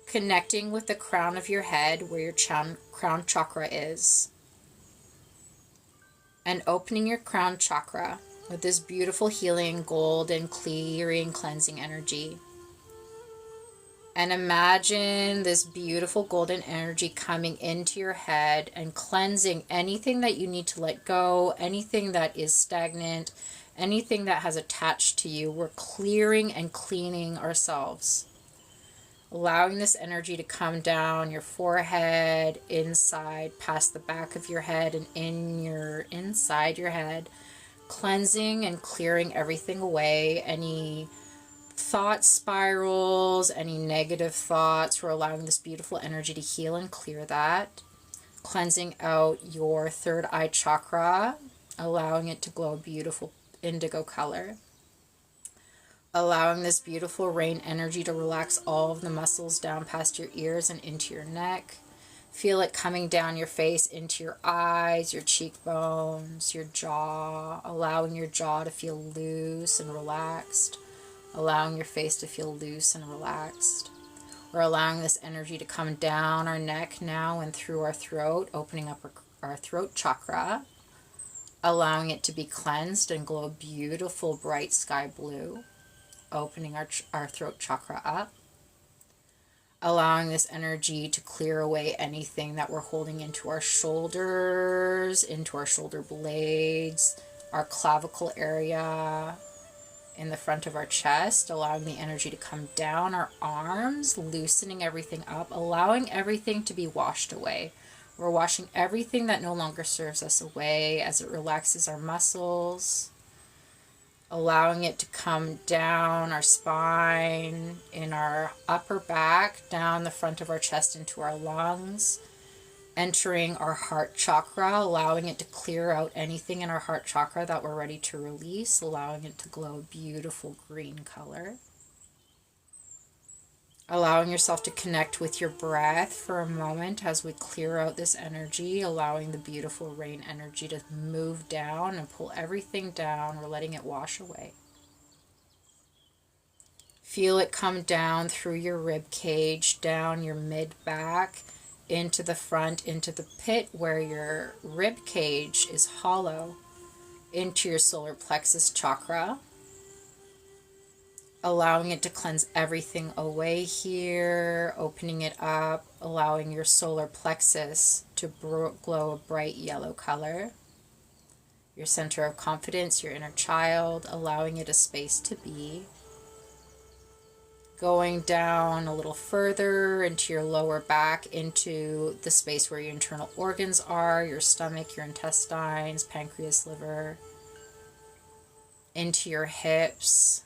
connecting with the crown of your head, where your crown chakra is, and opening your crown chakra with this beautiful healing, golden, clearing, cleansing energy. And imagine this beautiful golden energy coming into your head and cleansing anything that you need to let go, anything that is stagnant, anything that has attached to you. We're clearing and cleaning ourselves. Allowing this energy to come down your forehead, inside, past the back of your head, and inside your head. Cleansing and clearing everything away. Any thought spirals, any negative thoughts, we're allowing this beautiful energy to heal and clear that. Cleansing out your third eye chakra, allowing it to glow a beautiful indigo color. Allowing this beautiful rain energy to relax all of the muscles down past your ears and into your neck. Feel it coming down your face, into your eyes, your cheekbones, your jaw, allowing your jaw to feel loose and relaxed. Allowing your face to feel loose and relaxed. We're allowing this energy to come down our neck now and through our throat, opening up our throat chakra, allowing it to be cleansed and glow a beautiful bright sky blue, opening our throat chakra up, allowing this energy to clear away anything that we're holding into our shoulders, into our shoulder blades, our clavicle area, in the front of our chest, allowing the energy to come down our arms, loosening everything up, allowing everything to be washed away. We're washing everything that no longer serves us away as it relaxes our muscles, allowing it to come down our spine, in our upper back, down the front of our chest into our lungs, entering our heart chakra, allowing it to clear out anything in our heart chakra that we're ready to release, allowing it to glow a beautiful green color. Allowing yourself to connect with your breath for a moment as we clear out this energy, allowing the beautiful rain energy to move down and pull everything down. We're letting it wash away. Feel it come down through your rib cage, down your mid-back, into the front, into the pit where your rib cage is hollow, into your solar plexus chakra, allowing it to cleanse everything away here, opening it up, allowing your solar plexus to glow a bright yellow color, your center of confidence, your inner child, allowing it a space to be. Going down a little further into your lower back, into the space where your internal organs are, your stomach, your intestines, pancreas, liver, into your hips,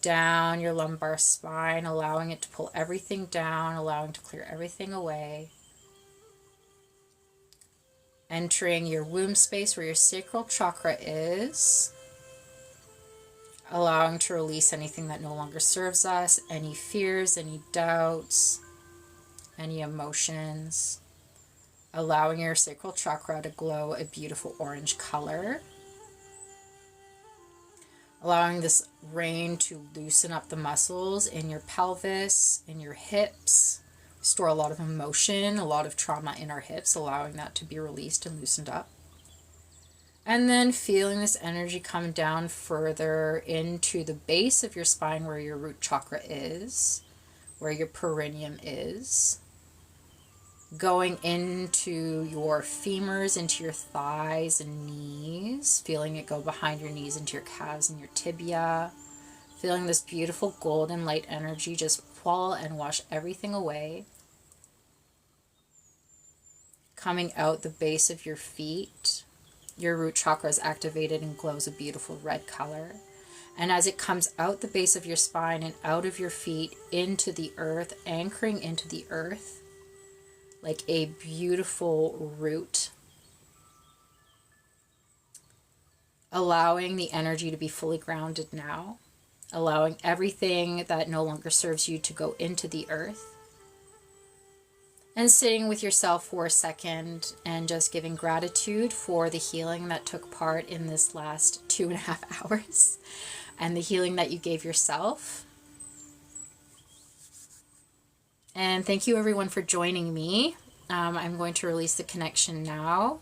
down your lumbar spine, allowing it to pull everything down, allowing to clear everything away. Entering your womb space where your sacral chakra is, allowing to release anything that no longer serves us, any fears, any doubts, any emotions, allowing your sacral chakra to glow a beautiful orange color, allowing this rain to loosen up the muscles in your pelvis, in your hips. We store a lot of emotion, a lot of trauma in our hips, allowing that to be released and loosened up. And then feeling this energy come down further into the base of your spine where your root chakra is, where your perineum is. Going into your femurs, into your thighs and knees. Feeling it go behind your knees into your calves and your tibia. Feeling this beautiful golden light energy just fall and wash everything away. Coming out the base of your feet, Your root chakra is activated and glows a beautiful red color. And as it comes out the base of your spine and out of your feet into the earth, anchoring into the earth like a beautiful root, allowing the energy to be fully grounded now, allowing everything that no longer serves you to go into the earth, and sitting with yourself for a second and just giving gratitude for the healing that took part in this last 2.5 hours and the healing that you gave yourself. And thank you everyone for joining me. I'm going to release the connection now,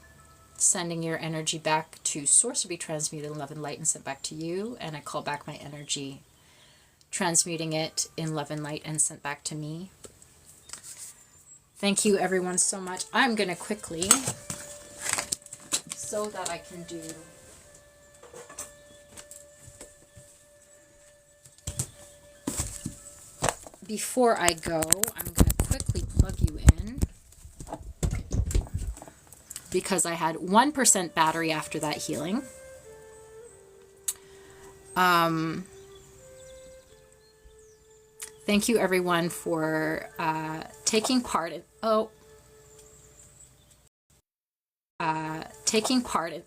sending your energy back to source to be transmuted in love and light and sent back to you. And I call back my energy, transmuting it in love and light and sent back to me. Thank you everyone so much. I'm going to quickly, so that I can do before I go, I'm going to quickly plug you in because I had 1% battery after that healing. Thank you everyone for taking part in, taking part in,